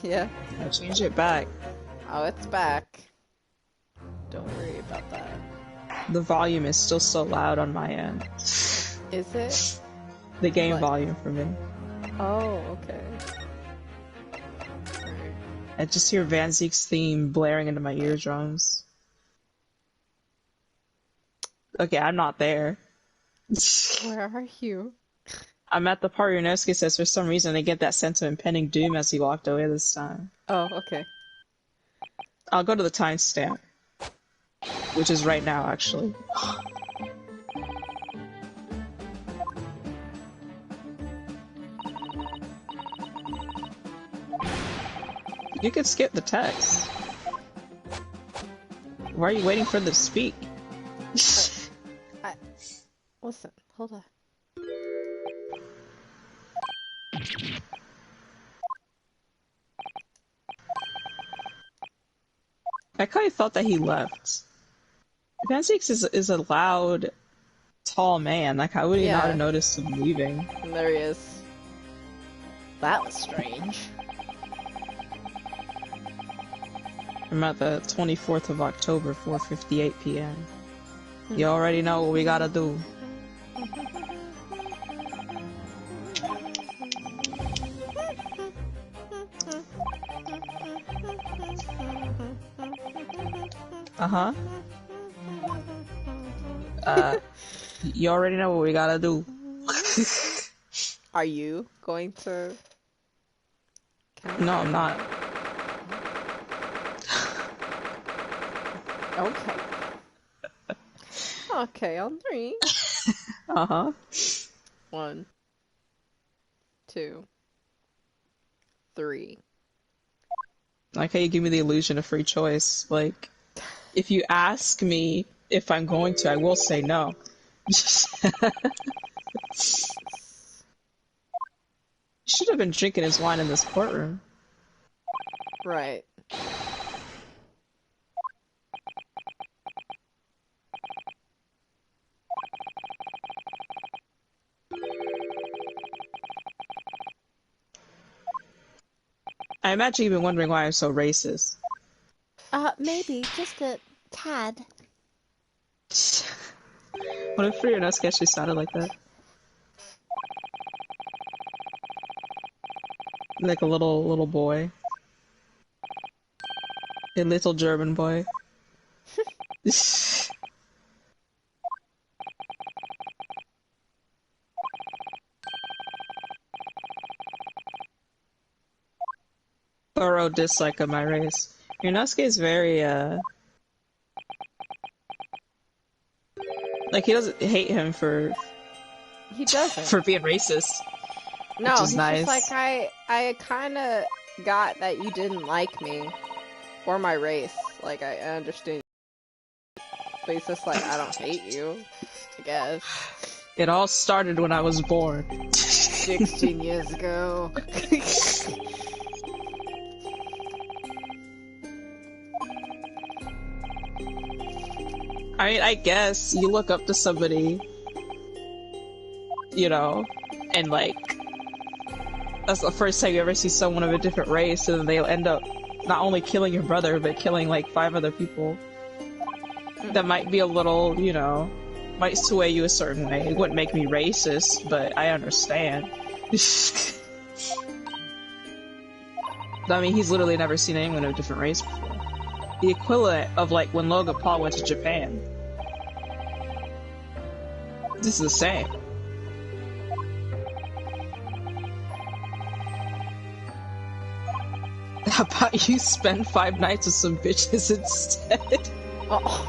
Yeah. I change it back. Oh, it's back. Don't worry about that. The volume is still so loud on my end. Is it? The game Like... volume for me. Oh, okay. I just hear Van Zeek's theme blaring into my eardrums. Okay, I'm not there. Where are you? I'm at the part where Inosuke says for some reason I get that sense of impending doom as he walked away this time. Oh, okay. I'll go to the timestamp, which is right now, actually. You could skip the text. Why are you waiting for them to speak? Listen, hold on. I kind of thought that he left. Van Zeeks is a loud, tall man. Like, how would he not have noticed him leaving? And there he is. That was strange. I'm at the 24th of October, 4:58 p.m. You already know what we gotta do. Uh-huh. You already know what we gotta do. Are you going to... No, I'm not. Okay. Okay, on 3. Uh-huh. 1, 2, 3. Like how you give me the illusion of free choice. Like, if you ask me if I'm going to, I will say no. Should have been drinking his wine in this courtroom. Right. I imagine you've been wondering why I'm so racist. Maybe just a tad. What if Inosuke actually sounded like that? Like a little boy. A little German boy. Thorough dislike of my race. Inosuke is very, like, he doesn't hate him for... He doesn't. for being racist. No, which is he's nice. just like, I kinda got that you didn't like me. Or my race. Like, I understand. But he's just like, I don't hate you. I guess. It all started when I was born. 16 years ago. I mean, I guess you look up to somebody, you know, and like, that's the first time you ever see someone of a different race, and then they'll end up not only killing your brother, but killing like 5 other people. That might be a little, you know, might sway you a certain way. It wouldn't make me racist, but I understand. I mean, he's literally never seen anyone of a different race before. The equivalent of like when Logan Paul went to Japan. This is the same. How about you spend 5 nights with some bitches instead? Oh.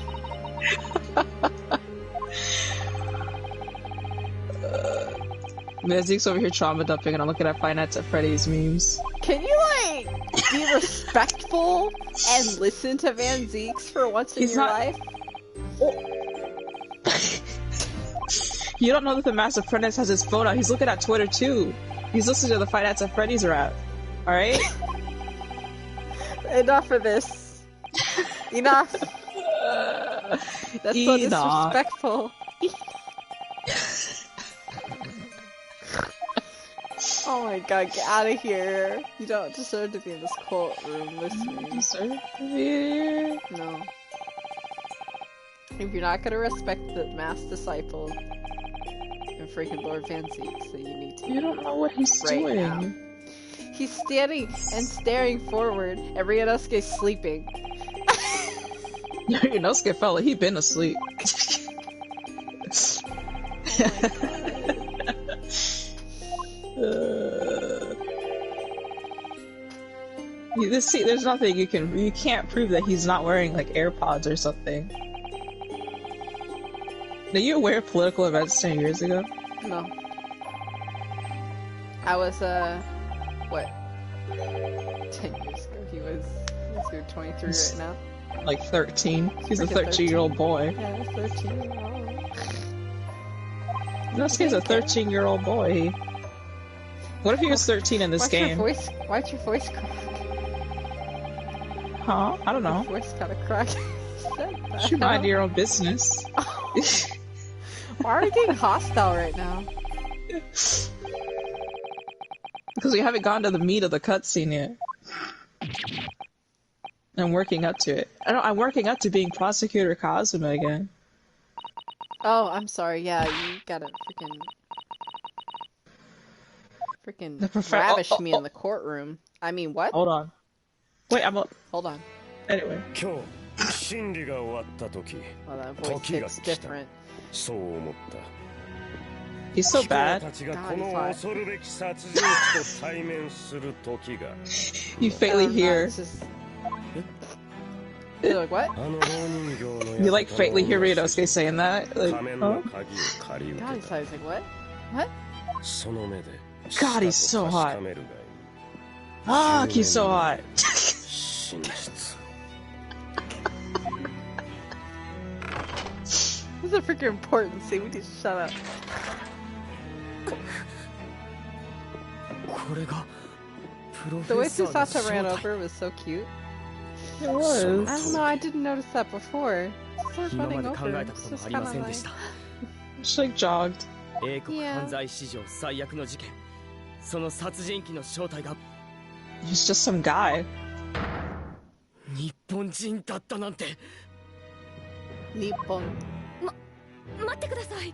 Zeke's over here trauma dumping and I'm looking at Five Nights at Freddy's memes. Can you, like, be respectful and listen to Van Zeeks for once in your life? You don't know that the Master Apprentice has his phone out. He's looking at Twitter too. He's listening to the Five Nights at Freddy's rap. Alright? Enough of this. Enough. That's so disrespectful. Oh my god, get out of here. You don't deserve to be in this courtroom listening. Deserve to be here. No. If you're not gonna respect the mass disciple and freaking Lord Van Zeeks, then you need to. You don't know what he's Right doing. now. He's standing and staring forward, and Ryunosuke's sleeping. Ryunosuke felt like he been asleep. See, there's nothing you can't prove that he's not wearing like AirPods or something. Are you aware of political events 10 years ago? No. I was, what? 10 years ago. He was 23 right now. Like 13. He's a Freaking 13-year-old boy. Yeah, I was 13. Oh. Ryunosuke's a 13-year-old boy. What if he was 13 in this game? Why'd your voice crack? Huh? I don't know. Your voice kind of cracked. You mind your own business. Why are you getting hostile right now? Because we haven't gotten to the meat of the cutscene yet. I'm working up to it. I'm working up to being Prosecutor Kazuma again. Oh, I'm sorry. Yeah, you gotta freaking ravish me in the courtroom. I mean, what? Hold on. Wait, Hold on. Anyway. Oh, that voice hits different. He's so bad. God, he's hot. You faintly hear. You're like, what? You like faintly hear Ryunosuke saying that? Like, huh? God, he's hot. He's like, what? What? God, he's so hot. Fuck, he's so hot. This is a freaking important scene. We need to shut up. The way Susato ran over was so cute. It was. I don't know, I didn't notice that before. Just running over. It's just kind of like... She like jogged. Yeah. He's just some guy. Nippon. 待ってください。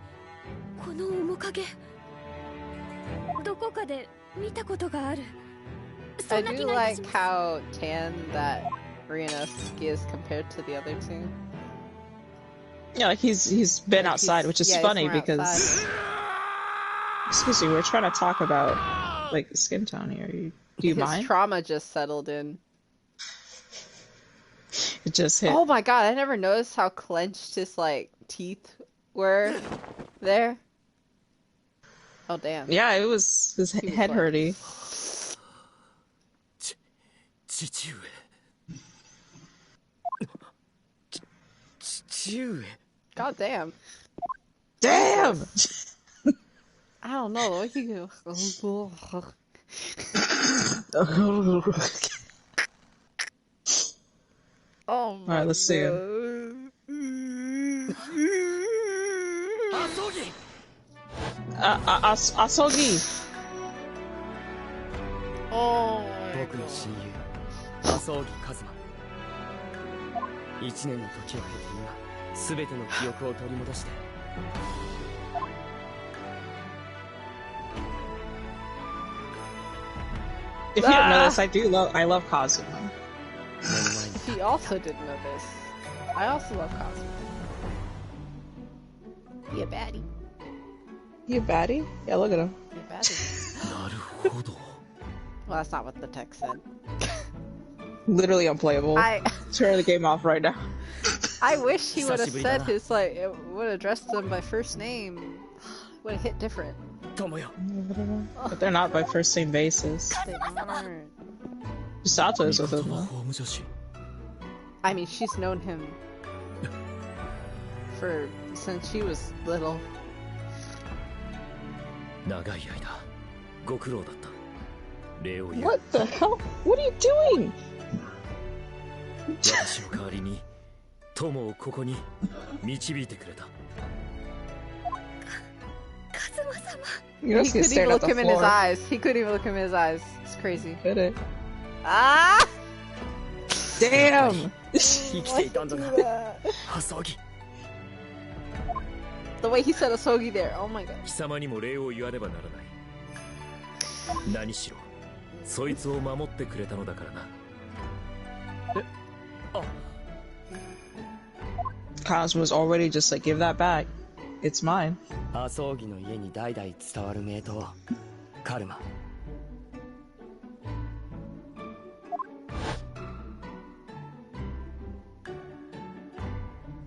この面影。どこかで見たことがある。 I do like how tan that Ryunosuke is compared to the other two. Yeah, like he's been Like outside, which is funny because. outside. Excuse me, we're trying to talk about like skin tone here. Do you His mind? trauma just settled in. It just hit. Oh my god, I never noticed how clenched his like teeth were there. Oh damn. Yeah, it was his was head like- hurty. God damn. Damn! I don't know. What you Oh my Alright, let's see him. Asogi! Oh my 僕の god. 親友麻生木一馬1年の時を経て今全ての記憶を取り戻して If you don't know this, I love Kazuma. 目の前に He also didn't know this. I also love Cosmo. Be a baddie. You a baddie? Yeah, look at him. Be a baddie. なるほど Well, that's not what the text said. Literally unplayable. Turn the game off right now. I wish he would have 久しぶりだな。 said his like it would have addressed them by first name. Would have hit different. 友よ But they're not by first name basis. They aren't. Sato is 御 with 言葉 him. 法務助手 I mean, she's known him since she was little. 長い間ご苦労だった礼を言う What the hell? What are you doing? 私の代わりに友をここに導いてくれたカズマ様 He couldn't even look him in his eyes. He couldn't even look him in his eyes. It's crazy. Couldn't. Ah! Damn! The way he said Asogi there. Oh my god. 貴様にも礼を言わねばならない。何しろ、そいつを守ってくれたのだからな。え、あ。Cosmo's already just like, give that back. It's mine. アソーギの家に代々伝わる名刀、カルマ。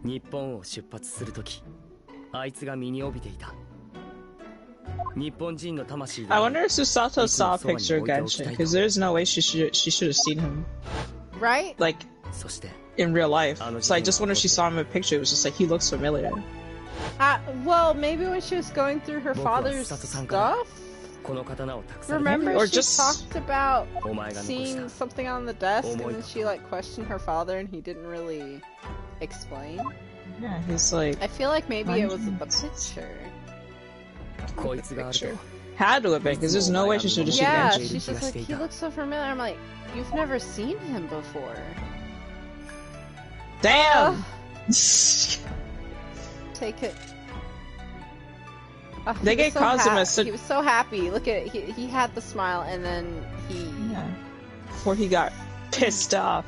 日本を出発するとき、あいつが身に帯びていた。日本人の魂で。I wonder if Susato saw a picture of Genshin, because there's no way she should have seen him. Right? Like, そして。 in real life. So I just wonder if she saw him in a picture. It was just like, he looks familiar. Well, maybe when she was going through her father's stuff? Remember or she just... talked about seeing something on the desk and then she like questioned her father and he didn't really explain? Yeah, he's like... I feel like maybe it was the picture. Picture. Had to have been, because there's no way she should have seen Yeah, Genshin. she's just like, he looks so familiar. I'm like, you've never seen him before. Damn! Take it. They gave Kazuma such... He was so happy. Look at it. He had the smile and then he... Yeah. Before he got pissed off.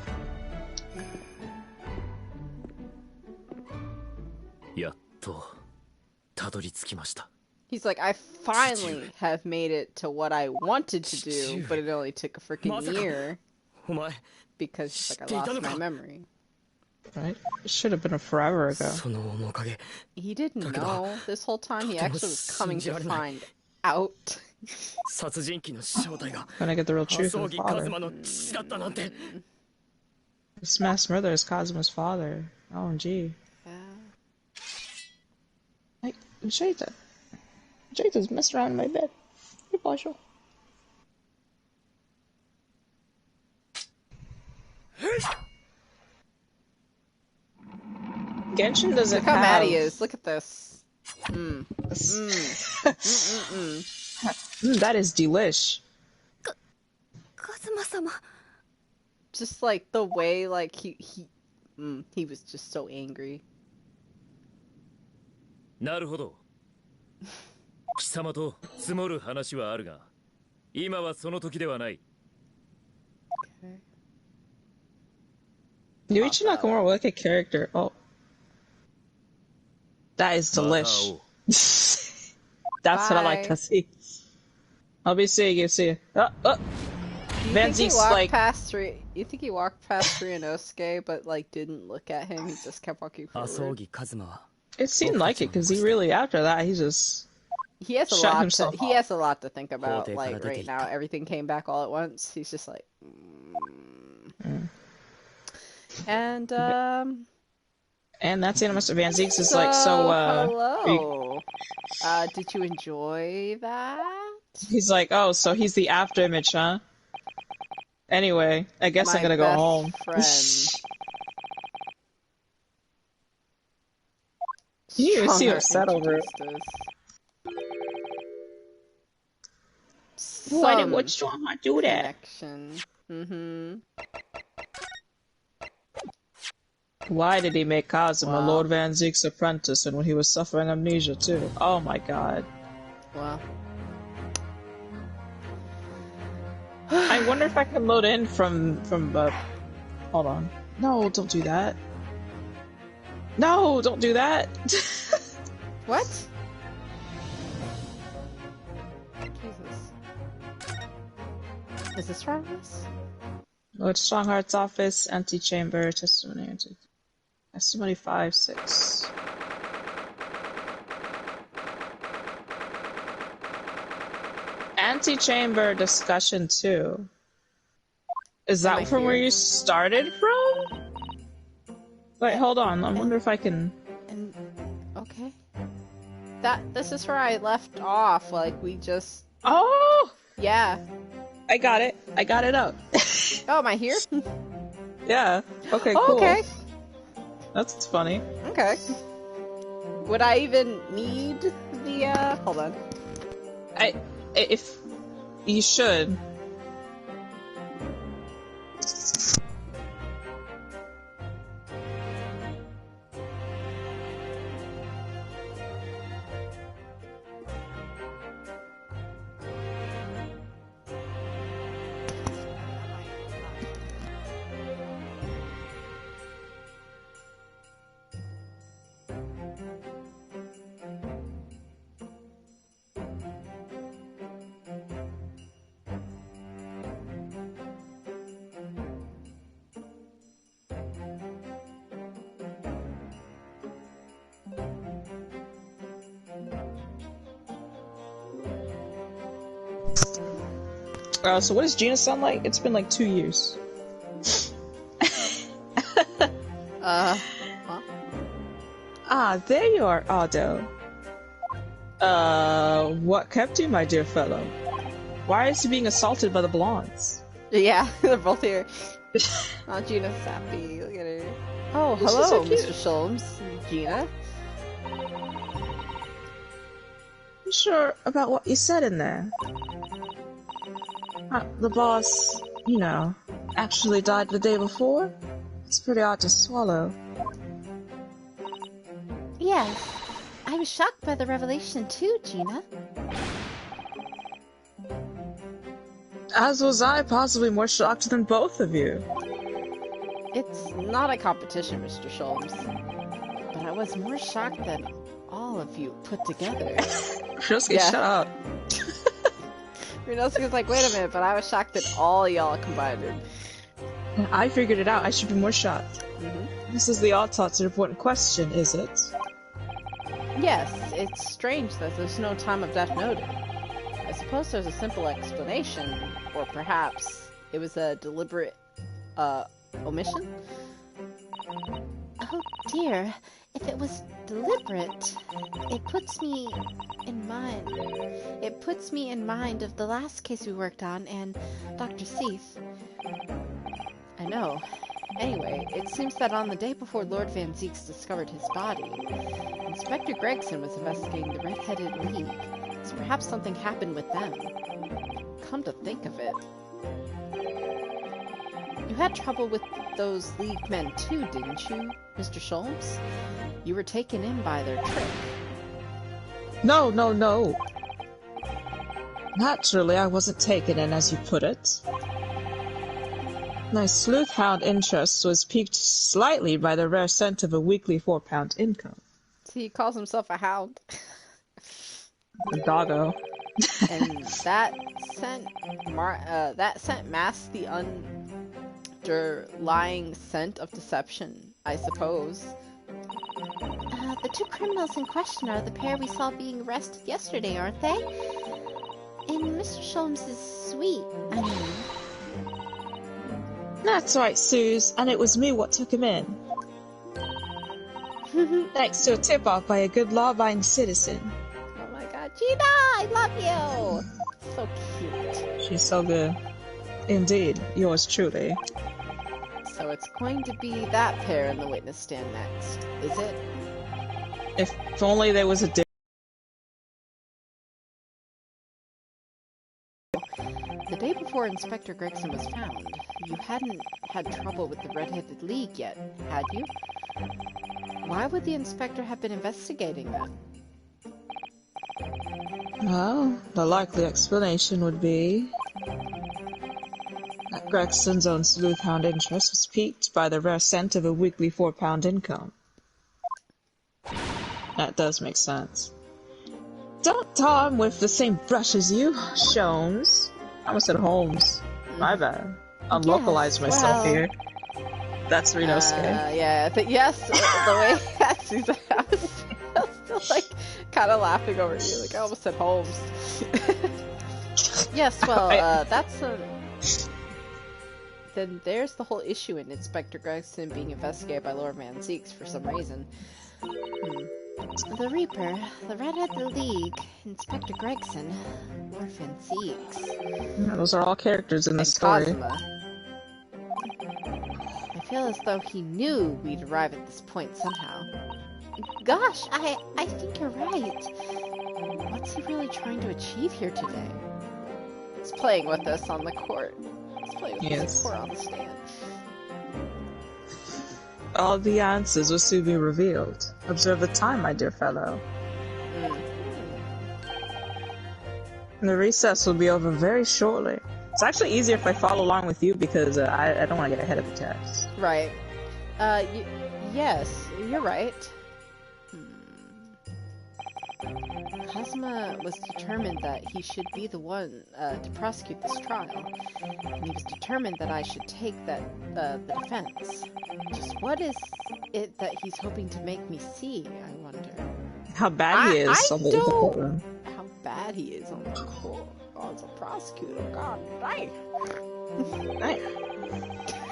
He's like, I finally have made it to what I wanted to do, but it only took a freaking year. Because she's like, I lost my memory. Right? It should have been a forever ago. He didn't know this whole time. He actually was coming to find out. Gonna get the real truth of his father. This mass murderer is Kazuma's father. OMG. Yeah. Like, Vegeta's messing around in my bed. Hey, Basho. Genshin doesn't Look how have... mad he is. Look at this. That is delish. Kazuma-sama. Just like the way, like he was just so angry. なるほど。貴様と積もる話はあるが、今はその時ではない。Yuichi Nakamura, what a character. Oh. That is delish. That's what I like to see. I'll be seeing you, see you. Van Zeke's like... You think he walked past Ryunosuke, but like didn't look at him, he just kept walking forward? It seemed like it, because he really, after that, he just... He has a lot to think about, like, right now. Everything came back all at once. He's just like... And that's Mr. Van Zeke's is like, so, hello. Did you enjoy that? He's like, oh, so he's the after image, huh? Anyway, I guess I'm gonna go home. You didn't even see upset over it. Why did Woodstrong do that? Why did he make Kazuma Lord Van Zeke's apprentice and when he was suffering amnesia too? Oh my god. Wow. I wonder if I can load in from hold on. No, don't do that. No, don't do that. What? Jesus. Is this from this? Lord Strongheart's office, antechamber, testimony 5, 6. Antechamber discussion 2. Is that from where you started from? Wait, hold on. I wonder if I can... Okay. This is where I left off, like, we just... Oh! Yeah. I got it. I got it up. Oh, am I here? Yeah. Okay, cool. Okay. That's funny. Okay. Would I even need the, hold on. If you should. So what does Gina sound like? It's been like 2 years. Huh? Ah, there you are, Aldo. What kept you, my dear fellow? Why is he being assaulted by the blondes? Yeah, they're both here. Oh, Gina's sappy. Look at her. Oh, She's hello, so cute. Mr. Sholmes. Gina? I'm sure about what you said in there. The boss, you know, actually died the day before? It's pretty hard to swallow. Yes. I was shocked by the revelation too, Gina. As was I, possibly more shocked than both of you. It's not a competition, Mr. Sholmes. But I was more shocked than all of you put together. Just Yeah. shut up. Renosuke's like, wait a minute, but I was shocked that all y'all combined it. I figured it out. I should be more shocked. This is the autopsy important question, is it? Yes, it's strange that there's no time of death noted. I suppose there's a simple explanation, or perhaps it was a deliberate, omission? Oh dear. If it was deliberate, it puts me in mind. It puts me in mind of the last case we worked on and Dr. Seath. I know. Anyway, it seems that on the day before Lord Van Zeeks discovered his body, Inspector Gregson was investigating the Red-Headed League, so perhaps something happened with them. Come to think of it. You had trouble with those League men too, didn't you, Mr. Sholmes? You were taken in by their trick. No. Naturally, I wasn't taken in, as you put it. My sleuth-hound interest was piqued slightly by the rare scent of a weekly £4 income. See, he calls himself a hound. The doggo. And that scent masked the underlying scent of deception, I suppose. The two criminals in question are the pair we saw being arrested yesterday, aren't they? In Mr. Sholmes' suite, I mean. That's right, Suze, and it was me what took him in. Thanks to a tip-off by a good law-abiding citizen. Oh my god, Gina! I love you! So cute. She's so good. Indeed, yours truly. So it's going to be that pair in the witness stand next, is it? If only there was a The day before Inspector Gregson was found, you hadn't had trouble with the Red-Headed League yet, had you? Why would the inspector have been investigating them? Well, the likely explanation would be that Gregson's own sleuth-hound interest was piqued by the rare scent of a weekly £4 income. That does make sense. Don't tar him with the same brush as you, Sholmes. I almost said Holmes. My bad. Unlocalized myself here. That's Renosuke. Yeah, yes, the way I was still like kind of laughing over you, like I almost said Holmes. Yes, well, that's then there's the whole issue in Inspector Gregson being investigated by Lord Van Zeeks for some reason. The Reaper, the Red-Headed League, Inspector Gregson, Lord Van Zeeks. Yeah, those are all characters in the And story. Kazuma. I feel as though he knew we'd arrive at this point somehow. Gosh, I think you're right. What What's he really trying to achieve here today? He's playing with us on the court. He's playing with us on the court on the stand. All the answers will soon be revealed. Observe the time, my dear fellow. The recess will be over very shortly. It's actually easier if I follow along with you because I don't want to get ahead of the test. Right. Yes, you're right. Kazuma was determined that he should be the one to prosecute this trial, and he was determined that I should take the defense. Just what is it that he's hoping to make me see, I wonder? How bad he is on the courtroom. How bad he is on the court as a prosecutor. God dang.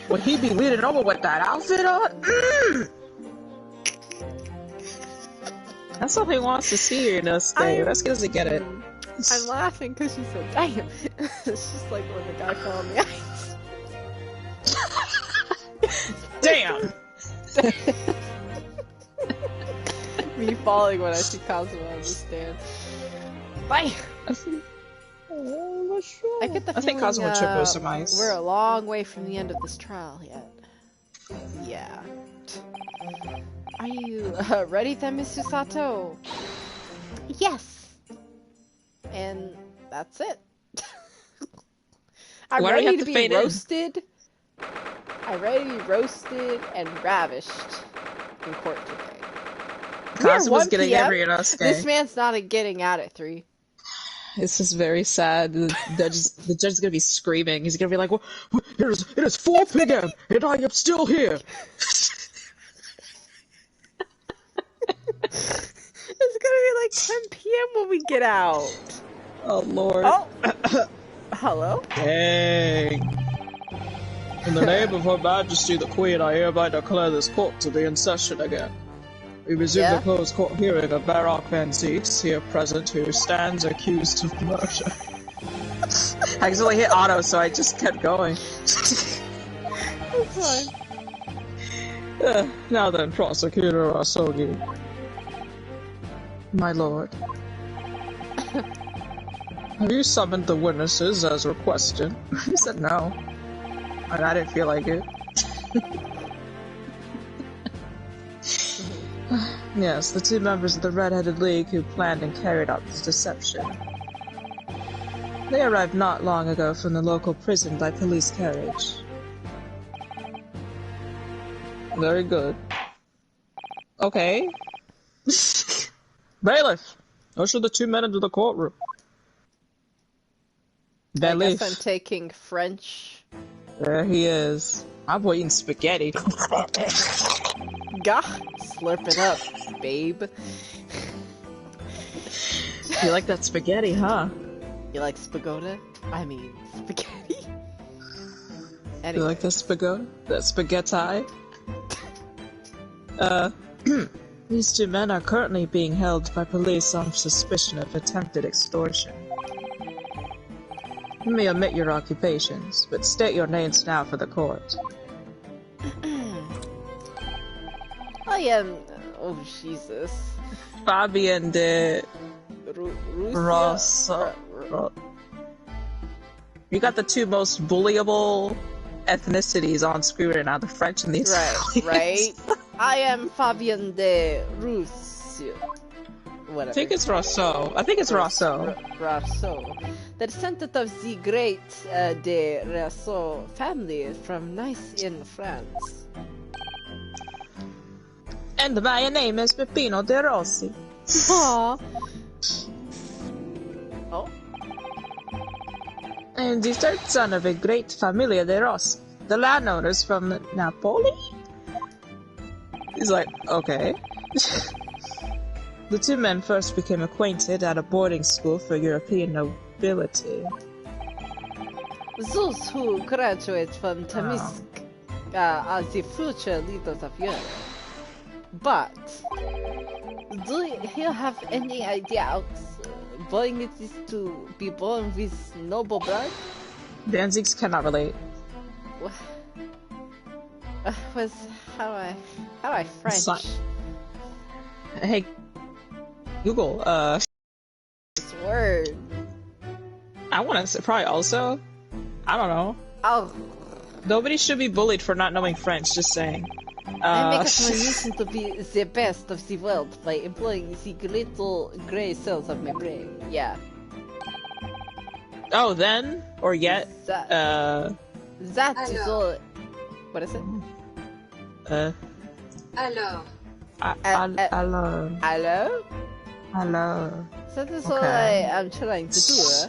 Would he be leaning over with that outfit on? That's all he wants to see in us today. That's because doesn't get it. I'm laughing because she said, damn. It's just like when the guy fell on the ice. Damn! Me falling when I see Kazuma on the stand. Bye! I get the feeling, think Kazuma tripped over some ice. We're a long way from the end of this trial yet. Yeah. Are you ready then, Mr. Sato? Yes! And that's it. I'm ready to be roasted. I'm ready to be roasted and ravished in court today. Kazuma's getting every us. This man's not getting out at 3. It's just very sad. The judge is gonna be screaming. He's gonna be like, well, it is 4 p.m. and I am still here. It's gonna be like 10 p.m. when we get out. Oh, Lord. Oh! Hello? Dang. In the name of Her Majesty the Queen, I hereby declare this court to be in session again. We resume the closed court hearing of Baroque Van Zieks, here present, who stands accused of murder. I accidentally hit auto, so I just kept going. That's fine. Now then, Prosecutor Asogi. My lord. Have you summoned the witnesses as requested? He said no. And I didn't feel like it. Yes, the 2 members of the Red-Headed League who planned and carried out this deception. They arrived not long ago from the local prison by police carriage. Very good. Okay. Bailiff! Usher the 2 men into the courtroom. Bailiff. I guess I'm taking French. There he is. I'm eating spaghetti. Gah! Slurp it up, babe. You like that spaghetti, huh? You like spagoda? I mean, spaghetti? Anyway. You like that spagoda? That spaghetti? These 2 men are currently being held by police on suspicion of attempted extortion. You may omit your occupations, but state your names now for the court. I am... Oh, Jesus. Fabian de... Rosa. You got the 2 most bullyable ethnicities on screen right now, the French and the Italians. Right. I am Fabian de Russia. Whatever. I think it's Rousseau. I think it's Rousseau. Rousseau. The descendant of the great de Rousseau family from Nice in France. And my name is Peppino de Rossi. Aww. Oh? I am the 3rd son of a great familia de Rossi, the landowners from Napoli? He's like, okay. The 2 men first became acquainted at a boarding school for European nobility. Those who graduate from Tamisk are the future leaders of Europe. But, do you have any idea how boring it is to be born with noble blood? Van Zieks cannot relate. How do I French? Hey, Google, want to say probably also. I don't know. Oh, Nobody should be bullied for not knowing French. Just saying. I make it my mission to be the best of the world by employing the little gray cells of my brain. Yeah. Oh, then or yet. That is all. What is it? Alors, Hello. Hello? Hello. That is Okay. all I am trying to do.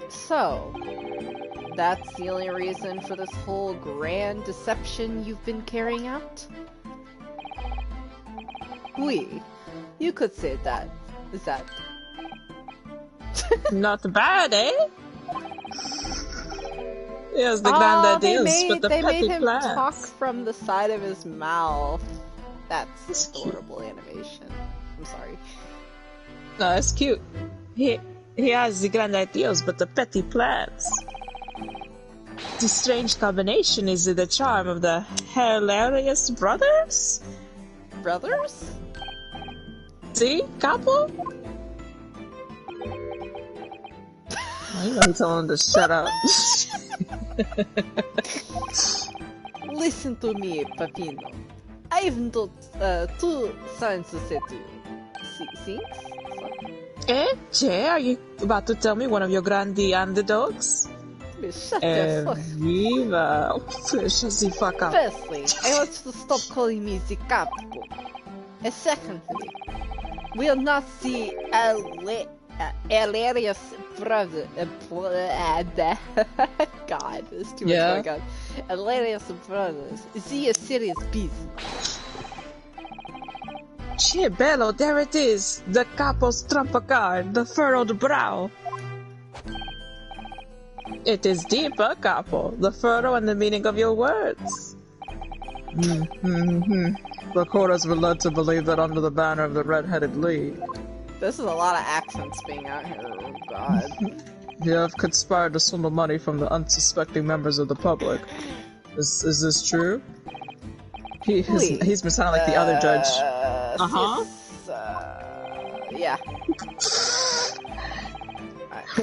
So, that's the only reason for this whole grand deception you've been carrying out? Oui, you could say that. Is that? Not bad, eh? Yes, the Oh, grand they ideas with the made petty him plans. talk from the side of his mouth. That's adorable animation. I'm sorry. No, it's cute. He has the grand ideas, but the petty plans. The strange combination is the charm of the hilarious brothers. Brothers? See, couple. I know he's telling him to shut up. Listen to me, Papino. I've not two signs to say to you. Things? Eh, Jay, are you about to tell me one of your grandi underdogs? Shut the fuck. Viva! Shut the fuck up. Firstly, I want you to stop calling me the capo. And secondly, we are not the hilarious brother. God, there's too much Yeah. going on. Hilarious brothers. See a serious business. Che bello, there it is! The capo's trump card, the furrowed brow. It is deeper, capo. The furrow and the meaning of your words. The quarters were led to believe that under the banner of the Red-Headed League, There's a lot of accents being out here. Oh God. you have conspired to swindle money from the unsuspecting members of the public. Is this true? He's been sounding like the other judge. Yeah.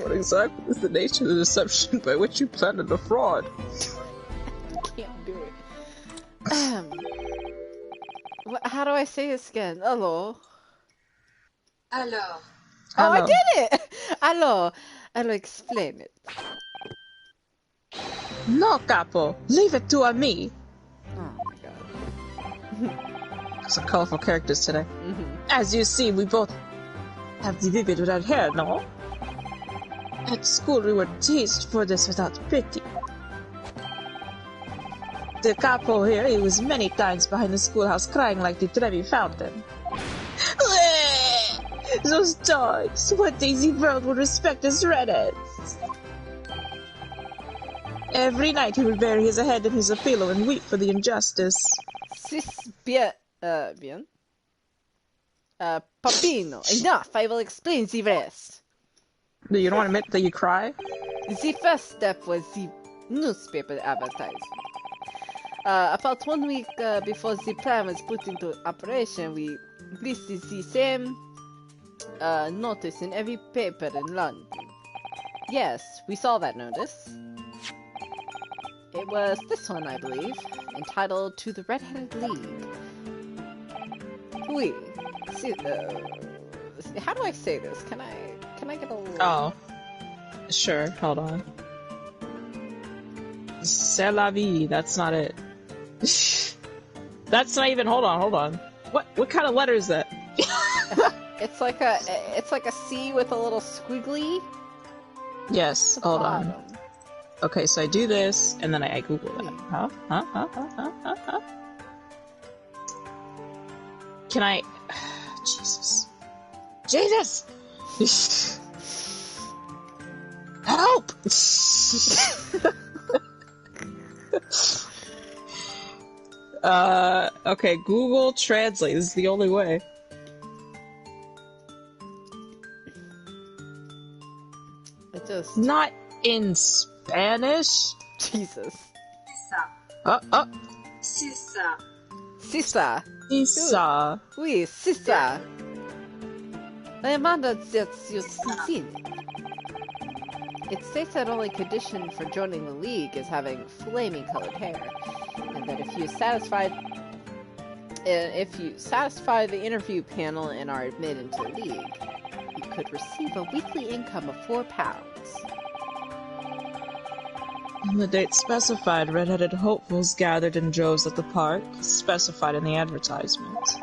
What exactly is the nature of the deception by which you plan to defraud? Can't do it. How do I say this again? Hello. alors, Oh, I Hello. did it! Hello. I'll explain it. No, capo. Leave it to me. Oh my god. Some colorful characters today. Mhm. As you see, we both have the vivid red hair, no? At school, we were teased for this without pity. The capo here, he was many times behind the schoolhouse crying like the Trevi fountain. Those dogs! What Daisy World would respect as redheads! Every night he would bury his head in his pillow and weep for the injustice. Bien. Papino, enough! I will explain the rest. You don't want to admit that you cry? The first step was the newspaper advertisement. About 1 week before the plan was put into operation, we listed the same notice in every paper in London. Yes, we saw that notice. It was this one, I believe, entitled "To the Red-Headed League." Oui. See, how do I say this? Can I get a little... Oh. Sure, hold on. C'est la vie, that's not it. That's not even, hold on. What kind of letter is that? It's like a C with a little squiggly. Yes, hold on. Okay, so I do this, and then I Google it. Huh? Can I... Jesus! Help! Okay, Google Translate. This is the only way. It just... Not in Spanish? Jesus. ça, c'est ça. Sisa. Isa. Oui, Sisa. I am honored that you seen. It states that only condition for joining the League is having flaming colored hair, and that if you satisfy the interview panel and are admitted into the League, you could receive a weekly income of £4. On the date specified, red-headed hopefuls gathered in droves at the park, specified in the advertisement.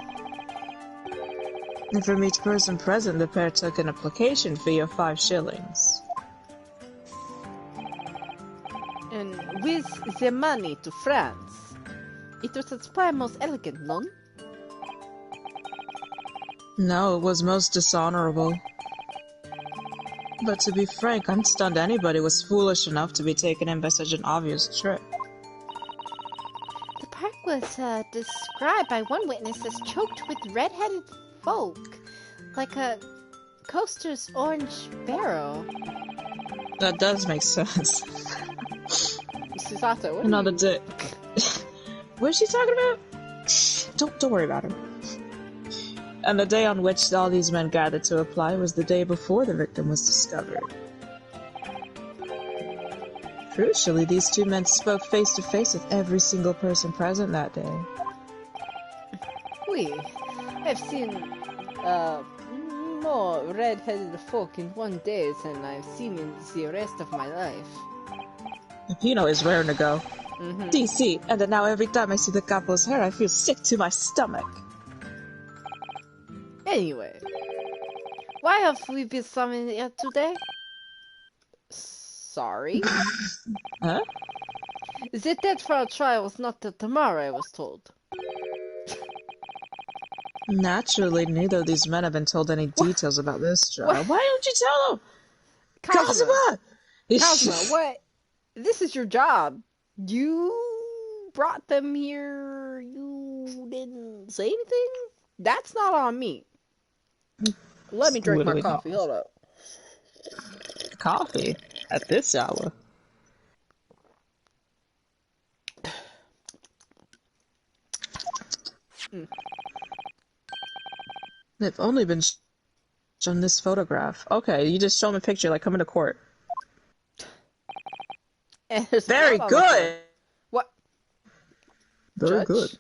And from each person present, the pair took an application fee of 5 shillings. And with the money to France, it was at play most elegant, non? No, it was most dishonorable. But to be frank, I'm stunned anybody was foolish enough to be taken in by such an obvious trick. The park was described by one witness as choked with red-headed folk, like a coaster's orange barrel. That does make sense. Susato, what Another day. What is she talking about? Don't worry about her. And the day on which all these men gathered to apply was the day before the victim was discovered. Crucially, these two men spoke face to face with every single person present that day. I've seen more red-headed folk in one day than I've seen in the rest of my life. Pino is raring to go. Mm-hmm. DC, and now every time I see the couple's hair, I feel sick to my stomach. Anyway, why have we been summoned here today? Sorry? Huh? The date for our trial was not till tomorrow, I was told. Naturally, neither of these men have been told any details about this trial. What? Why don't you tell them? Cosmo! Cosmo! What? This is your job. You brought them here. You didn't say anything? That's not on me. Let me drink my coffee. Hold up. Coffee? At this hour? They've only been shown this photograph. Okay, you just show them a picture like coming to court. Very good! What? Very Judge? good.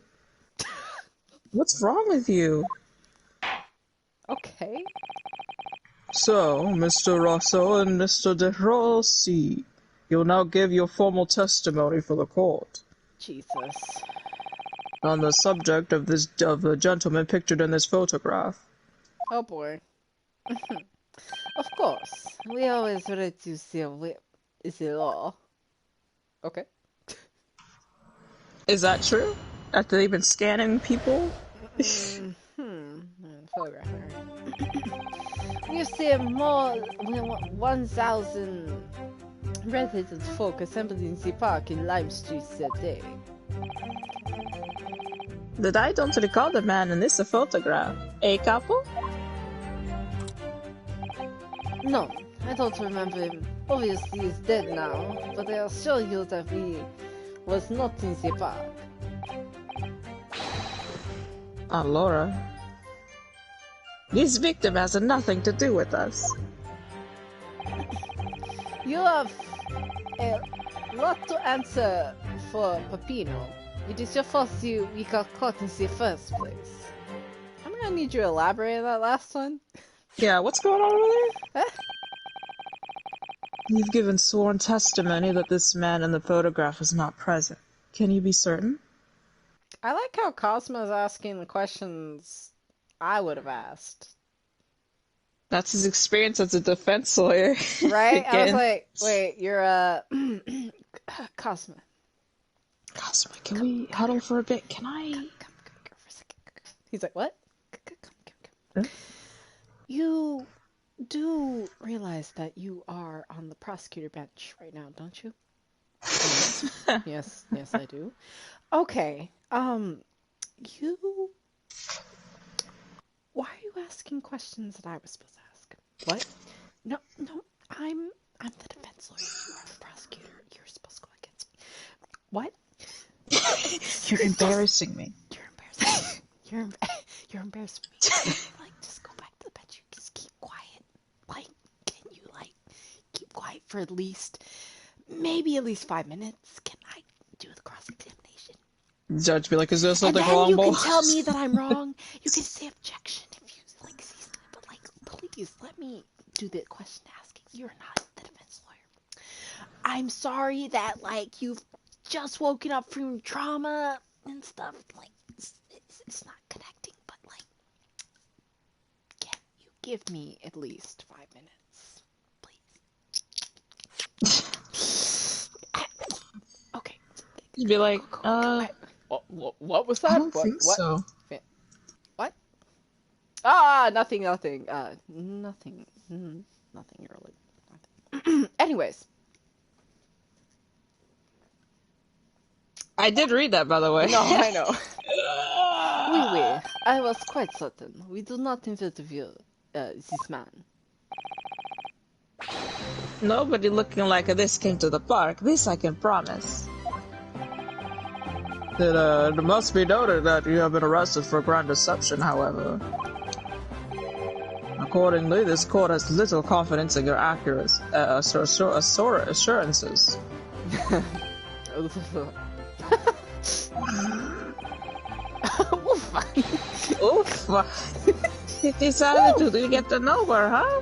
What's wrong with you? Okay. So, Mr. Rosso and Mr. De Rossi, you'll now give your formal testimony for the court Jesus. on the subject of the gentleman pictured in this photograph. Oh boy. Of course. We always read to see the law. Okay. Is that true? After they've been scanning people? Photograph. We've seen more than 1,000 resident folk assembled in the park in Lime Street that day. That I don't recall the man in this photograph. A couple? No, I don't remember him. Obviously he's dead now, but I assure you that he was not in the park. Laura. This victim has nothing to do with us. You have a lot to answer for, Peppino. It is your fault we got caught in the first place. I'm gonna need you to elaborate on that last one. Yeah, what's going on over there? Huh? You've given sworn testimony that this man in the photograph was not present. Can you be certain? I like how Cosmo's asking the questions I would have asked. That's his experience as a defense lawyer. Right? I was like, wait, you're Cosmo. Cosmo, can we huddle for a bit? Can I? Come for a second. He's like, what? Huh? You do realize that you are on the prosecutor bench right now, don't you? Yes, I do. Okay, why are you asking questions that I was supposed to ask? What? No, I'm the defense lawyer. You are the prosecutor. You're supposed to go against me. What? You're embarrassing me. You're embarrassing. You're embarrassing me. Like, just go back to the bench. You just keep quiet. Like, can you keep quiet for at least, maybe at least 5 minutes? Can I do the cross-examination? Judge be like, is there And something then wrong, you can boss? tell me that I'm wrong. You can say objection if you like see something, but like, please let me do the question asking. You're not the defense lawyer. I'm sorry that like you've just woken up from trauma and stuff. Like it's not connecting, but like, can you give me at least 5 minutes, please? Okay. You'd be like, What was that? I don't think so. What? Nothing. Nothing early. Nothing. Anyways. I did read that, by the way. No, I know. Oui. I was quite certain. We do not interview this man. Nobody looking like this came to the park. This I can promise. It must be noted that you have been arrested for grand deception, however. Accordingly, this court has little confidence in your accurate assurances. Oof. He decided to get to nowhere, huh?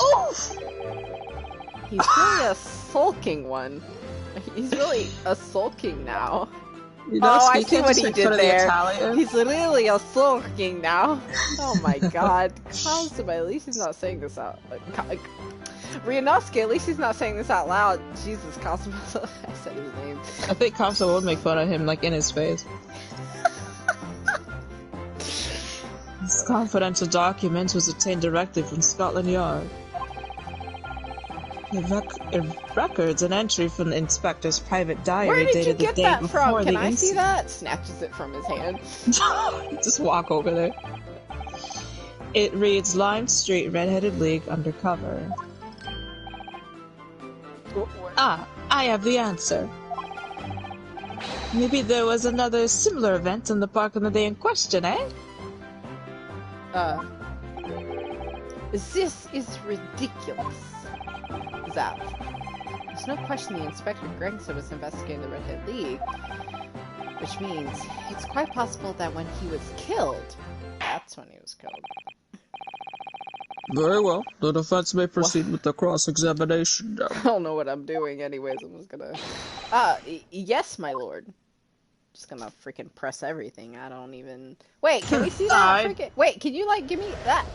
Oof. He's really a sulking one. He's really a sulking now. You know, I see what he did there. He's really a sulking now. Oh my god. Cosmo, at least he's not saying this out. Ryunosuke, at least he's not saying this out loud. Jesus, Cosmo. I said his name. I think Cosmo would make fun of him, like, in his face. This confidential document was obtained directly from Scotland Yard. The records an entry from the inspector's private diary Where did you dated the get day that before from? the Can I see incident. that? Snatches it from his hand. Just walk over there. It reads Lime Street Red-Headed League undercover. Ah, I have the answer. Maybe there was another similar event in the park on the day in question, eh? This is ridiculous. Zap. There's no question the Inspector Gregson was investigating the Red-Head League, which means it's quite possible that when he was killed, that's when he was killed. Very well. The defense may proceed with the cross-examination now. I don't know what I'm doing anyways, I'm just gonna... yes, my lord. Just gonna freaking press everything, I don't even... Wait, can we see that freaking... Wait, can you, like, give me that?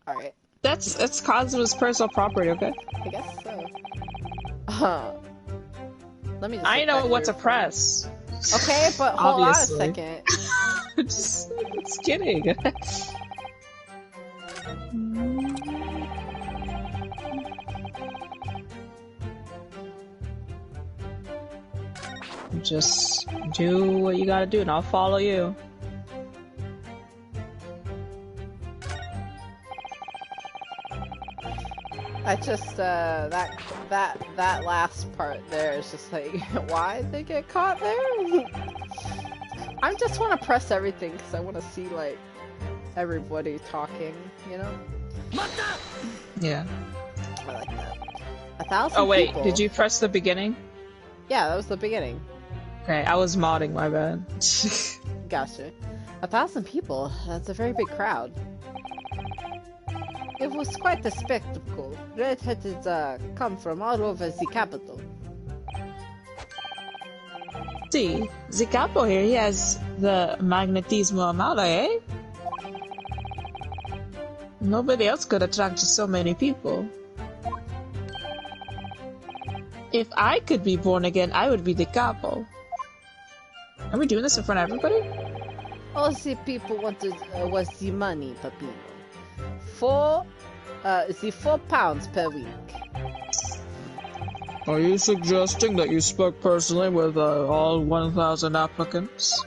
Alright. That's Cosmo's personal property, okay? I guess so. Let me just... I know what to press. Okay, but hold Obviously. on a second. Just kidding. Just do what you gotta do and I'll follow you. I just, that last part there is just like, why did they get caught there? I just want to press everything because I want to see, like, everybody talking, you know? Yeah. I like that. 1,000 Oh wait, people. did you press the beginning? Yeah, that was the beginning. Okay, I was modding, my bad. Gotcha. 1,000 people, that's a very big crowd. It was quite a spectacle. Red-headed come from all over the capital. See, the capo here, he has the magnetismo amado, eh? Nobody else could attract so many people. If I could be born again, I would be the capo. Are we doing this in front of everybody? All the people wanted was the money, Papino. The 4 pounds per week. Are you suggesting that you spoke personally with all 1,000 applicants?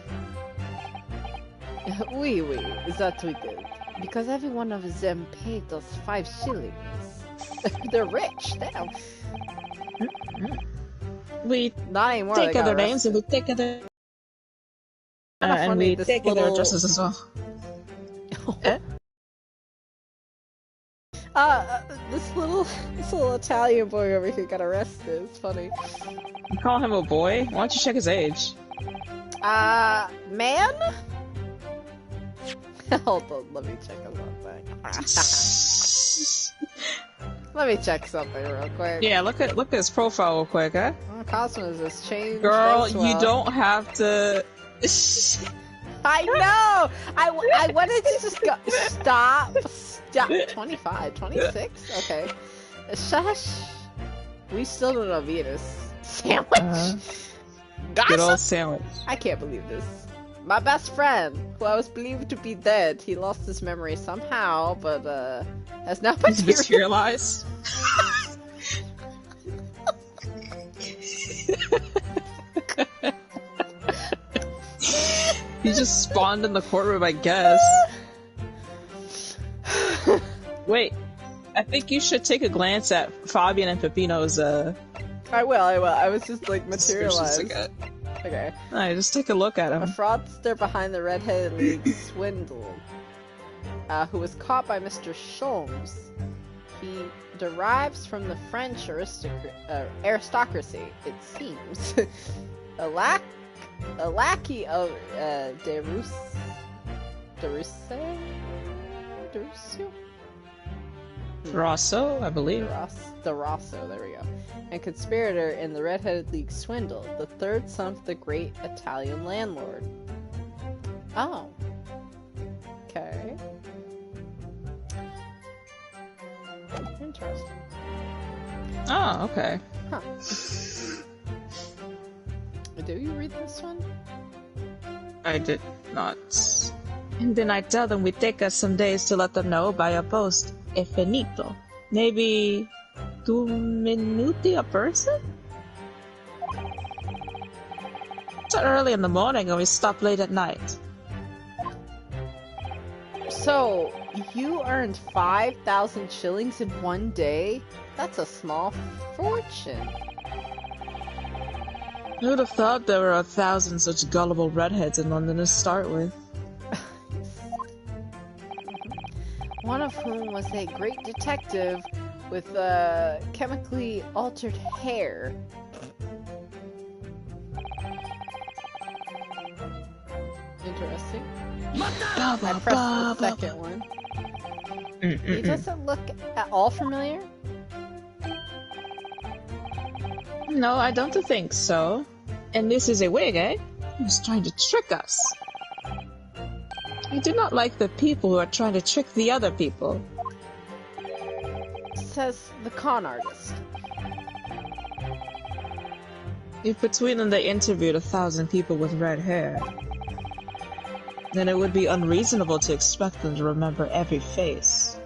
Oui, that we did. Because every one of them paid us 5 shillings. They're rich, damn. We Not anymore. take other names and we take other... and we take other addresses as well. This little Italian boy over here got arrested. It's funny. You call him a boy? Why don't you check his age? Man? Hold on, let me check something. Let me check something real quick. Yeah, look at his profile real quick, huh? Cosmos has changed. Girl, as well. you don't have to. I know! I wanted to just go. Stop. 25, 26? Okay. Shush. We still don't know Venus. Sandwich? Good old Gossip? sandwich. I can't believe this. My best friend, who I was believed to be dead, he lost his memory somehow, but has now Materialized. He just spawned in the courtroom, I guess. Wait, I think you should take a glance at Fabian and Peppino's I will. I was just like materialized. suspicious Okay. Alright, just take a look at A him. fraudster behind the Red-Headed League swindle, who was caught by Mr. Sholmes. He derives from the French aristocracy, it seems. a lackey of Rosso, I believe. De Rosso, there we go. And conspirator in the Red-Headed League swindle, the third son of the great Italian landlord. Oh. Okay. Interesting. Oh, okay. Huh. Do you read this one? I did not. And then I tell them we take us some days to let them know by a post. E finito. Maybe 2 minuti a person? It's early in the morning and we stop late at night. So, you earned 5,000 shillings in one day? That's a small fortune. Who would have thought there were 1,000 such gullible redheads in London to start with? One of whom was a great detective with chemically altered hair. Interesting. I pressed the second one. He doesn't look at all familiar. No, I don't think so. And this is a wig, eh? He's trying to trick us. I do not like the people who are trying to trick the other people. Says the con artist. If between them they interviewed 1,000 people with red hair, then it would be unreasonable to expect them to remember every face.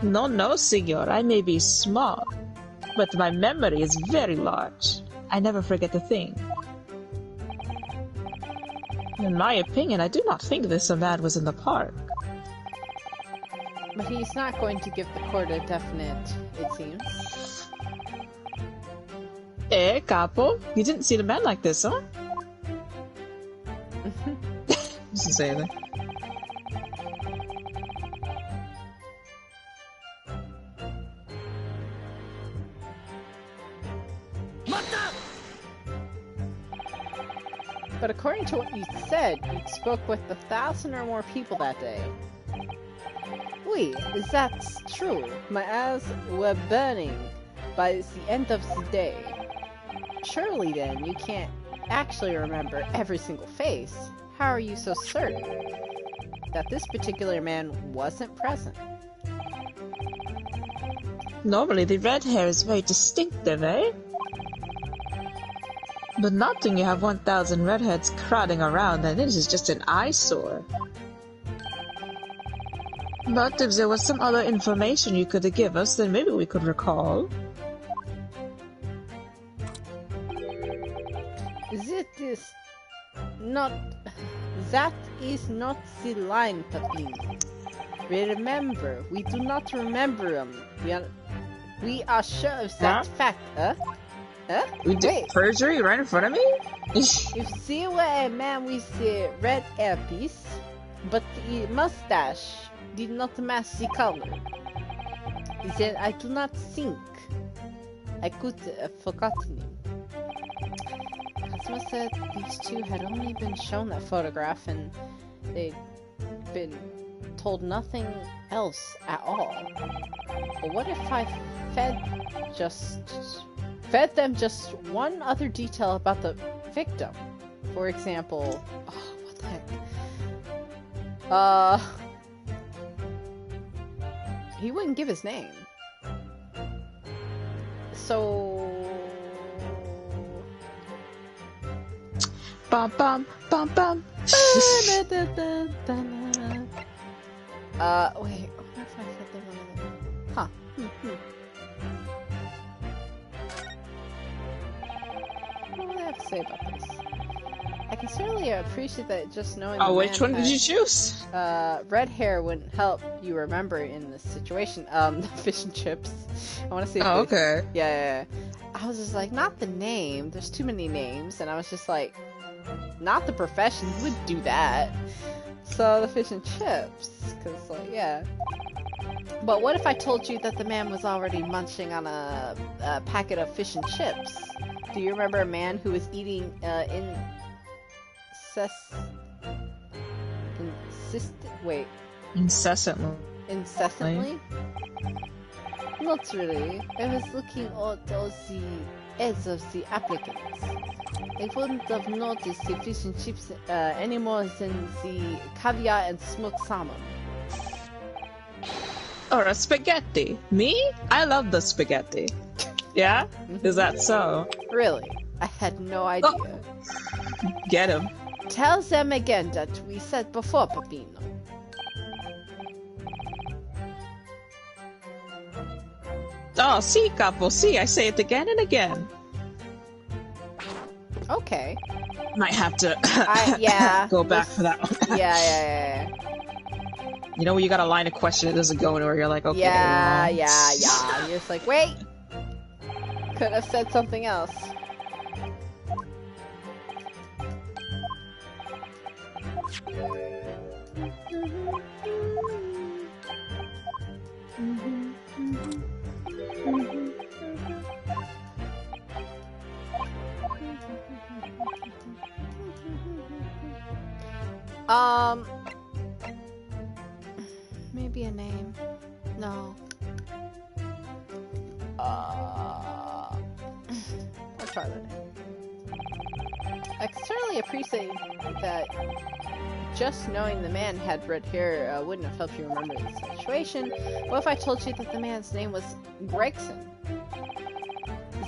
No, senor, I may be small, but my memory is very large. I never forget a thing. In my opinion, I do not think this man was in the park. But he's not going to give the court a definite, it seems. Eh, capo? You didn't see the man like this, huh? Doesn't say anything. But according to what you said, you spoke with 1,000 or more people that day. Oui, is that true? My eyes were burning by the end of the day. Surely then, you can't actually remember every single face. How are you so certain that this particular man wasn't present? Normally the red hair is very distinctive, eh? But not when you have 1,000 redheads crowding around, and it is just an eyesore. But if there was some other information you could give us, then maybe we could recall. That is not the line, Papin. Remember, we do not remember him. We are sure of that fact, Huh? We did perjury right in front of me? If there were a man with a red hairpiece, but the mustache did not match the color. Then I do not think I could have forgotten him. Kazuma said these two had only been shown that photograph and they'd been told nothing else at all. But what if I fed them just one other detail about the victim? For example, oh, what the heck? He wouldn't give his name. So... Bum bum bum bum. wait, I wonder if I said the one of them. Huh. What do I have to say about this? I can certainly appreciate that just knowing the Which man one did you choose? red hair wouldn't help you remember in this situation. The fish and chips. I want to say Oh, fish. okay. Yeah. I was just like, not the name. There's too many names. And I was just like, not the profession. Who would do that? So the fish and chips. Because, like, yeah. But what if I told you that the man was already munching on a packet of fish and chips? Do you remember a man who was eating incessantly? Not really. I was looking at all the ads of the applicants. I wouldn't have noticed the fish and chips any more than the caviar and smoked salmon. Or a spaghetti. Me? I love the spaghetti. Yeah? Is that so? Really? I had no idea. Oh. Get him. Tell them again that we said before, Peppino. Oh, si, capo, si. I say it again and again. Okay. Might have to go back for that one. Yeah. You know when you got a line of question, it doesn't go anywhere, you're like, okay. Yeah. You're just like, wait! Could have said something else. Maybe a name. No. I'll try that name. I can certainly appreciate that just knowing the man had red hair wouldn't have helped you remember the situation. What if I told you that the man's name was Gregson?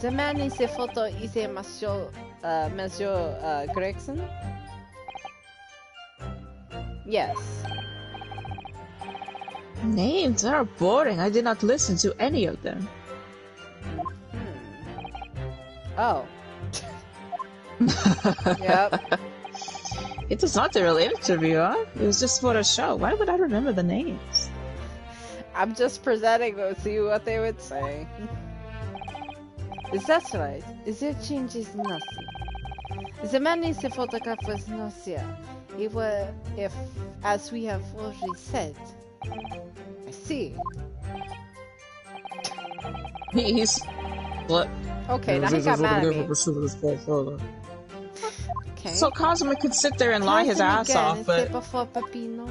The man in the photo is a Monsieur Gregson? Yes. Names are boring. I did not listen to any of them. Oh. Yep. It was not a real interview, huh? It was just for a show. Why would I remember the names? I'm just presenting to see what they would say. Is that right? There changes nothing. The man in the photograph was not there. If, as we have already said. I see. He's... What? Okay, now he got mad at me. Okay. So Kazuma could sit there and lie his ass off, but... Before Peppino.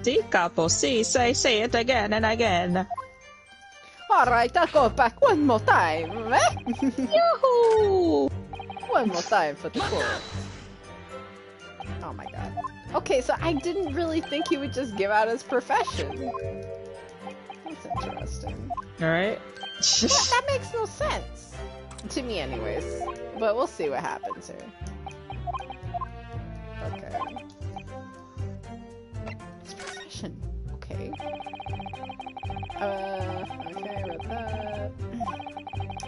Si, capo, si, say it again and again. Alright, I'll go back one more time, eh? Yoo-hoo! One more time for the chorus. Oh my god. Okay, so I didn't really think he would just give out his profession. That's interesting. Alright. That makes no sense. To me anyways. But we'll see what happens here. Okay. His profession. Okay. Okay, I read that.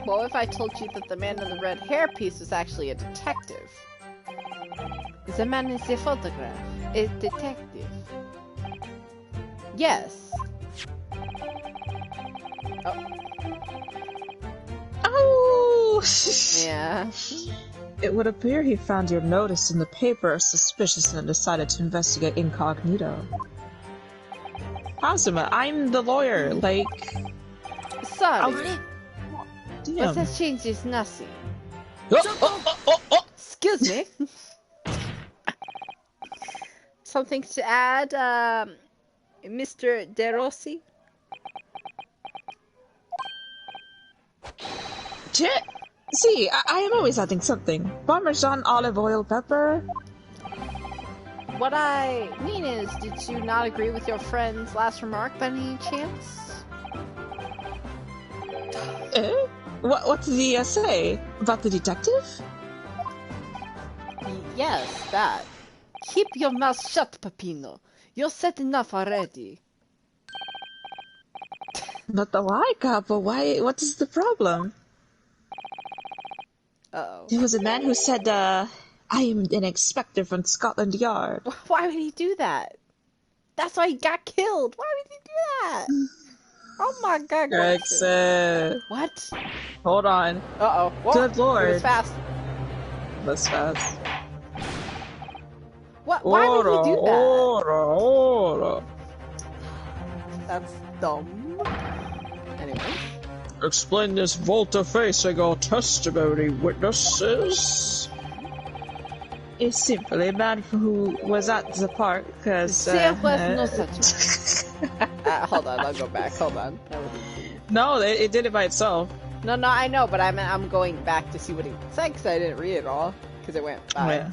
Well, if I told you that the man in the red hairpiece was actually a detective? The man in the photograph is detective. Yes. Oh. Oh! Yeah. It would appear he found your notice in the paper suspicious and decided to investigate incognito. Kazuma, I'm the lawyer, like... Sorry. Damn. What has changed is nothing. Oh. Excuse me. Something to add, Mr. De Rossi? See, I am always adding something. Parmesan, olive oil, pepper. What I mean is, did you not agree with your friend's last remark by any chance? What did he say? About the detective? Yes, that. Keep your mouth shut, Peppino. You're said enough already. But why, Capo? Why? What is the problem? Uh-oh. There was a man who said, I am an inspector from Scotland Yard. Why would he do that? That's why he got killed. Why would he do that? Oh my god, Gregson. What? Hold on. Uh-oh. Whoa, Good lord. It was fast. That's fast. What? Why would he do that? Ora. That's dumb. Anyway. Explain this volte-facing or testimony, witnesses. It's simply a man who was at the park, because... There was no such man. Hold on, I'll go back. Hold on. No, it did it by itself. No, I know, but I'm going back to see what he said, because I didn't read it all, because it went by. Oh, yeah.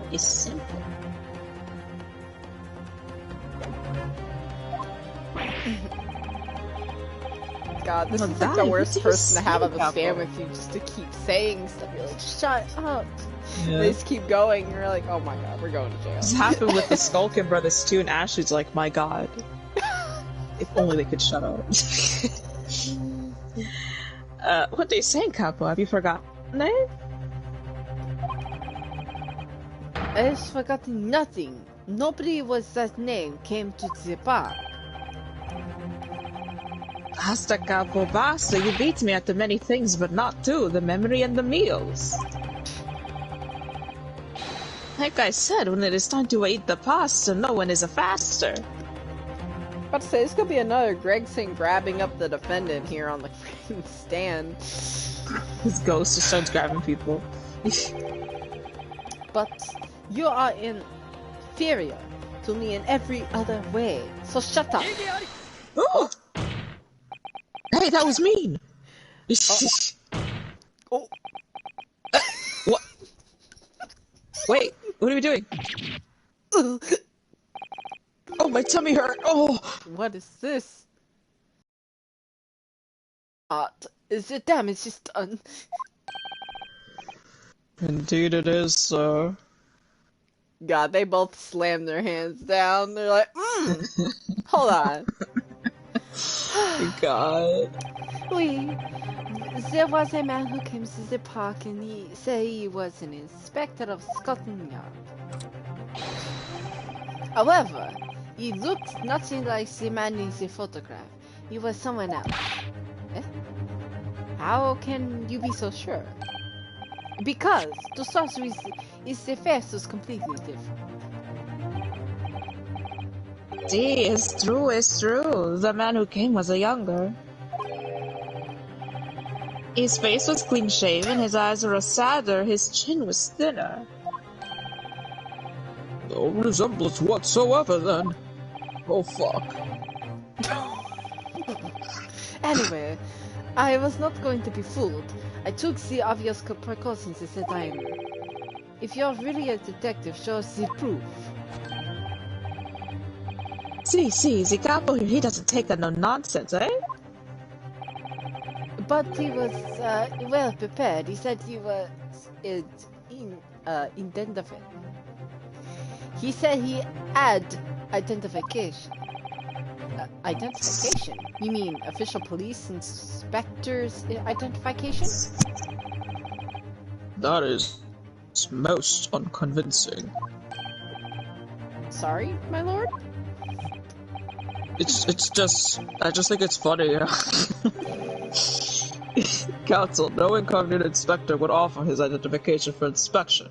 It's simple. God, this is like the worst person to have on the stand with you, just to keep saying stuff. You're like, shut up. Yeah. They just keep going, and you're like, oh my god, we're going to jail. This happened with the Skulkin brothers too, and Ashley's like, my god. If only they could shut up. What are they saying, Capo? Have you forgotten it? I've forgotten nothing. Nobody with that name came to the park. Basta, Capo, basta. You beat me at the many things, but not two, the memory and the meals. Like I said, when it is time to eat the pasta, no one is a faster. About to say, this could be another Gregson grabbing up the defendant here on the freaking stand. His ghost just starts grabbing people. But you are inferior to me in every other way, so shut up. Oh! Hey, that was mean! Oh. What? Wait, what are we doing? Oh, my tummy hurt! Oh! What is this? Is it damage is done? Indeed it is, sir. God, they both slam their hands down. They're like, hold on. God. Oui, there was a man who came to the park and he said he was an inspector of Scotland Yard. However, he looked nothing like the man in the photograph. He was someone else. Eh? How can you be so sure? Because the source is the face was completely different. See, it's true. The man who came was a younger. His face was clean-shaven, his eyes were sadder, his chin was thinner. No resemblance whatsoever, then. Oh, fuck. Anyway, I was not going to be fooled. I took the obvious precautions at the time. If you're really a detective, show us the proof. See, the capo here, he doesn't take no nonsense, eh? But he was, well prepared. He said he was, identified. He said he had identification. Identification? You mean official police inspector's identification? That is most unconvincing. Sorry, my lord? It's just, I just think it's funny. Counsel, no incognito inspector would offer his identification for inspection.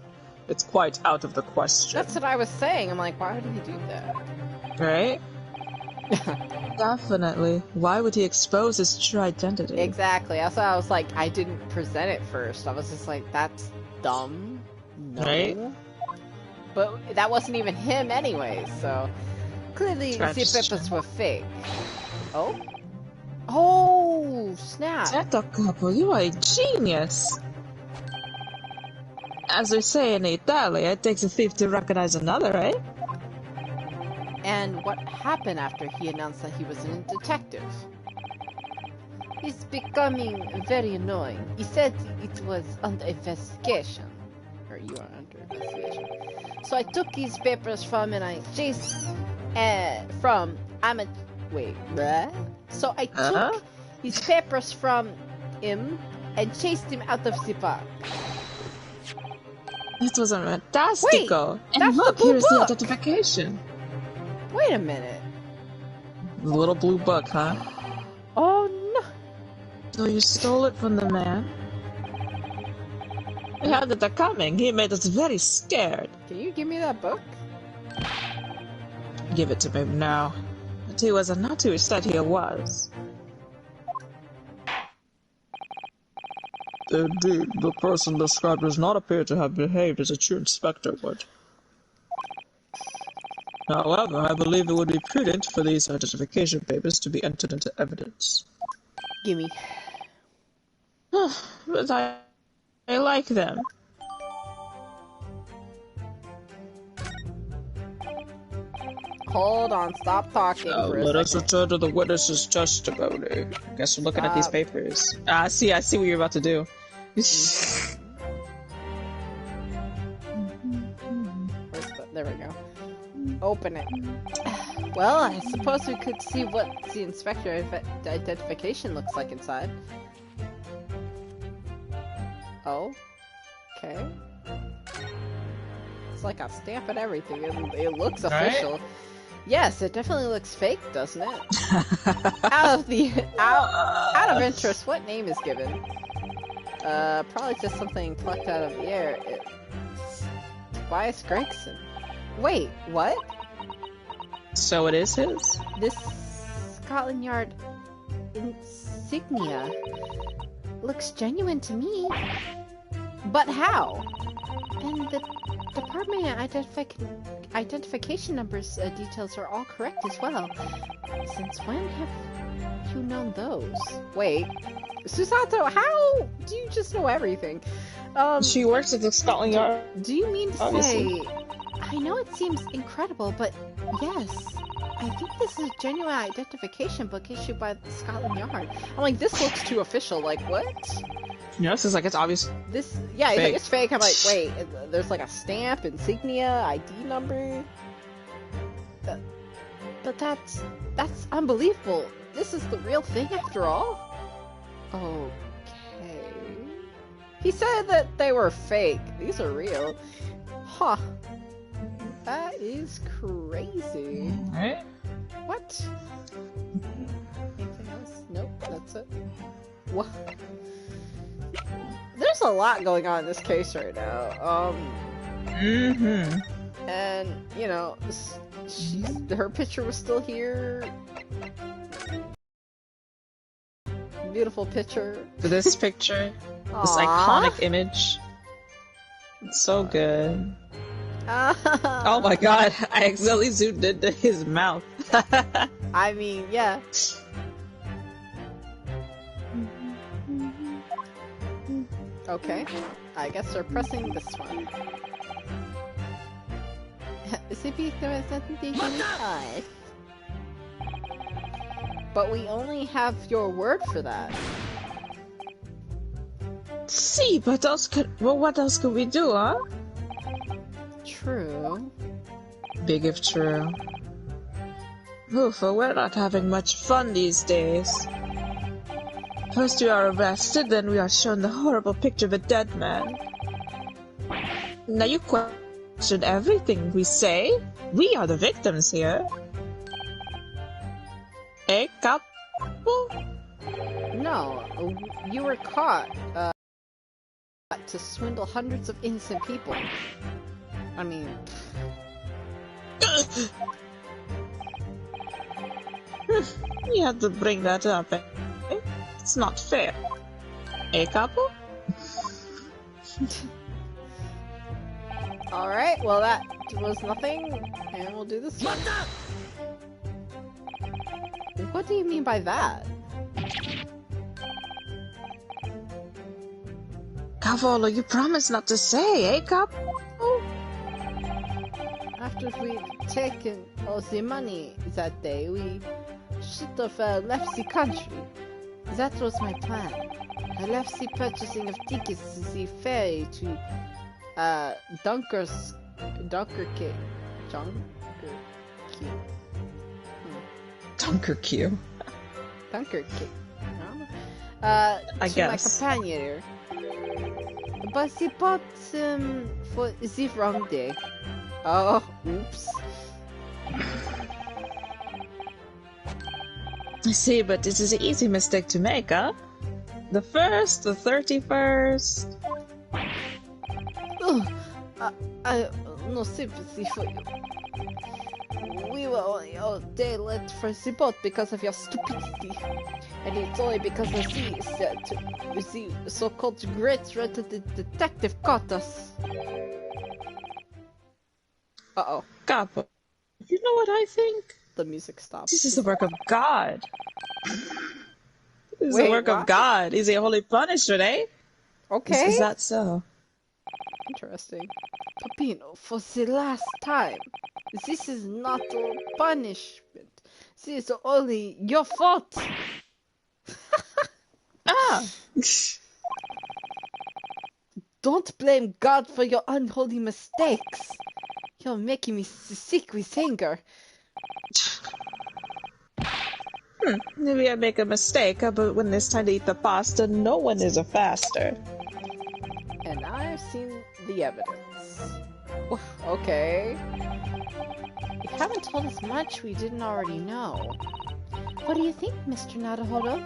It's quite out of the question. That's what I was saying. I'm like, why would he do that? Right? Definitely. Why would he expose his true identity? Exactly. That's why I was like, I didn't present it first. I was just like, that's dumb. No. Right? But that wasn't even him anyway, so... Clearly, the papers were fake. Oh? Oh, snap. Santa Capo, you are a genius! As we say in Italy, it takes a thief to recognize another, right? And what happened after he announced that he was a detective? He's becoming very annoying. He said it was under investigation. Or you are under investigation. So I took these papers from and I chased from So I took these papers from him and chased him out of the park. This was a fantastico. Wait, and that's look, the blue here's the book. identification. Wait a minute. The little blue book, huh? Oh no. So you stole it from the man? We had it coming. He made us very scared. Can you give me that book? Give it to me now. But he was not who he said he was. Indeed, the person described does not appear to have behaved as a true inspector would. However, I believe it would be prudent for these identification papers to be entered into evidence. Gimme. But I like them. Hold on, stop talking for a Let us second. return to the witness's testimony. Guess we're looking at these papers. I see what you're about to do. There we go. Open it. Well, I suppose we could see what the inspector identification looks like inside. Oh. Okay. It's like a stamp and everything. It looks official. Yes, it definitely looks fake, doesn't it? out of interest, what name is given? Probably just something plucked out of the air. It's Tobias Gregson. Wait, what? So it is his? This Scotland Yard insignia looks genuine to me. But how? And the department identification numbers details are all correct as well. Since when have you known those? Wait, Susato, how do you just know everything? She works at the Scotland Yard. Do you mean to Obviously. say... I know it seems incredible, but yes, I think this is a genuine identification book issued by the Scotland Yard. I'm like, this looks too official, like, what? Yeah, this is like, it's obvious. This, yeah, Fake. it's fake. I'm like, wait, there's like a stamp, insignia, ID number? But that's unbelievable. This is the real thing after all? Okay. He said that they were fake. These are real. Huh. That is crazy. Right? What? Anything else? Nope, that's it. What? There's a lot going on in this case right now. And, you know, her picture was still here. Beautiful picture. This picture, this Aww. iconic image. It's so good. Oh my god, I accidentally zoomed into his mouth. I mean, yeah. Okay, I guess we're pressing this one. But we only have your word for that. See, but what else could we do, huh? True. Big if true. Oof, we're not having much fun these days. First we are arrested, then we are shown the horrible picture of a dead man. Now you question everything we say. We are the victims here. Eh, capo? No, you were caught to swindle hundreds of innocent people. I mean... You had to bring that up, eh? It's not fair. Eh, Capo? Alright, well that was nothing, and we'll do this one. What do you mean by that? Cavolo, you promised not to say, eh, Capo? After we'd taken all the money that day, we should have left the country. That was my plan. I left the purchasing of tickets to the ferry to Dunkerque. Dunkerque. Dunkerque. No? I to guess. my companion. But they bought for the wrong day. Oh, oops. I see, but this is an easy mistake to make, huh? The 1st, the 31st. Ugh, I no sympathy for you. We were only all day late for the boat because of your stupidity. And it's only because of the so-called great red detective caught us. Uh-oh. Capo, you know what I think? The music stopped. This is the work of God. This is Wait, the work what? of God. He's a holy punishment, eh? Okay. Is that so? Interesting. Peppino, for the last time, this is not a punishment. This is only your fault. Ah! Don't blame God for your unholy mistakes. You're making me sick with anger. Maybe I make a mistake, but when it's time to eat the pasta, no one is a faster. And I've seen the evidence. Okay. You haven't told us much we didn't already know. What do you think, Mr. Naruhodo?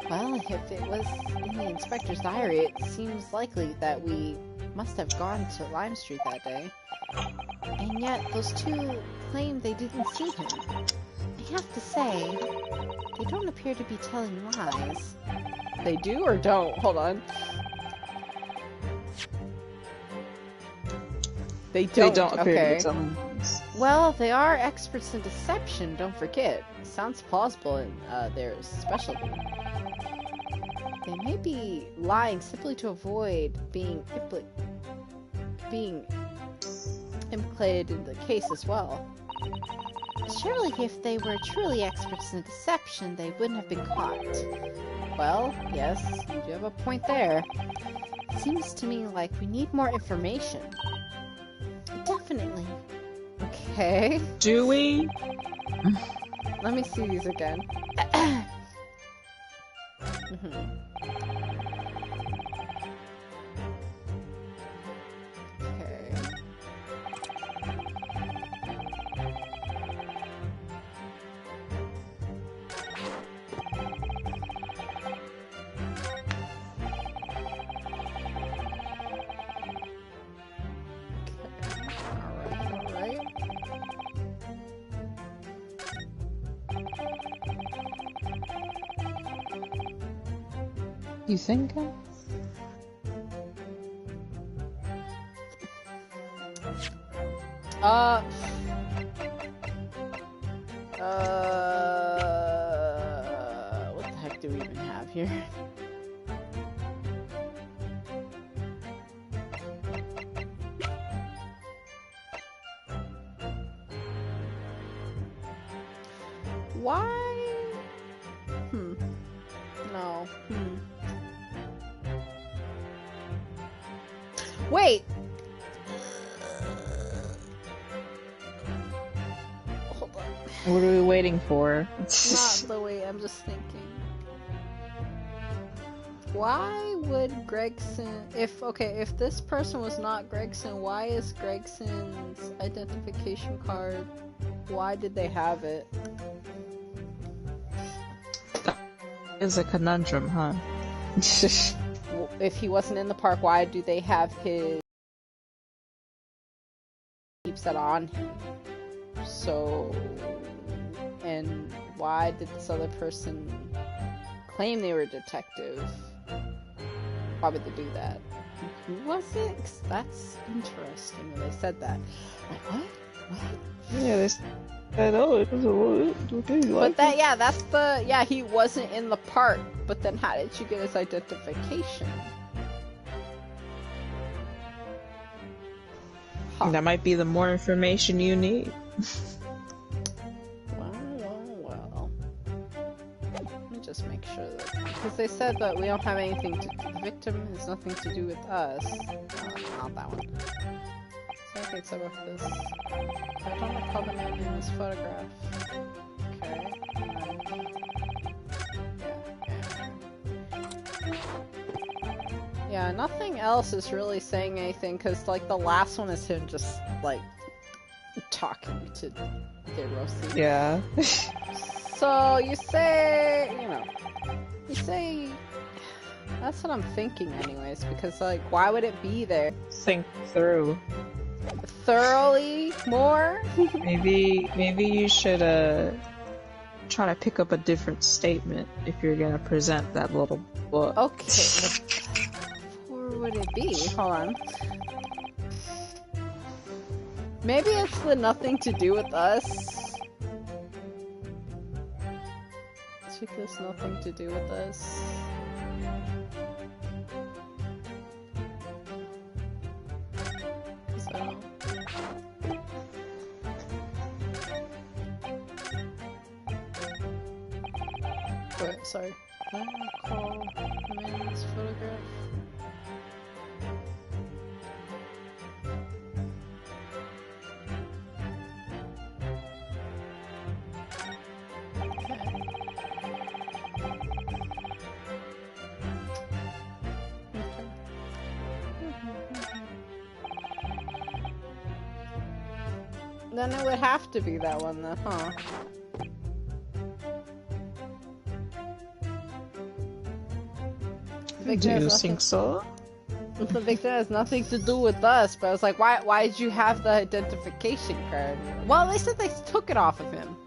Well, if it was in the inspector's diary, it seems likely that we must have gone to Lime Street that day. And yet, those two claim they didn't see him. I have to say, they don't appear to be telling lies. They do or don't? Hold on. They don't appear to be telling lies. Well, they are experts in deception, don't forget. Sounds plausible in their specialty. They may be lying simply to avoid being implicated in the case as well. Surely if they were truly experts in deception, they wouldn't have been caught. Well, yes, you do have a point there. Seems to me like we need more information. Definitely. Okay. Do we? Let me see these again. Okay. Alright. You think? What the heck do we even have here? Why? No. Wait! Hold on. What are we waiting for? Not the way I'm just thinking. Why would Gregson... If this person was not Gregson, why is Gregson's identification card... Why did they have it? is a conundrum, huh? If he wasn't in the park, why do they have his keeps that on him? So, and why did this other person claim they were a detective? Why would they do that? Who was it? 'Cause that's interesting when they said that. Like, what? Yeah, I know it was okay. But that, yeah, that's the, yeah, he wasn't in the park, but then how did you get his identification? Huh. That might be the more information you need. Well. Let me just make sure that, because they said that we don't have anything to, the victim has nothing to do with us. Not that one. So I think so with this. I don't recall the man in this photograph. Okay. Yeah, nothing else is really saying anything, because, like, the last one is him just, like, talking to Derosi. Yeah. So, you say, that's what I'm thinking anyways, because, like, why would it be there? Think through. Thoroughly more? Maybe you should, try to pick up a different statement if you're gonna present that little book. Okay. Where would it be? Hold on. Maybe it's the nothing to do with us. Check this nothing to do with us. So. Wait, sorry. I don't recall the man's photograph. Then it would have to be that one then, huh? Do you think so? The victim has nothing to do with us, but I was like, why did you have the identification card? Well, they said they took it off of him.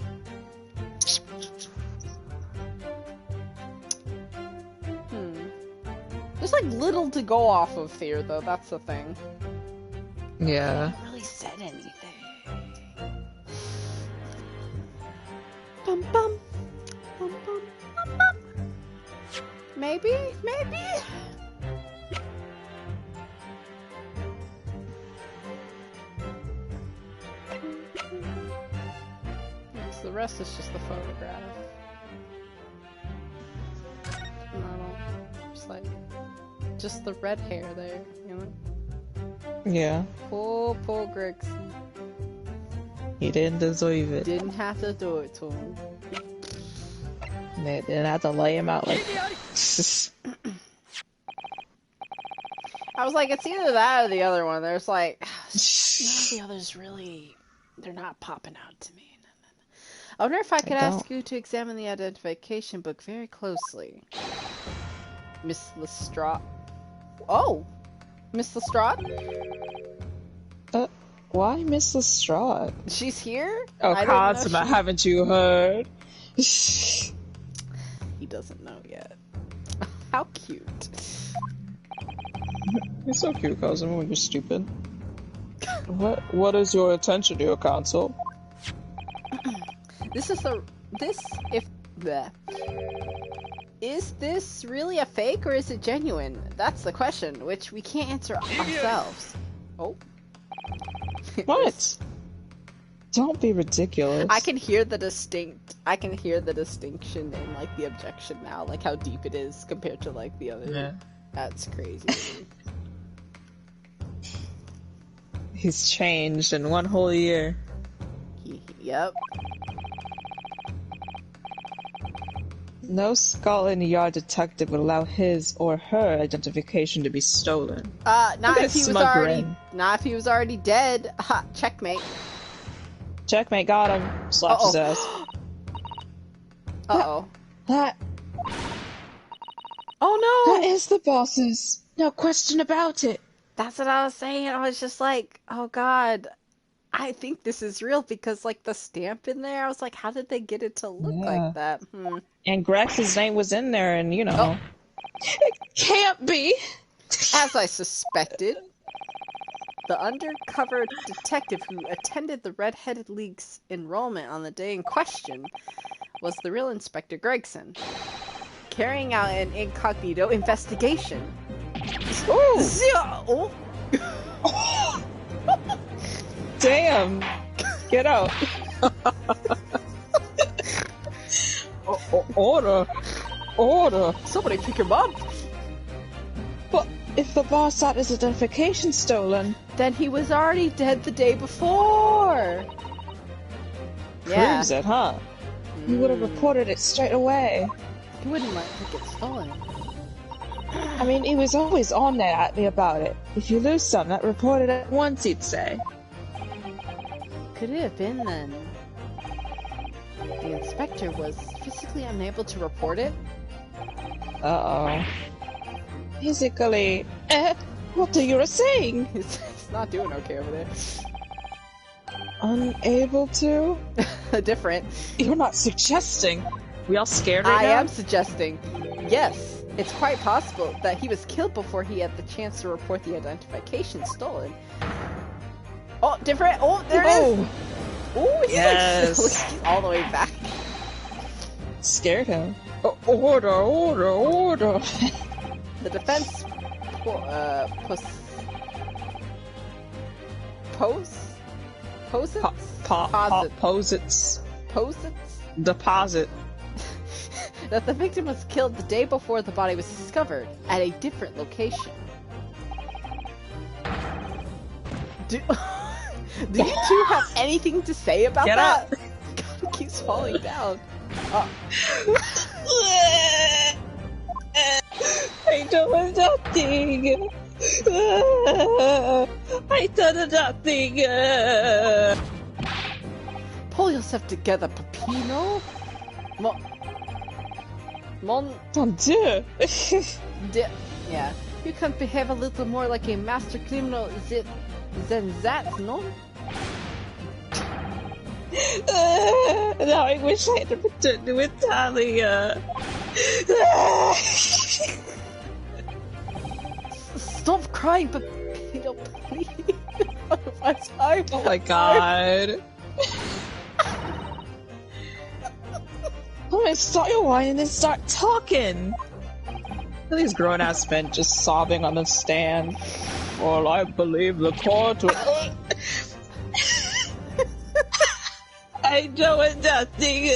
There's like little to go off of here, though, that's the thing. Yeah. They haven't really said anything. Bum, bum. Bum, bum, bum, bum. Maybe? So the rest is just the photograph. Just the red hair there, you know? Yeah. Poor Gregson. He didn't deserve it. Didn't have to do it to him. They didn't have to lay him out like I was like, it's either that or the other one. There's like, none of the others really, they're not popping out to me. I wonder if I could ask you to examine the identification book very closely. Miss Lestrade. Oh! Miss Lestrade? Why Miss Lestrade? She's here? Oh, Cosma, haven't you heard? He doesn't know yet. How cute. He's so cute, Cosma, when you're stupid. What is your attention to your console? Is this really a fake or is it genuine? That's the question, which we can't answer ourselves. Oh. What? Don't be ridiculous. I can hear the distinction in like the objection now, like how deep it is compared to like the other. Yeah. That's crazy. He's changed in one whole year. Yep. No Scotland Yard detective would allow his or her identification to be stolen. Not if he was already dead. Ha, checkmate. Checkmate, got him. Slapped his ass. Uh-oh. That That is the boss's. No question about it. That's what I was saying. I was just like, oh god, I think this is real because like the stamp in there, I was like, how did they get it to look like that? And Grex's name was in there, and you know. It can't be! As I suspected, the undercover detective who attended the Red-Headed League's enrollment on the day in question was the real Inspector Gregson, carrying out an incognito investigation. Ooh! Damn! Get out! Order! Order! Somebody pick him up! But if the boss had his identification stolen... Then he was already dead the day before! Yeah. Proves it, huh? He would have reported it straight away. He wouldn't let it get stolen. I mean, he was always on there at me about it. If you lose something, report it at once, he'd say. Could it have been then? The inspector was physically unable to report it? Uh-oh. Physically... what are you saying? He's not doing okay over there. Unable to? Different. You're not suggesting. We all scared right now? I am suggesting. Yes, it's quite possible that he was killed before he had the chance to report the identification stolen. Oh, different. Oh, there it is. Oh, he's yes. like, he's all the way back. Scared him. Order, order, order. The defense posits deposit that the victim was killed the day before the body was discovered at a different location. Do you two have anything to say about that? God, it keeps falling down. I done nothing. I done nothing. Pull yourself together, Peppino. Mon Dieu. Yeah, you can behave a little more like a master criminal than that, no? Now I wish I had returned to Italia. Stop crying, Peppino, please. Oh my god. I saw you whining and start talking. These grown-ass men just sobbing on the stand. Well, I believe the court will... I done nothing.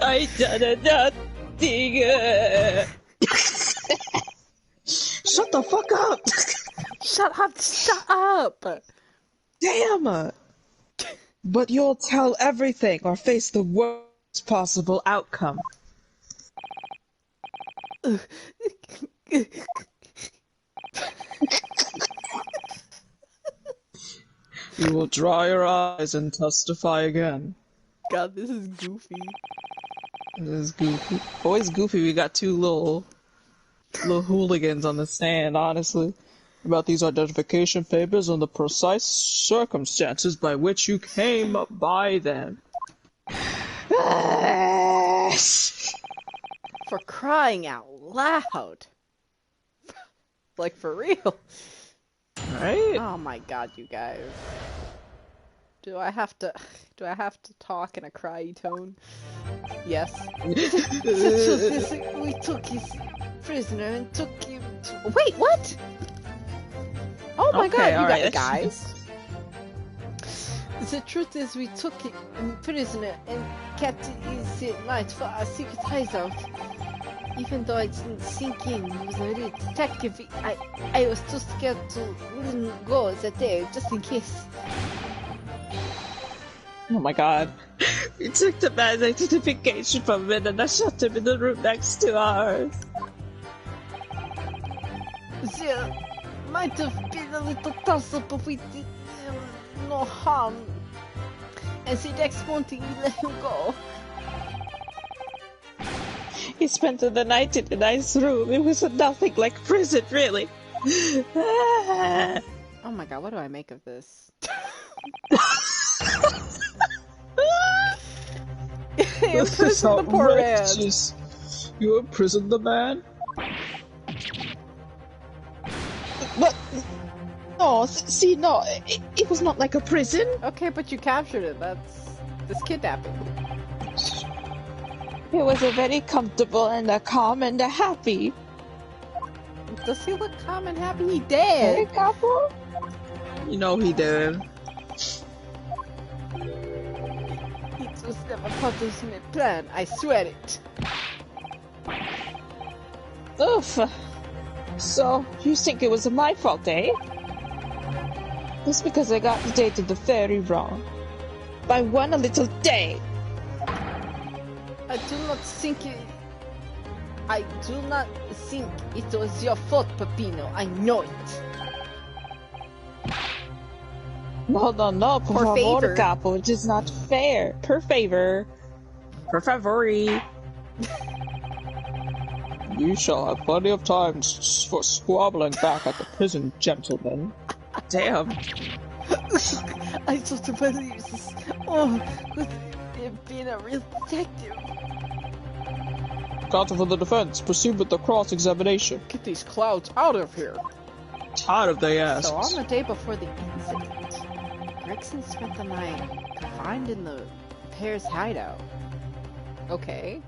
I done nothing. Shut the fuck up. Shut up. Damn. But you'll tell everything or face the worst possible outcome. You will dry your eyes and testify again. God, this is goofy. This is goofy. Always goofy. We got two little hooligans on the stand, honestly, about these identification papers and the precise circumstances by which you came by them. For crying out loud. Like, for real. Right? Oh my god, you guys. Do I have to talk in a cryy tone? Yes. We took his prisoner and took him to... Wait, what? Oh my god, you guys. The truth is we took him prisoner and kept his night for our secret hideout. Even though I didn't sink in, he was a real detective. I was too scared to go that day, just in case. Oh my god. We took the man's identification from him and I shut him in the room next to ours. There might have been a little tussle, but we did no harm. And the next morning we let him go. He spent the night in a nice room. It was nothing like prison, really. Oh my god, what do I make of this? You imprisoned the poor man. You imprisoned the man? But no, see, no, it was not like a prison. Okay, but you captured it. That's kidnapping. It was a very comfortable and a calm and a happy. Does he look calm and happy? He dead. Hey, couple? You know he did. It was never part of my plan. I swear it. Oof. So, you think it was my fault, eh? Just because I got the date of the fairy wrong. By one little day. I do not think it was your fault, Peppino. I know it. No, por favor, capo. It is not fair. Per favor. Per favore. You shall have plenty of time for squabbling back at the prison, gentlemen. Damn. I just believe this. Oh, being a real detective. Counsel for the defense, proceed with the cross-examination. Get these clouds out of here. Tired of the asses. So on the day before the incident, Gregson spent the night confined in the pair's hideout. Okay.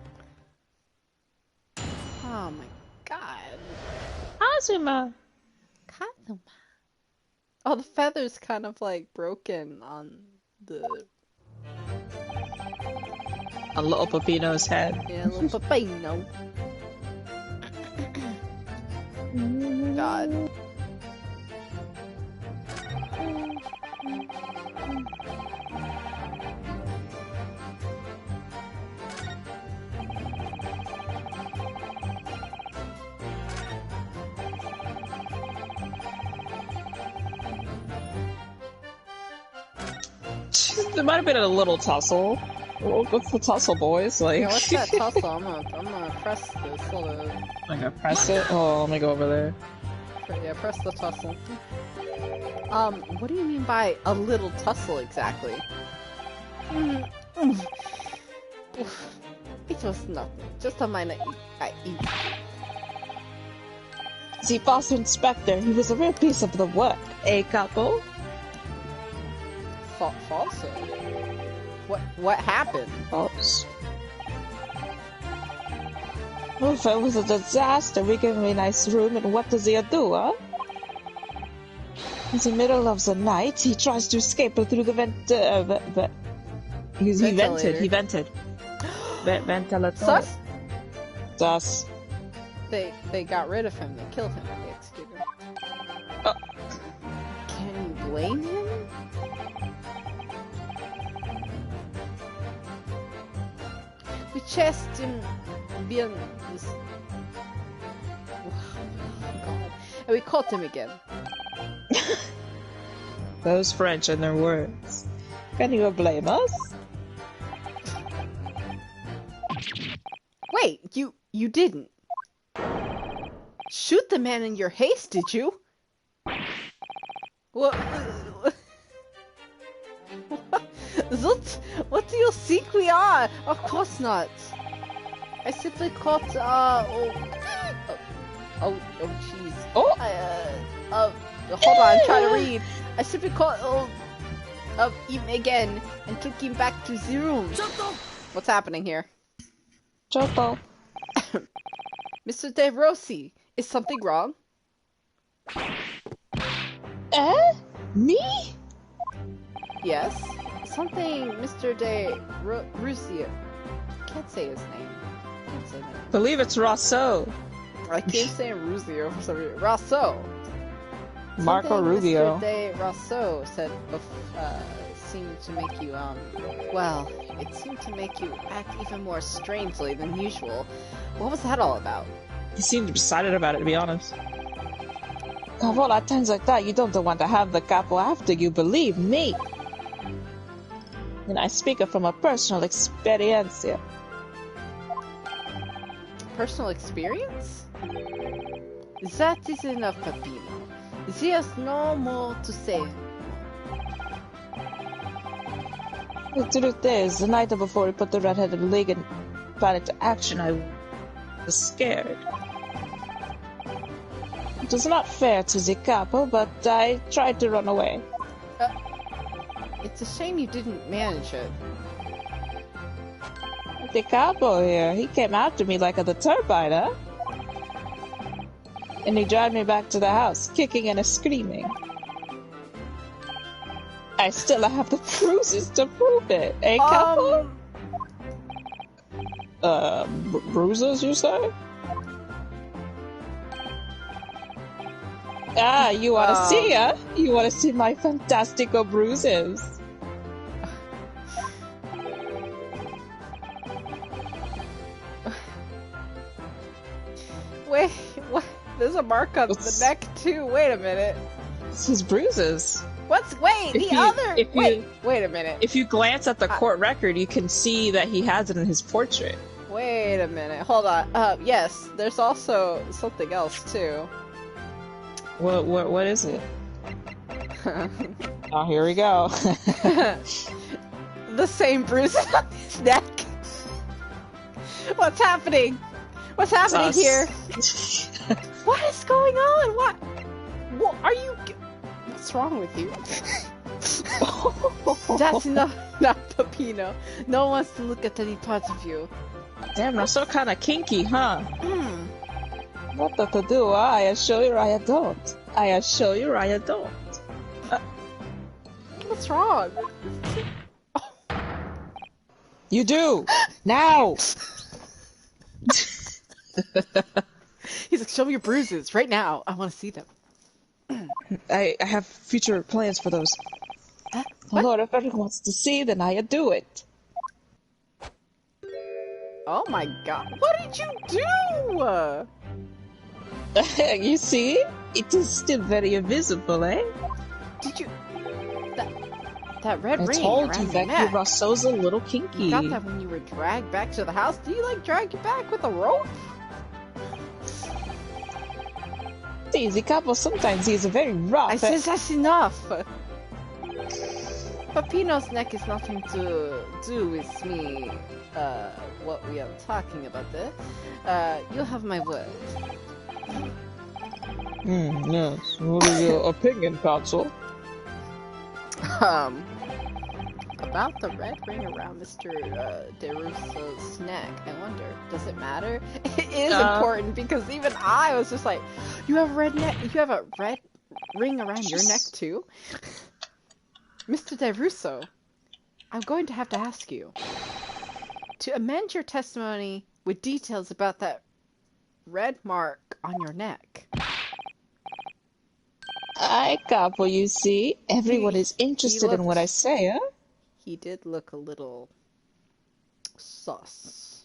Oh my god. Kazuma. Oh, the feather's kind of like broken on the... On little Peppino's head. Yeah, little Peppino. God. There might have been a little tussle. We'll go for tussle, boys. Like, Yeah, what's that tussle? I'm gonna press this. Hold on. I'm gonna press it. Oh, let me go over there. Yeah, press the tussle. What do you mean by a little tussle exactly? It was nothing. Just a minor incident. See, Foster Inspector, he was a real piece of the work, eh, couple? False? What happened? False. Oof, it was a disaster. We gave him a nice room, and what does he do, huh? In the middle of the night, he tries to escape through the he vented. Ventilator. Sus? Sus. They got rid of him. They killed him. They executed him. Can you blame him? We chased him beyond this. Oh, God. And we caught him again. Those French and their words. Can you blame us? Wait, you didn't shoot the man in your haste, did you? What do you think we are? Of course not. I simply caught, jeez. Hold on, I'm trying to read. I simply caught, him again and took him back to the room. What's happening here? Chopo. Mr. De Rossi, is something wrong? Me? Yes. Something Mr. De Rossi. Can't say his name. Can't say that. Believe it's Rousseau. I keep saying Ruzio for some reason. Rousseau. Marco Something Rubio. Mr. De Rousseau said seemed to make you, well, it seemed to make you act even more strangely than usual. What was that all about? He seemed excited about it, to be honest. Well, at times like that, you don't want to have the capo after you, believe me. And I speak from a personal experience here. personal experience? That is enough, Peppino. There's no more to say. The truth is, the night before we put the Red-Headed League and plan into action, I was scared. It was not fair to the capo, but I tried to run away. It's a shame you didn't manage it. The capo here, he came after me like the turbine, huh? And he dragged me back to the house, kicking and screaming. I still have the bruises to prove it, eh, capo? Bruises, you say? Ah, you wanna see, huh? You wanna see my fantastical bruises? Wait, what? There's a mark on the neck too. Wait a minute. It's his bruises. Wait, wait a minute. If you glance at the court record, you can see that he has it in his portrait. Wait a minute. Hold on. Yes, there's also something else too. What is it? Oh, here we go. The same bruises on his neck. What's happening? What's happening here? What is going on? What are you? What's wrong with you? That's not Peppino. No one wants to look at any parts of you. Damn, that's so kind of kinky, huh? What to do? I assure you I don't. I assure you I don't. What's wrong? You do! Now! He's like, show me your bruises right now. I want to see them. I have future plans for those. Huh? Lord, if everyone wants to see, then I do it. Oh my god. What did you do? You see? It is still very visible, eh? Did you... That red ring I told around you your that neck. Rasso's a little kinky. You got that when you were dragged back to the house? Do you, like, drag you back with a rope? See, the couple sometimes he's very rough. I said that's enough! Peppino's neck is nothing to do with me, what we are talking about there. You have my word. Yes. What is your opinion, Council? About the red ring around Mr. DeRusso's neck, I wonder, does it matter? It is important because even I was just like, you have a red ring around your neck too? Mr. DeRusso, I'm going to have to ask you to amend your testimony with details about that red mark on your neck. I capo, you see. Everyone is interested in what I say, huh? He did look a little sus.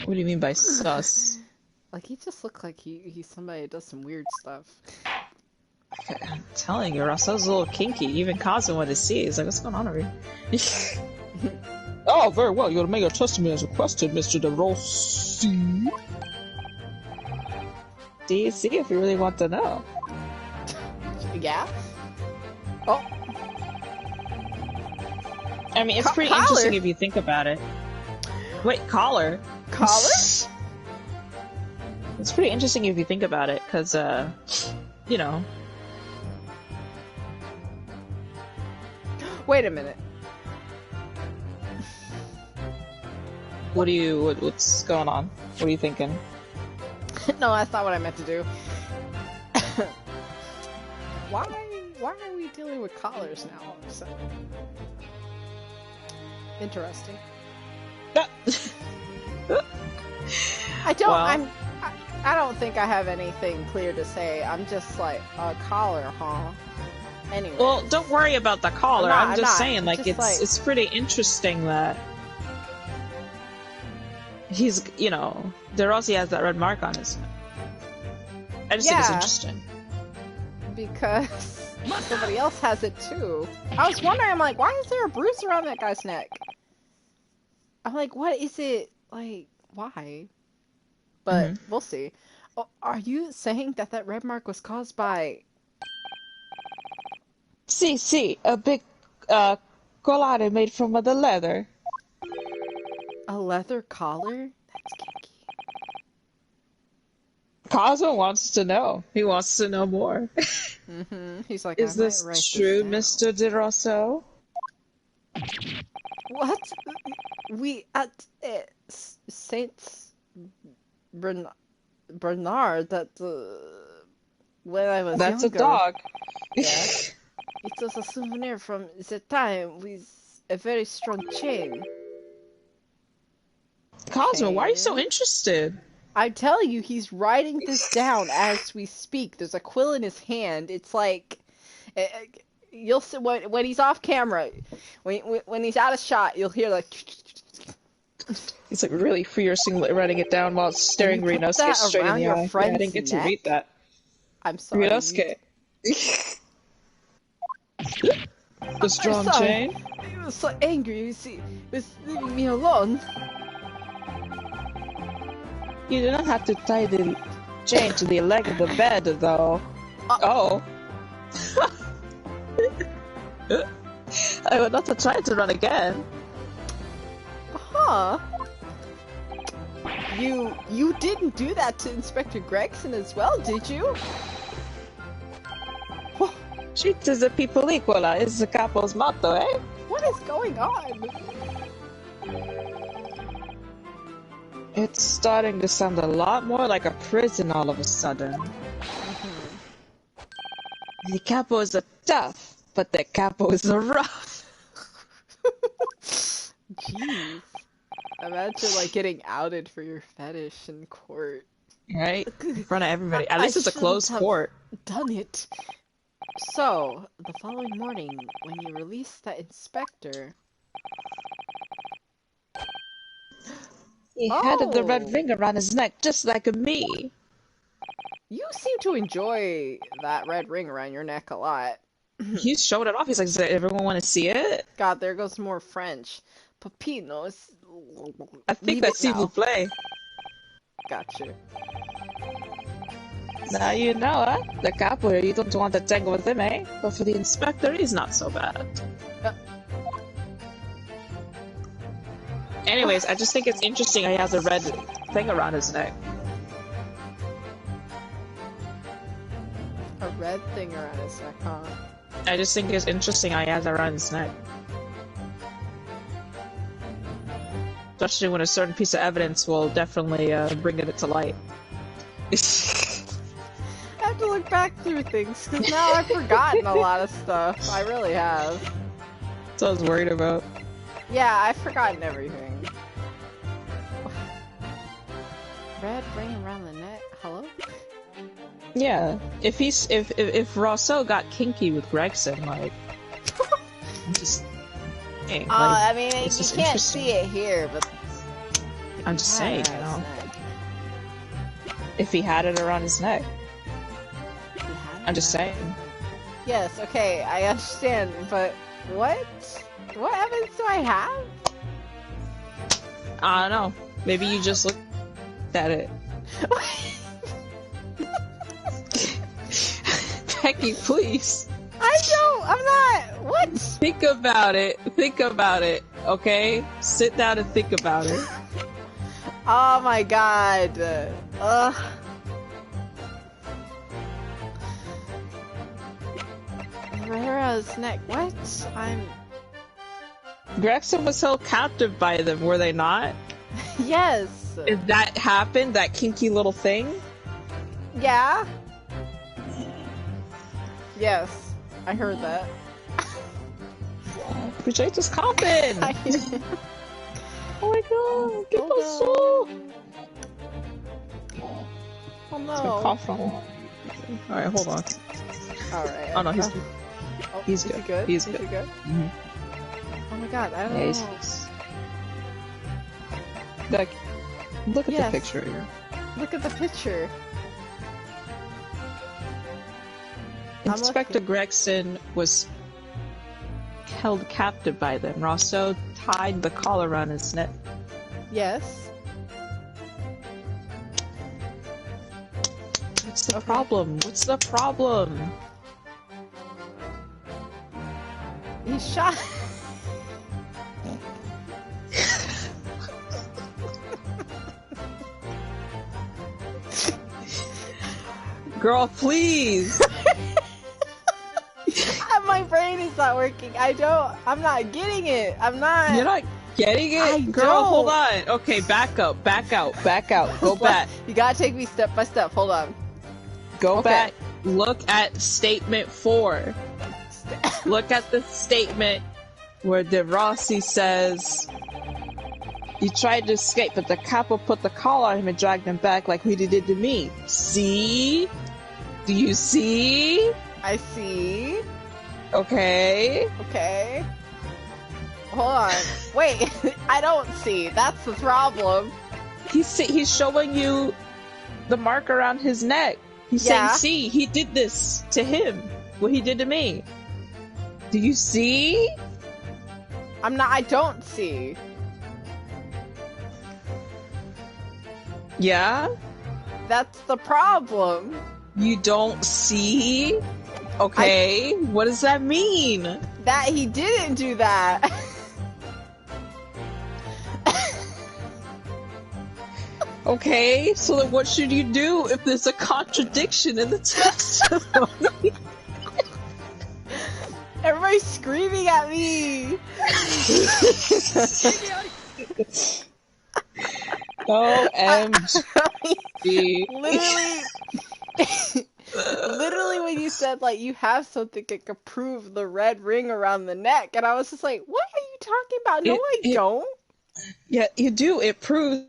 What do you mean by sus? Like, he just looked like he's somebody who does some weird stuff. I'm telling you, Rasso's a little kinky. Even Kazu wanted to see. He's like, what's going on over here? Oh, very well. You'll make your testimony as requested, Mr. DeRossi. See if you really want to know. Yeah? Oh. I mean, it's pretty interesting if you think about it. Wait, collar? Collar? It's pretty interesting if you think about it, because, you know. Wait a minute. What's going on? What are you thinking? No, that's not what I meant to do. Why are we dealing with collars now all of a sudden? Interesting. I don't think I have anything clear to say. I'm just like, a collar, huh? Anyway. Well, don't worry about the collar. I'm just saying, like, it's pretty interesting that he's, you know, DeRossi has that red mark on his neck. I just think it's interesting. Because somebody else has it too. I was wondering, I'm like, why is there a bruise around that guy's neck? I'm like, what is it? Like, why? but we'll see. Oh, are you saying that that red mark was caused by... See, a big collar made from the leather. a leather collar? That's kinky. Cosmo wants to know. He wants to know more. He's like, Is I this might write true, this down. Mr. De Rosso? What? We at Saint Bernard that when I was That's younger. a dog. Yeah. It was a souvenir from the time with a very strong chain. Cosmo, why are you so Chain? interested? I tell you, he's writing this down as we speak. There's a quill in his hand. It's like, you'll see when he's off camera, when he's out of shot, you'll hear like. He's like really fiercely writing it down while staring And you put Rinosuke that straight in around the your eye. Yeah, I friend's didn't get to neck? read that. I'm sorry. Rinosuke. The strong sorry. chain? He was so angry. You see, he was leaving me alone. You do not have to tie the chain to the leg of the bed, though. Oh. I would not have tried to run again. Huh? You didn't do that to Inspector Gregson as well, did you? Treat as a people equal is the capo's motto, eh? What is going on? It's starting to sound a lot more like a prison all of a sudden. The capo is a tough, but the capo is a rough. Jeez. Imagine like getting outed for your fetish in court. Right? In front of everybody. At I least it's a shouldn't closed have court. Done it. So, the following morning, when you released that inspector... He had the Oh. red ring around his neck just like me. You seem to enjoy that red ring around your neck a lot. He showed it off. He's like, does everyone want to see it? God, there goes more French. Pepino is... I think Leave that's it s'il vous now. plaît. Gotcha. Now you know, huh? The capo, you don't want to tangle with him, eh? But for the inspector, he's not so bad. Anyways, I just think it's interesting he has a red thing around his neck. A red thing around his neck, huh? I just think it's interesting he has it around his neck. Especially when a certain piece of evidence will definitely bring it to light. I have to look back through things, because now I've forgotten a lot of stuff. I really have. That's what I was worried about. Yeah, I've forgotten everything. Red ring around the neck? Hello? Yeah, if Rousseau got kinky with Gregson, like, I'm just saying, like, I mean, you it's just can't interesting. see it here, but... I'm just saying, you Ah, know, it's nice. if he had it around his neck, He had it I'm just around- saying. Yes, okay, I understand, but what? What evidence do I have? I don't know. Maybe you just looked at it. Becky, please. I'm not, what? Think about it. Think about it, okay? Sit down and think about it. Oh my god. Ugh. Right around his neck. What? Gregson was held captive by them, were they not? Yes. If that happened, that kinky little thing? Yeah? Yes. I heard that. Project is coughing! Oh my god, get Oh, the soul! Oh It's no. gonna cough on. Alright, hold on. Alright. Oh no, he's is he's he good. good? He's Is good. he good? Mhm. Oh my god, I don't Yeah, know. he's like, look at Yes. the picture here. Look at the picture. I'm Inspector looking. Gregson was held captive by them. Rousseau tied the collar around his neck. Yes. What's the Okay. problem? What's the problem? He shot. Girl, please! My brain is not working. I'm not getting it. I'm not. You're not getting it? I Girl, hold don't. on. Okay, back up, back out, back out. Go back. You gotta take me step by step. Hold on. Go Okay. back. Look at statement 4. Look at the statement where De Rossi says he tried to escape, but the capo put the collar on him and dragged him back like he did to me. See? Do you see? I see. Okay. Okay. Hold on. Wait. I don't see. That's the problem. He's showing you the mark around his neck. He's Yeah. saying, see, he did this to him. What he did to me. Do you see? I don't see. Yeah? That's the problem. You don't see? Okay, what does that mean? That he didn't do that. Okay, so then what should you do if there's a contradiction in the testimony? Everybody's screaming at me. OMG. Literally when you said like you have something that could prove the red ring around the neck, and I was just like, what are you talking about? No, I don't. Yeah, you do. It proves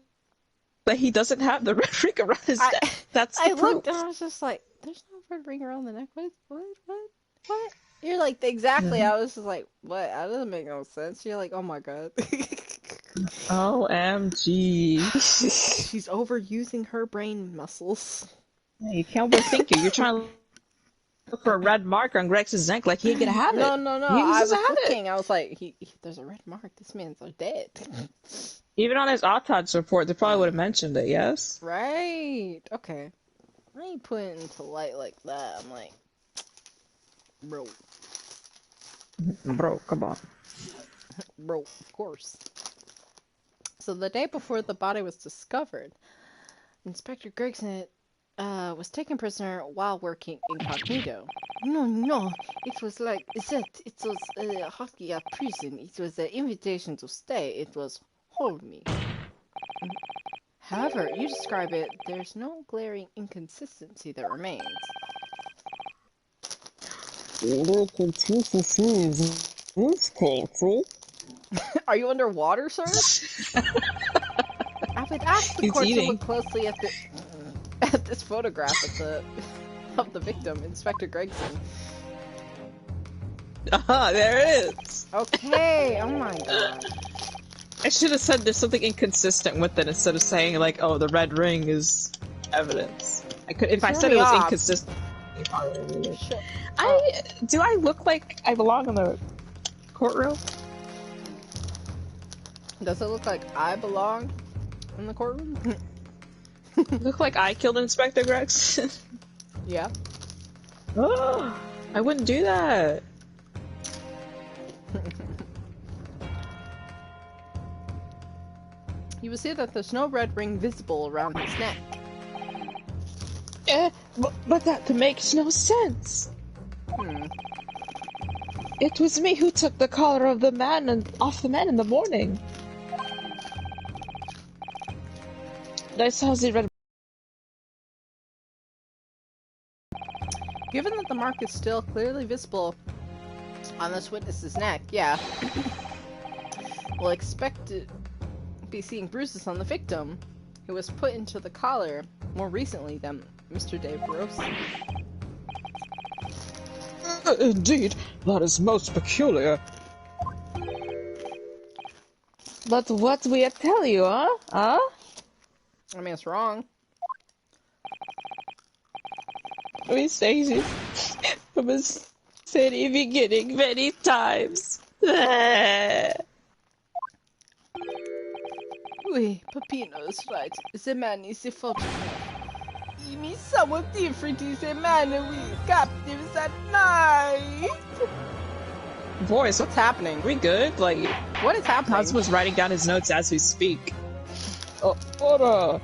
that he doesn't have the red ring around his neck. That's the I proof. looked and I was just like, there's no red ring around the neck. What? You're like, exactly. I was just like, what? That doesn't make no sense. You're like, oh my god. OMG. She's overusing her brain muscles. You can't overthink it. You're trying to look for a red mark on Grex's neck like he ain't gonna have it. No. He I was doesn't have it. looking. I was like, there's a red mark. This man's dead. Even on his autopsy report, they probably would have mentioned it, yes? Right. Okay. I ain't putting it into light like that. I'm like, bro, Bro, come on. of course. So the day before the body was discovered, Inspector Gregson was taken prisoner while working incognito. No, it was like that. It was hockey at prison. It was an invitation to stay. It was hold me. However, you describe it, there's no glaring inconsistency that remains. Are you underwater, sir? I would ask the He's court to eating. look closely at this photograph of the victim, Inspector Gregson. There it is. Okay, oh my god. I should have said there's something inconsistent with it instead of saying like, oh, the red ring is evidence. If I Threw said me it was off. inconsistent. Shit. Do I look like I belong in the courtroom? Does it look like I belong in the courtroom? Look like I killed Inspector Gregson? Yeah. Oh, I wouldn't do that. You will see that there's no red ring visible around his neck. But that makes no sense. It was me who took the collar of the man and off the man in the morning. I saw the red. Given that the mark is still clearly visible on this witness's neck, yeah, we'll expect to be seeing bruises on the victim, who was put into the collar more recently than Mr. Dave Rossi. Indeed, that is most peculiar. But what we tell you, huh? Huh? I mean, it's wrong. We say this from a very beginning many times. Oui, Peppino is right. The man is the photograph. see me somewhat different is a man with captives at night. Boys, What's happening? we good? Like, What is happening? Cosmo's writing down his notes as we speak. Oh, order!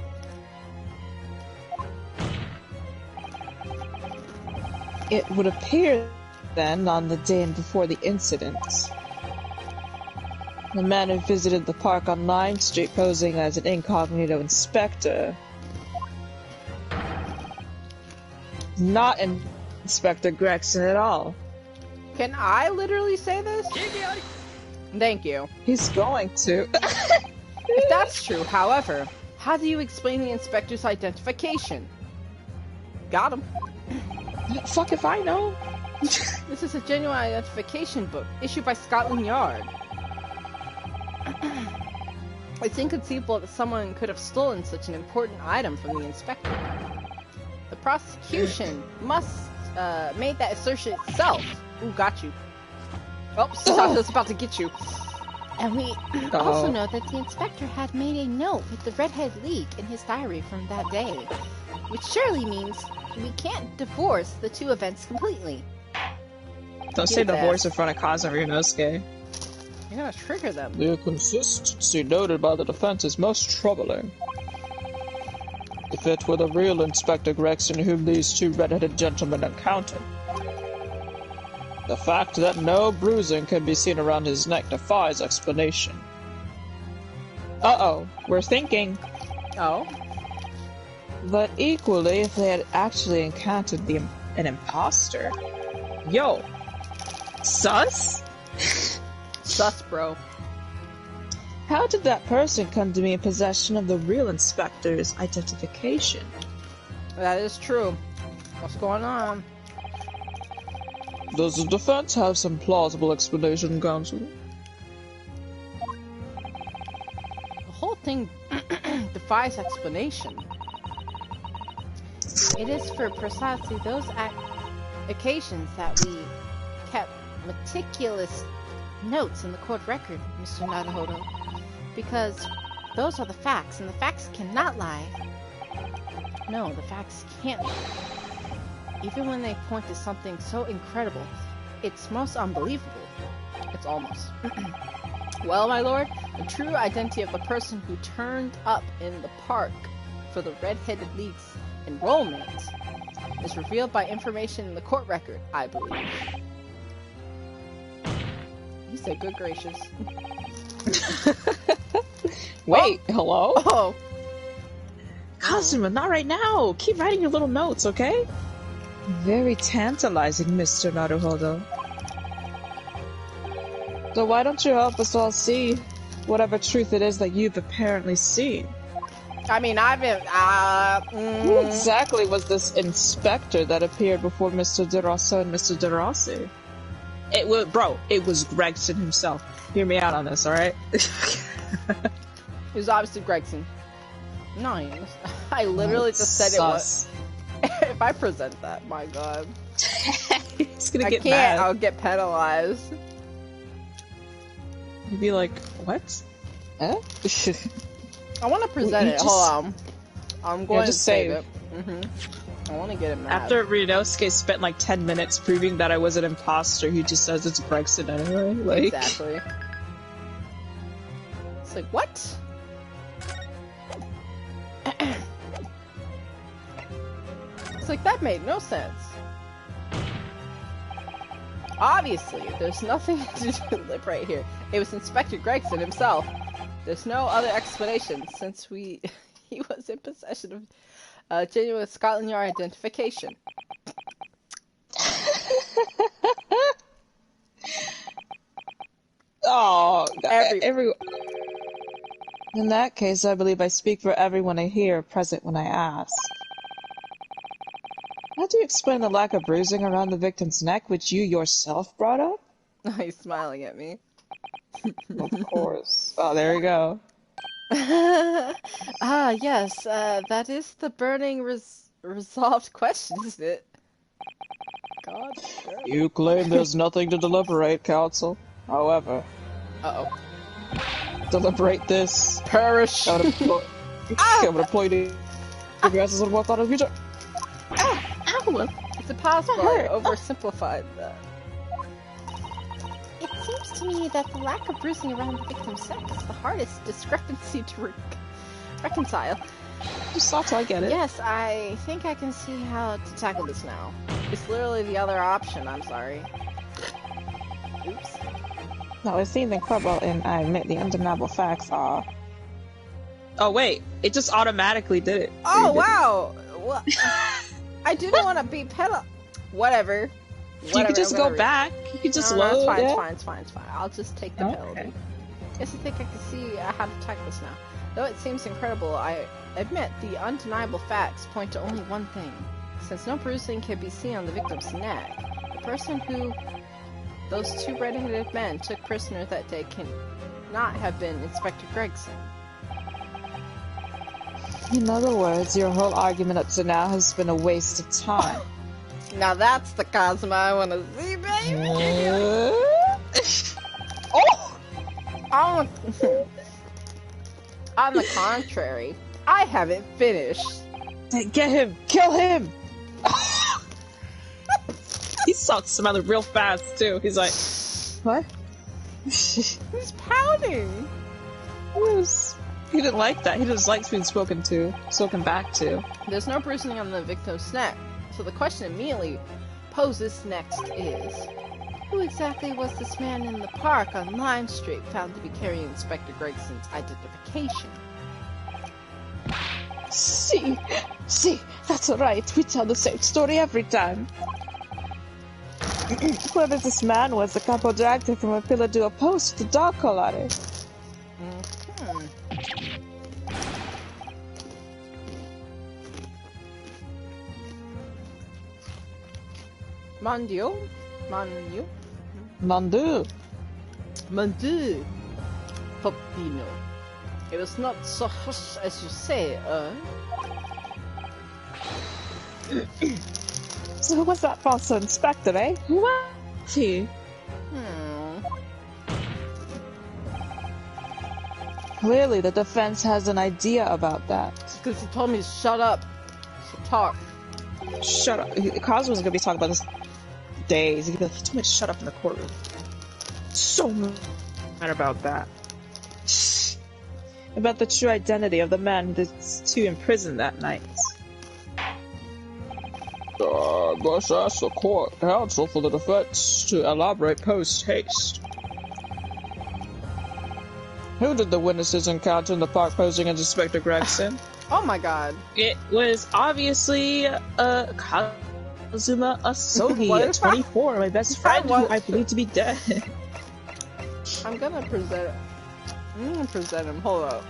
It would appear, then, on the day before the incident, the man who visited the park on Lime Street posing as an incognito inspector. Not Inspector Gregson at all. Can I literally say this? Thank you. He's going to. If that's true, however, how do you explain the inspector's identification? Got him. Fuck if I know. This is a genuine identification book issued by Scotland Yard. It's inconceivable that someone could have stolen such an important item from the inspector. The prosecution must made that assertion itself. Ooh, got you. Oh, Sasha's about to get you. And we also know that the inspector had made a note with the redhead leak in his diary from that day, which surely means we can't divorce the two events completely. Don't say divorce in front of Cosmo Ryunosuke. You're gonna trigger them. The inconsistency noted by the defense is most troubling. If it were the real Inspector Gregson whom these two red-headed gentlemen encountered, the fact that no bruising can be seen around his neck defies explanation. Uh-oh, we're thinking. Oh? But equally, if they had actually encountered an imposter. Yo! Sus? Sus, bro. How did that person come to be in possession of the real inspector's identification? That is true. What's going on? Does the defense have some plausible explanation, counsel? The whole thing defies explanation. It is for precisely those occasions that we kept meticulous notes in the court record, Mr. Naruhodo. Because those are the facts, and the facts cannot lie. No, the facts can't lie. Even when they point to something so incredible, it's most unbelievable. It's almost. Well, my lord, the true identity of the person who turned up in the park for the red-headed league's enrollment is revealed by information in the court record, I believe. You said good gracious. Wait, hello? Oh! Kazuma, not right now! Keep writing your little notes, okay? Very tantalizing, Mr. Naruhodo. So why don't you help us all see whatever truth it is that you've apparently seen? I mean, I've been, Who exactly was this inspector that appeared before Mr. DeRosso and Mr. DeRossi? It was Gregson himself. Hear me out on this, alright? It was obviously Gregson. No, I literally just said it was. If I present that, my god. He's gonna I get can't, mad. I'll get penalized. He'd be like, what? Eh? I want to present You it, just- hold on. I'm going to just save save. it. I want to get it mad. After Ryunosuke spent like 10 minutes proving that I was an imposter, he just says it's Gregson anyway. Like, Exactly. It's like, what? It's like, that made no sense. Obviously, there's nothing to live right here. It was Inspector Gregson himself. There's no other explanation since he was in possession of genuine Scotland Yard identification. oh, Every- In that case, I believe I speak for everyone here present when I ask. How do you explain the lack of bruising around the victim's neck, which you yourself brought up? He's smiling at me. Of course. Oh, there we go. Yes, that is the burning resolved question, isn't it? God damn. You claim there's nothing to deliberate, counsel. However, Uh-oh. deliberate this. Perish! I'm gonna play the progresses of what's on the future. Ow! Is it possible I oversimplified that? It seems to me that the lack of bruising around the victim's sex is the hardest discrepancy to reconcile. Just thought so, I get it. Yes, I think I can see how to tackle this now. It's literally the other option, I'm sorry. Oops. No, it's the incredible, and I admit the undeniable facts are... Oh wait, it just automatically did it. Oh wow! Well, I didn't want to be pedal. Whatever. You could just go back. You could just load. It's fine, yeah? it's fine. I'll just take the penalty. Yes, I think I can see how to tackle this now. Though it seems incredible, I admit the undeniable facts point to only one thing. Since no bruising can be seen on the victim's neck, the person who those two red-headed men took prisoner that day cannot have been Inspector Gregson. In other words, your whole argument up to now has been a waste of time. Now that's the Cosmo I want to see, baby! Oh! On the contrary, I haven't finished. Get him! Kill him! He saw Samantha real fast, too. He's like, what? He's pouting! He didn't like that. He just likes being spoken back to. There's no bruising on the victim's neck, so the question immediately poses next is, who exactly was this man in the park on Lime Street found to be carrying Inspector Gregson's identification? See, that's right. We tell the same story every time. Whoever this man was, the couple dragged him from a pillar to a post with a dog collar on it. Mon Dieu? Poppino. It was not so hush as you say, So who was that false inspector, eh? What? Clearly, the defense has an idea about that. Because he told me to shut up. So talk. Shut up. Cosmo's gonna be talking about this days. He told me to shut up in the courtroom. So mad about that. About the true identity of the man that's two in prison that night. Must ask the court counsel for the defense to elaborate post-haste. Who did the witnesses encounter in the park posing as Inspector Gregson? Oh my god. It was obviously Kazuma Asogi at 24, my best friend who I believe to be dead. I'm gonna present him. Hold up.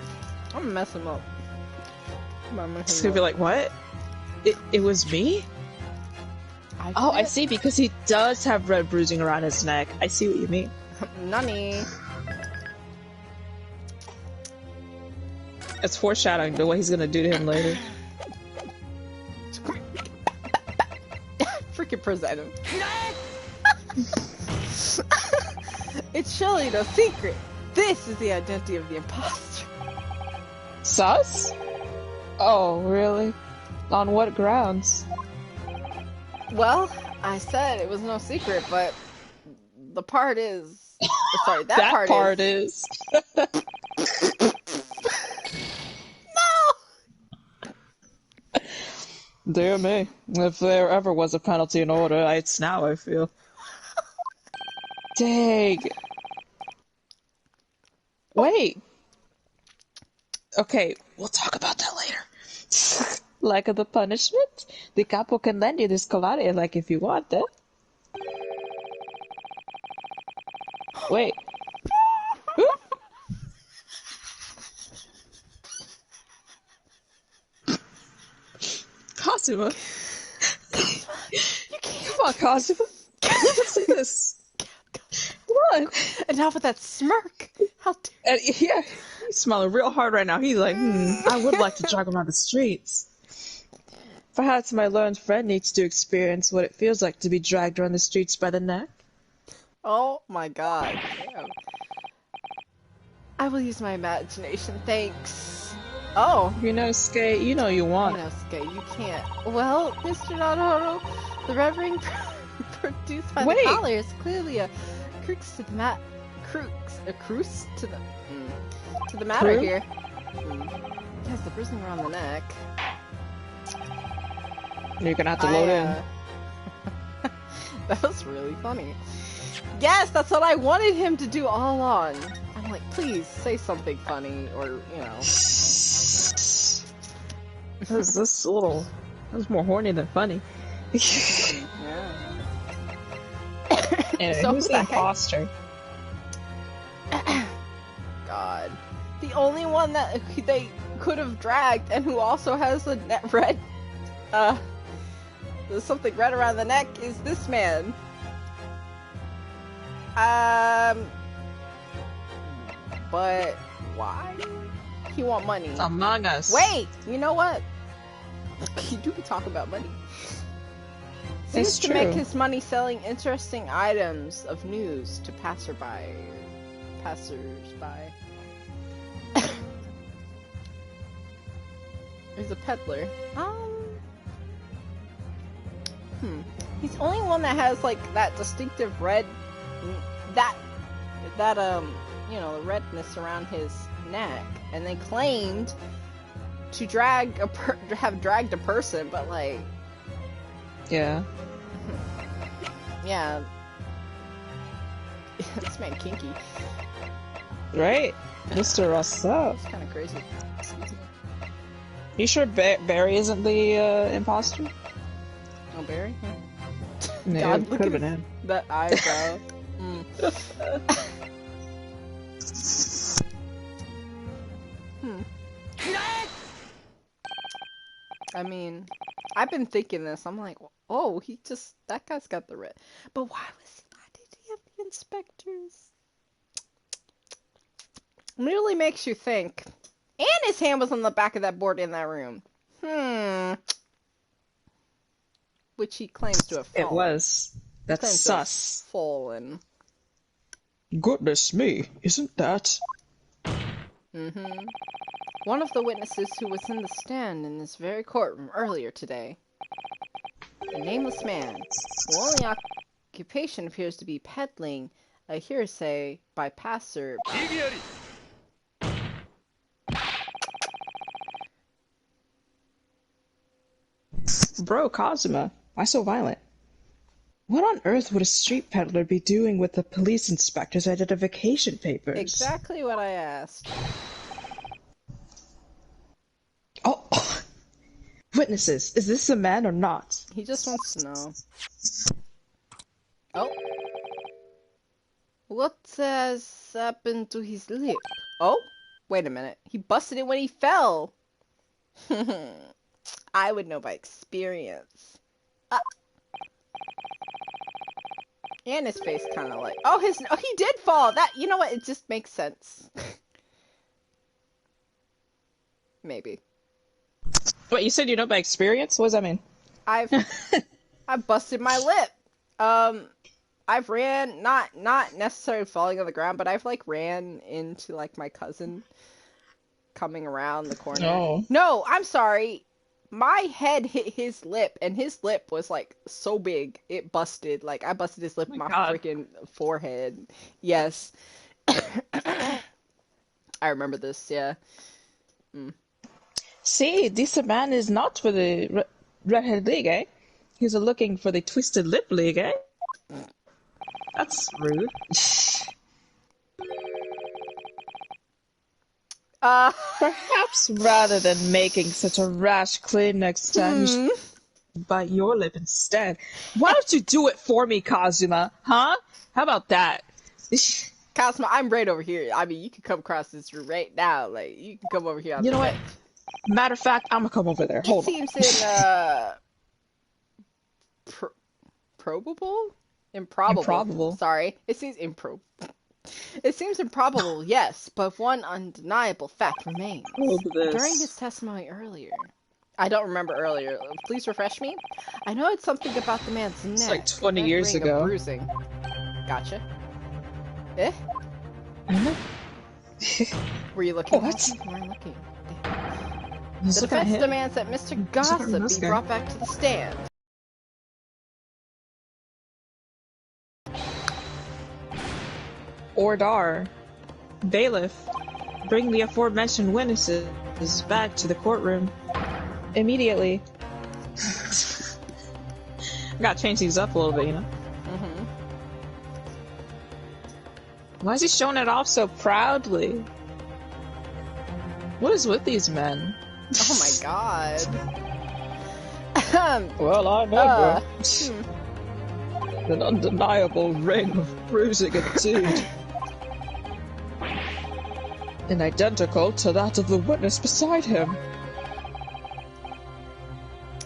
I'm gonna mess him up. He's gonna be like, what? It was me? I see, because he does have red bruising around his neck. I see what you mean. Nani? It's foreshadowing to what he's gonna do to him later. Freaking present him. It's surely no secret. This is the identity of the imposter. Sus? Oh, really? On what grounds? Well, I said it was no secret, but the part is... Sorry, that part is... No! Dear me. If there ever was a penalty in order, it's now, I feel. Dang. Wait. Okay, we'll talk about that later. Like the punishment? The capo can lend you this collar, like, if you want it. Wait. Kazuma. Come on, Kazuma. Listen to this. What? And now with that smirk. How yeah, he's smiling real hard right now. He's like, I would like to jog around the streets. Perhaps my learned friend needs to experience what it feels like to be dragged around the streets by the neck. Oh my god. Damn. I will use my imagination, thanks. Oh, You know, Skate, you know you want it. Inosuke, you can't. Well, Mr. Naruto, the red ring produced by Wait. the collar is clearly a crux to the matter Crew? here. Yes, the bruising around the neck. You're gonna have to load in. That was really funny. Yes, that's what I wanted him to do all along. I'm like, please say something funny, or you know. This is a little. That was more horny than funny. Yeah. Anyway, So who's who the the heck- imposter? God, the only one that they could have dragged, and who also has a red, there's something red around the neck, is this man. But why? He want money. It's Among Us. Wait, you know what? You do talk about money. Seems It's to make true. his money selling interesting items of news to passersby. He's a peddler. He's the only one that has like that distinctive red, that you know, the redness around his neck, and they claimed to have dragged a person, but like, Yeah. yeah, this man kinky. Right? Mr. Rossa. It's kind of crazy. Excuse me. You sure Barry isn't the imposter? Oh, Barry? Yeah. No, God, it look could have at been him. that eyebrow. I mean, I've been thinking this. I'm like, oh, that guy's got the red. But why did he have the inspectors? Really makes you think. And his hand was on the back of that board in that room. Which he claims to have fallen. It was. That's Claims to have sus. fallen. Goodness me, isn't that? One of the witnesses who was in the stand in this very courtroom earlier today. A nameless man, whose only occupation appears to be peddling a hearsay by passer. Bro, Kazuma, why so violent? What on earth would a street peddler be doing with the police inspector's identification papers? Exactly what I asked. Oh! Witnesses, is this a man or not? He just wants to know. Oh. What has happened to his lip? Oh? Wait a minute. He busted it when he fell. I would know by experience. And his face kind of like... Oh, he did fall! That, you know what? It just makes sense. Maybe. Wait, you said you know by experience? What does that mean? I've busted my lip. I've ran, not necessarily falling on the ground, but I've like ran into like my cousin coming around the corner. Oh. No, I'm sorry. My head hit his lip, and his lip was like so big it busted. Like I busted his lip in my freaking forehead. Yes. I remember this. Yeah. See, this man is not for the Redhead League, eh? He's looking for the Twisted Lip League, eh? That's rude. Perhaps rather than making such a rash claim next time, you should bite your lip instead. Why don't you do it for me, Kazuma? Huh? How about that? Kazuma, I'm right over here. I mean, you can come across this room right now. Like, you can come over here on You the know what? bench. Matter of fact, I'm gonna come over there. Hold on. It seems improbable? Improbable. Sorry. It seems improbable, yes, but one undeniable fact remains. Hold this. During his testimony earlier, I don't remember earlier. Please refresh me. I know it's something about the man's neck. It's like 20 and years ring of ago. Bruising. Gotcha. Eh? I know. Were you looking? What? You weren't looking. He's The looking at defense him. demands that Mr. looking at Gossip this be guy. brought back to the stand. Ordar. Bailiff. Bring the aforementioned witnesses back to the courtroom. Immediately. Gotta change these up a little bit, you know? Mm-hmm. Why is he showing it off so proudly? What is with these men? Oh my god. Well, I Uh, An undeniable ring of bruising ensued. And identical to that of the witness beside him.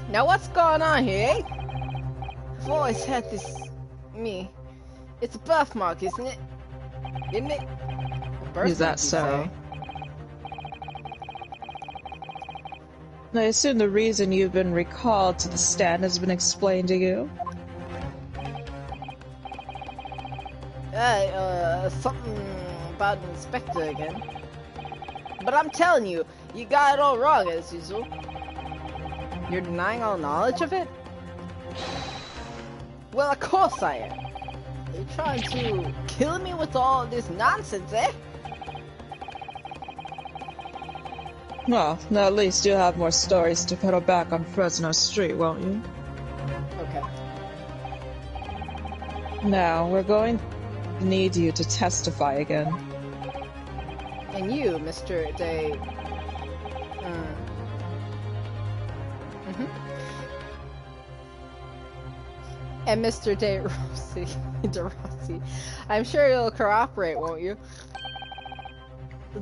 Now what's going on here, eh? I've always had this... It's a birthmark, isn't it? Isn't it? A Is that birthmark, you so? say? I assume the reason you've been recalled to the stand has been explained to you. Something about an inspector again. But I'm telling you, you got it all wrong as usual. You're denying all knowledge of it? Well, of course I am. You're trying to kill me with all this nonsense, eh? Well, at least you'll have more stories to peddle back on Fresno Street, won't you? Okay. Now, we're going to need you to testify again. And you, Mr. De... And Mr. De Rossi. I'm sure you'll cooperate, won't you?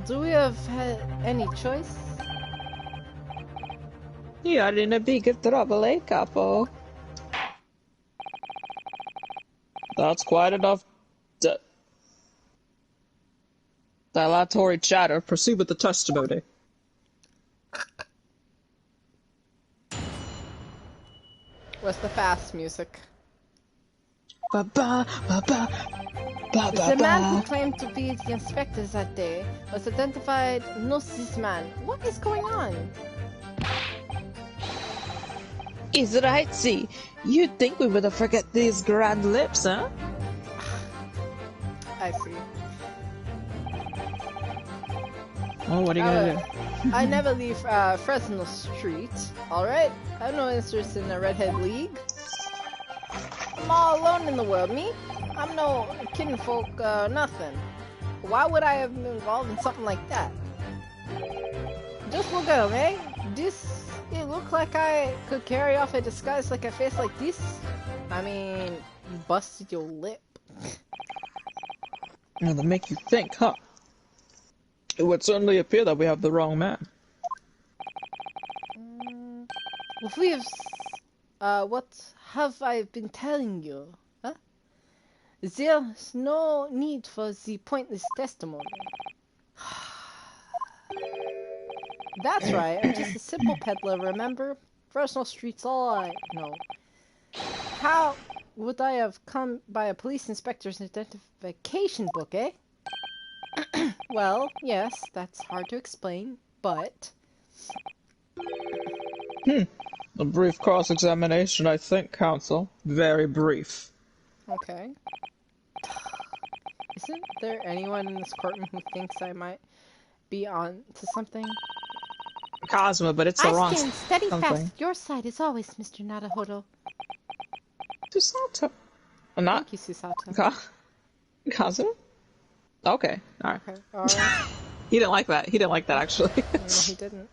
Do we have any choice? You're in a big trouble, eh, capo? That's quite enough dilatory chatter. Proceed with the testimony. What's the fast music? Ba ba ba ba ba ba The man who ba. claimed to be the inspector that day was identified not this man. What is going on? Is right, see? You'd think we would have forget these grand lips, huh? I see. Oh, what are you gonna do? I never leave Fresno Street, alright? I have no interest in the Redhead League. I'm all alone in the world, me? I'm no kinfolk, nothing. Why would I have been involved in something like that? Just look at him, eh? It looked like I could carry off a disguise like a face like this. I mean, you busted your lip. It'll make you think, huh? It would certainly appear that we have the wrong man. If we have, what have I been telling you? Huh? There's no need for the pointless testimony. That's right, I'm just a simple peddler, remember? Fresno Street's all I know. How would I have come by a police inspector's identification book, eh? Well, yes, that's hard to explain, but... A brief cross-examination, I think, counsel. Very brief. Okay. Isn't there anyone in this courtroom who thinks I might be on to something? Cosmo, but it's the wrong I stand steady something. fast at your side as always, Mr. Naruhodo. Susato. Not Thank you, Susato. Cosmo? Okay, alright. Okay, alright. He didn't like that. He didn't like that, actually. No, he didn't.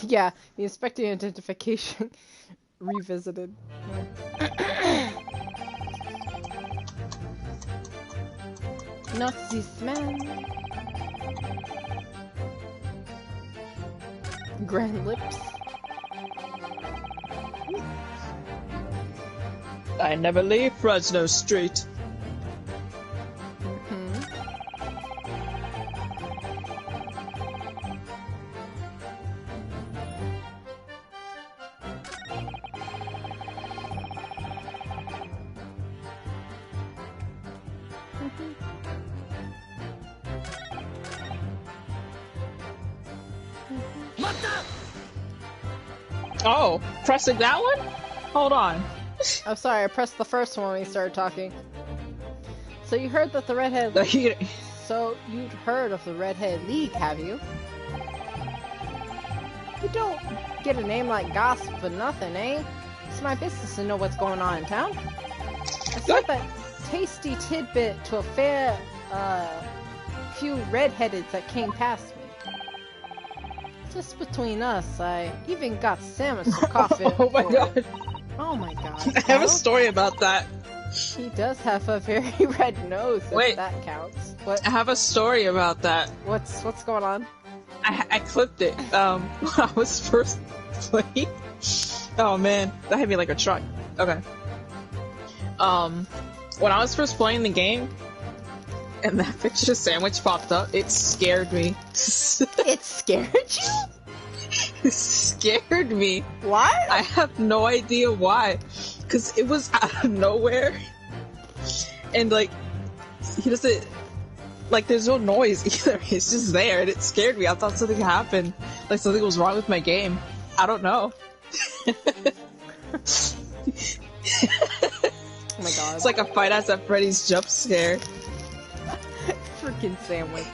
Yeah, the inspector identification revisited. Not this man. Grand lips. I never leave Fresno Street. Oh, pressing that one? Hold on. I'm sorry, I pressed the first one when he started talking. So you heard that the Redhead... So you'd heard of the Redhead League, have you? You don't get a name like Gossip for nothing, eh? It's my business to know what's going on in town. I said that tasty tidbit to a fair, few redheadeds that came past me. Just between us, I even got sandwich for coffee. Oh my god. Oh my god. I have a story about that. He does have a very red nose, if that counts. What? I have a story about that. What's going on? I clipped it when I was first playing. Oh man, that hit me like a truck. Okay. When I was first playing the game, and that picture of sandwich popped up, it scared me. It scared you? It scared me. Why? I have no idea why. Because it was out of nowhere. And like, he doesn't, like there's no noise either. It's just there and it scared me. I thought something happened. Like something was wrong with my game. I don't know. Oh my god. It's like a Five Nights at Freddy's jump scare. Freaking sandwich.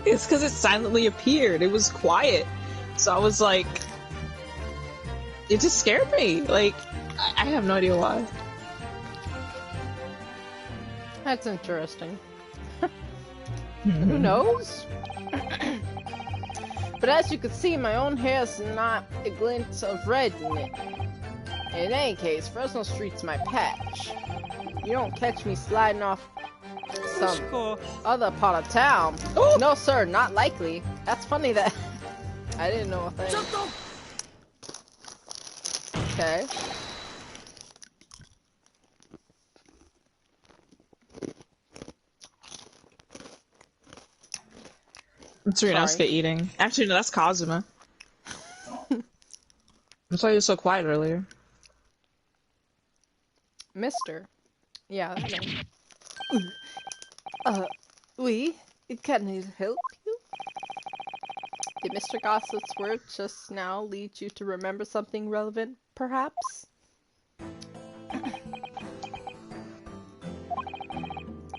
It's because it silently appeared. It was quiet. So I was like, it just scared me. Like, I have no idea why. That's interesting. Who knows? But as you can see, my own hair's not a glint of red in it. In any case, Fresno Street's my patch. You don't catch me sliding off some other part of town. Oh! No, sir, not likely. That's funny that I didn't know a thing. Okay. It's Ryunosuke eating. Actually, no, that's Kazuma. That's why you were so quiet earlier. Mister. Yeah, that name. Oui, can I help you? Did Mr. Gossip's word just now lead you to remember something relevant, perhaps?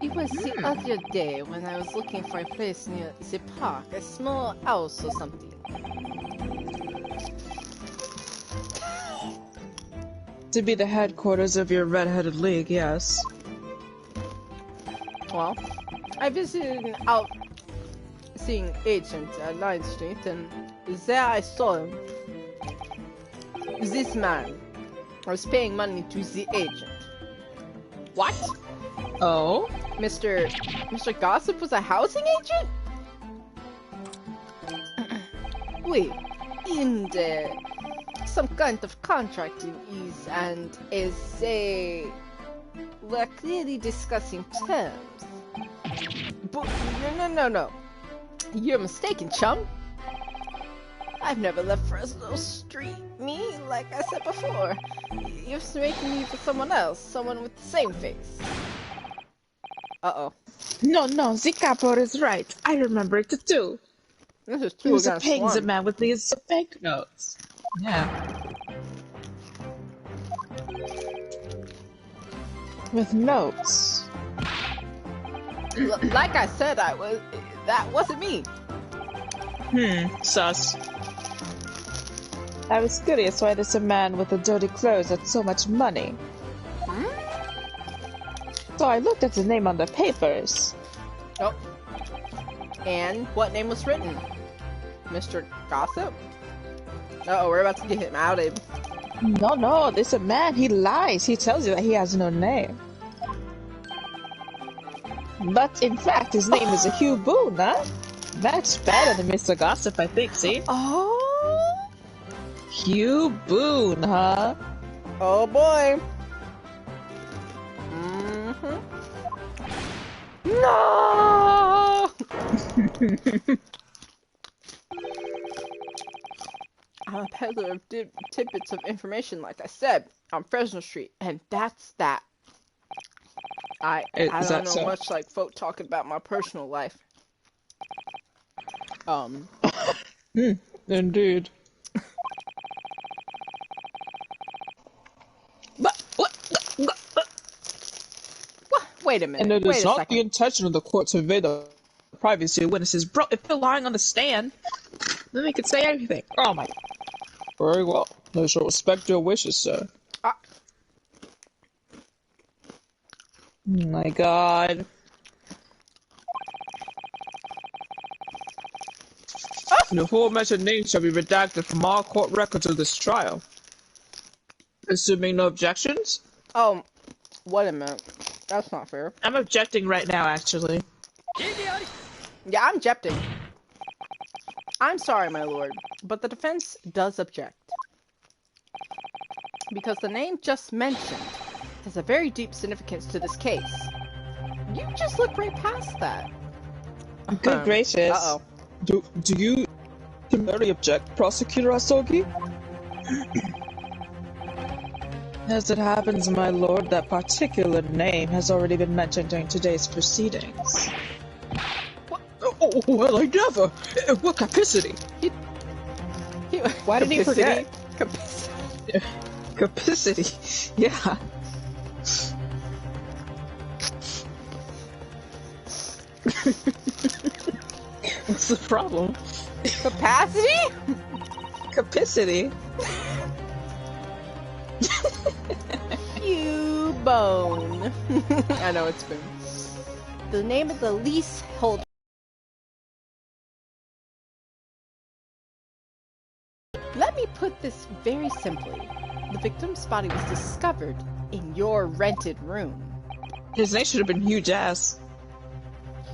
It was the other day when I was looking for a place near the park, a small house or something. To be the headquarters of your Red-Headed League, yes. Well, I visited an out-seeing agent at 9th Street, and there I saw him. This man was paying money to the agent. What? Oh? Mr. Gossip was a housing agent? Wait, in there, some kind of contracting is, and is we're clearly discussing terms. But no. You're mistaken, chum. I've never left Fresno Street. Me, like I said before, you're mistaking me for someone else, someone with the same face. Uh-oh. No, the capo is right. I remember it too. This is He two was against paying the one. man with these banknotes. Yeah. With notes. Like I said, that wasn't me. Sus. I was curious why there's a man with the dirty clothes had so much money. So I looked at the name on the papers. Oh. And what name was written? Mr. Gossip? Uh-oh, we're about to get him outed. No, there's a man. He lies. He tells you that he has no name. But in fact, his name is Hugh Boone, huh? That's better than Mr. Gossip, I think, see? Oh? Hugh Boone, huh? Oh boy. No! I'm a peddler of tidbits of information, like I said, on Fresno Street, and that's that. I don't know much like folk talking about my personal life. Indeed. But what? Wait a minute. And it Wait is a not second. the intention of the court to invade the privacy of witnesses. Bro, if they're lying on the stand, then they can say anything. Oh my. Very well. I shall respect your wishes, sir. Ah. Oh my god. The aforementioned names shall be redacted from all court records of this trial. Assuming no objections? Oh, wait a minute. That's not fair. I'm objecting right now, actually. Yeah, I'm objecting. I'm sorry, my lord, but the defense does object. Because the name just mentioned has a very deep significance to this case. You just look right past that. Good gracious. Uh-oh. Do you summarily object, Prosecutor Asogi? As it happens, my lord, that particular name has already been mentioned during today's proceedings. What? Oh, well, I never! What capacity? Why did he forget? Capacity. Capacity, yeah. What's the problem? Capacity? Capacity? You bone. I know it's been. The name of the leaseholder. Let me put this very simply. The victim's body was discovered in your rented room. His name should have been Huge Ass.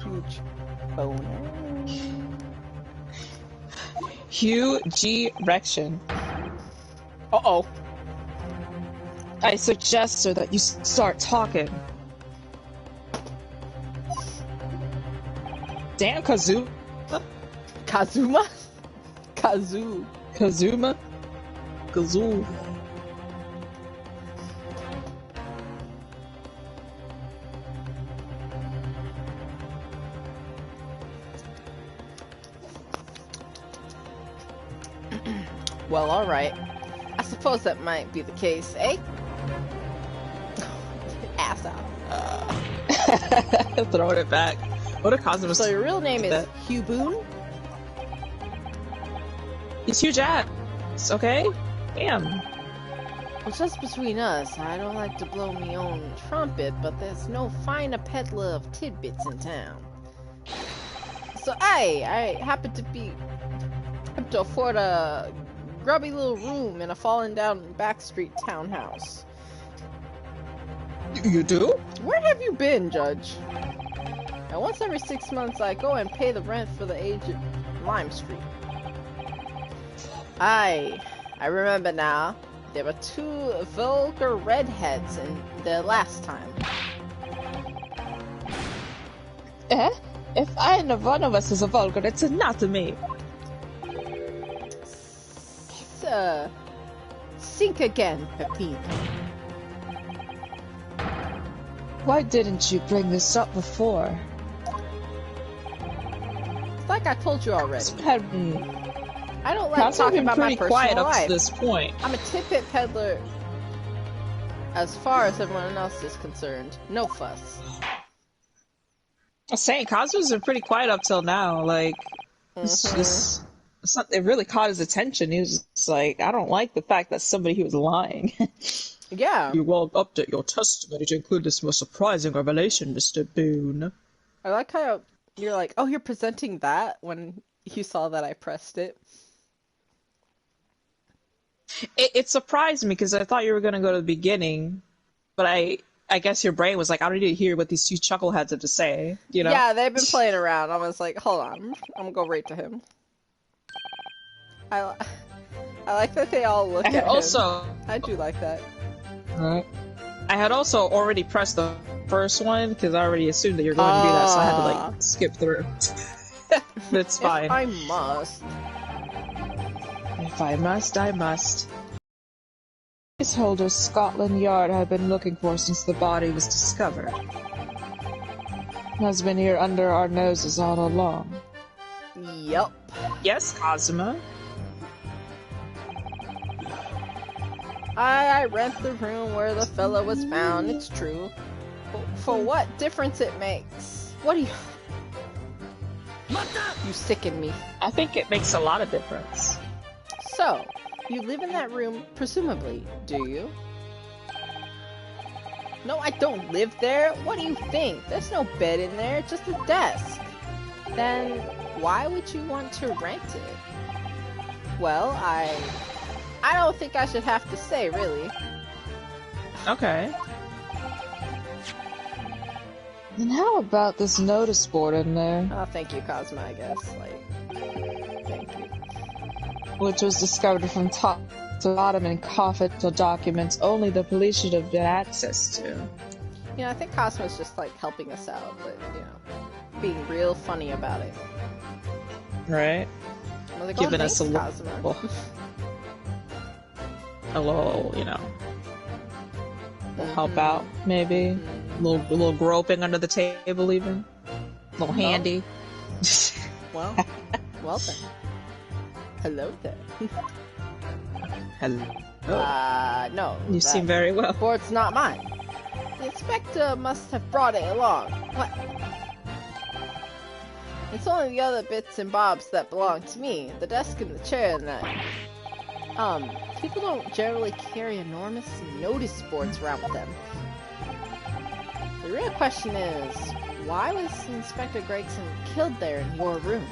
Huge boner. Hugh G. Rection. Uh-oh. I suggest, sir, that you start talking. Damn, Kazuma? Kazuma? Kazoo. Kazuma? Kazoo. Well, alright. I suppose that might be the case, eh? Ass out. Throwing it back. What a Kazuma. So your real name is Hugh Boone? He's Huge Ass, okay? Damn. Well, just between us, I don't like to blow me own trumpet, but there's no finer peddler of tidbits in town. So I happen to afford a grubby little room in a fallen down backstreet townhouse. You do? Where have you been, Judge? And once every 6 months I go and pay the rent for the aged Lime Street. I remember now. There were 2 vulgar redheads in there last time. Eh? If I know one of us is a vulgar, it's not me. Think again, Pepino. Why didn't you bring this up before? It's like I told you already. I don't like Perhaps talking been about my pretty personal quiet life. up to this point. I'm a tidbit peddler as far as everyone else is concerned. No fuss. I was saying, Kazu's been pretty quiet up till now. Like, it really caught his attention. He was just like, I don't like the fact that somebody was lying. Yeah. You will update your testimony to include this most surprising revelation, Mr. Boone. I like how you're like, oh, you're presenting that when you saw that I pressed it. It surprised me because I thought you were going to go to the beginning, but I guess your brain was like, I don't need to hear what these 2 chuckleheads have to say, you know? Yeah, they've been playing around. I was like, hold on, I'm gonna go right to him. I like that they all look at him. I do like that. Alright. I had also already pressed the first one because I already assumed that you're going to do that, so I had to like skip through. But it's fine. If I must. If I must, I must. Placeholder Scotland Yard I've been looking for since the body was discovered. Has been here under our noses all along. Yup. Yes, Kazuma. I rent the room where the fella was found, it's true. For what difference it makes? What do you... You sicken me. I think it makes a lot of difference. So, you live in that room, presumably, do you? No, I don't live there. What do you think? There's no bed in there, just a desk. Then, why would you want to rent it? Well, I don't think I should have to say, really. Okay. And how about this notice board in there? Oh, thank you, Cosmo, I guess. Like, thank you. Which was discovered from top to bottom in confidential documents only the police should have had access to. You know, I think Cosmo's just, like, helping us out, but, you know, being real funny about it. Right? Well, giving us a Cosmo. A little, you know, help out, maybe. A little groping under the table, even. A little handy. Well then. Hello there. Hello. No. You seem very well. Board's not mine. The inspector must have brought it along. What? It's only the other bits and bobs that belong to me. The desk and the chair and that. People don't generally carry enormous notice boards around with them. The real question is, why was Inspector Gregson killed there in your room?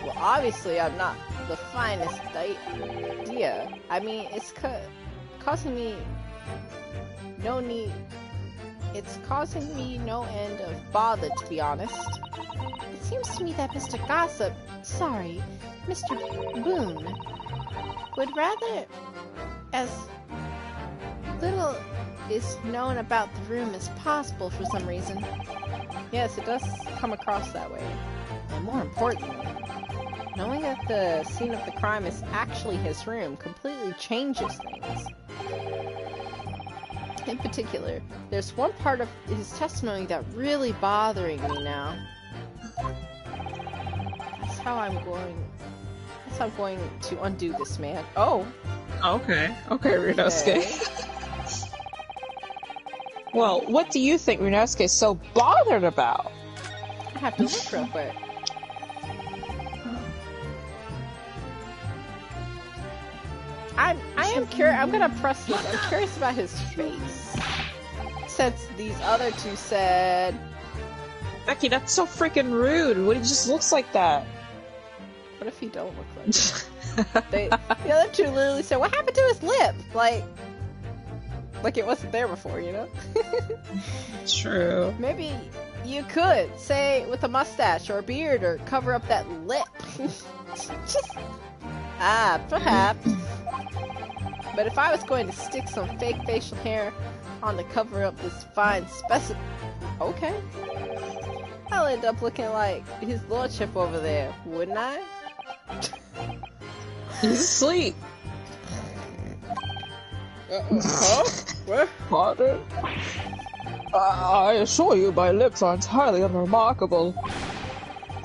Well, obviously I'm not the finest idea. I mean, it's causing me no need... It's causing me no end of bother, to be honest. It seems to me that Mr. Gossip... Sorry, Mr. Boone... would rather... as little is known about the room as possible for some reason. Yes, it does come across that way. And more importantly, knowing that the scene of the crime is actually his room completely changes things. In particular, there's one part of his testimony that really bothering me now. That's how I'm going to undo this, man. Oh! Okay, Ryunosuke. Well, what do you think Ryunosuke is so bothered about? I have to look real quick. I am curious. I'm gonna press this. I'm curious about his face. Since these other two said... Becky, that's so freaking rude. What, he just looks like that. What if he don't look like that? The other two literally said, what happened to his lip? Like it wasn't there before, you know? True. Maybe you could say with a mustache or a beard or cover up that lip. Perhaps. But if I was going to stick some fake facial hair on to cover up this fine specimen, okay, I'll end up looking like his lordship over there, wouldn't I? He's asleep. Huh? What? Pardon? I assure you my lips are entirely unremarkable.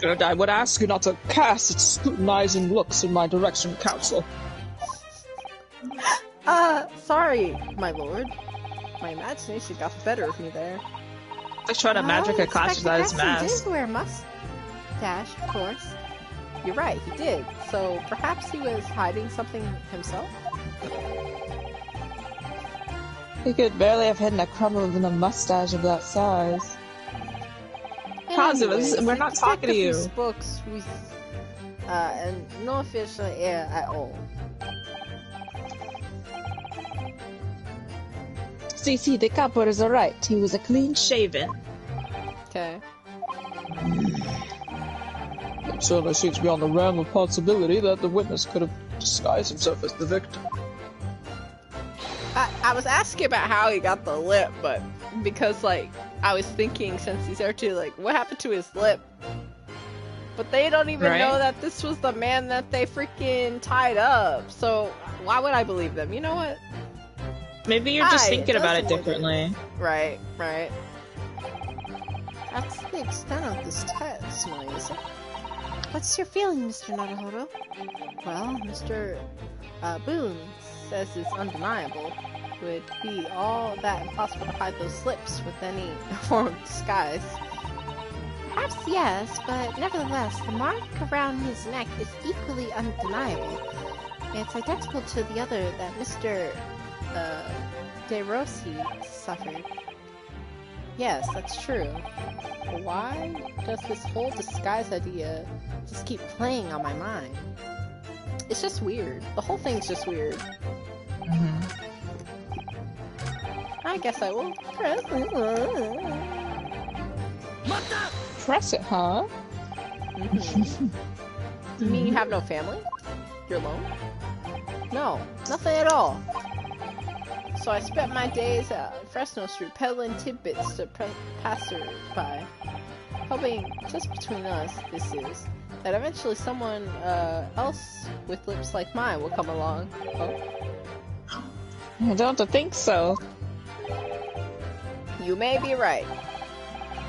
And I would ask you not to cast such scrutinizing looks in my direction, counsel. Sorry, my lord. My imagination got the better of me there. I tried to magic a costume out of his mask. He did wear a mustache, of course. You're right, he did. So perhaps he was hiding something himself? He could barely have hidden a crumb of a mustache of that size. Positive, we're not talking to you. Books with and no official air at all. See, the copper is alright. He was a clean shaven. Okay. It certainly seems beyond the realm of possibility that the witness could have disguised himself as the victim. I was asking about how he got the lip, but because, like, I was thinking since these are two, like, what happened to his lip? But they don't even know that this was the man that they freaking tied up, so why would I believe them? You know what? Maybe you're just thinking about it differently. Right. That's the extent of this test, Moisa. What's your feeling, Mr. Naruhodo? Well, Mr. Boone says it's undeniable. It would be all that impossible to hide those slips with any form of disguise. Perhaps yes, but nevertheless, the mark around his neck is equally undeniable. It's identical to the other that Mr. De Rossi suffered. Yes, that's true. But why does this whole disguise idea just keep playing on my mind? It's just weird. The whole thing's just weird. I guess I will press it. Press it, huh? You mean you have no family? You're alone? No, nothing at all. So I spent my days at Fresno Street peddling tidbits to passersby, hoping, just between us, this is, that eventually someone else with lips like mine will come along. Oh. I don't think so. You may be right.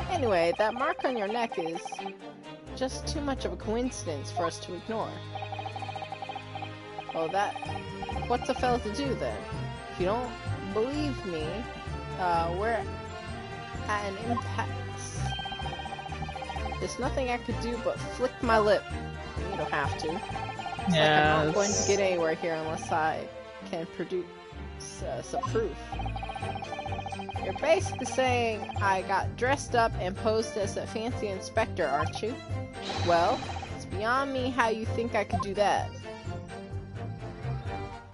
Anyway, that mark on your neck is just too much of a coincidence for us to ignore. Well, what's a fella to do then? If you don't believe me, we're at an impasse. There's nothing I could do but flick my lip. You don't have to. It's like I'm not going to get anywhere here unless I can produce some proof. You're basically saying I got dressed up and posed as a fancy inspector, aren't you? Well, it's beyond me how you think I could do that.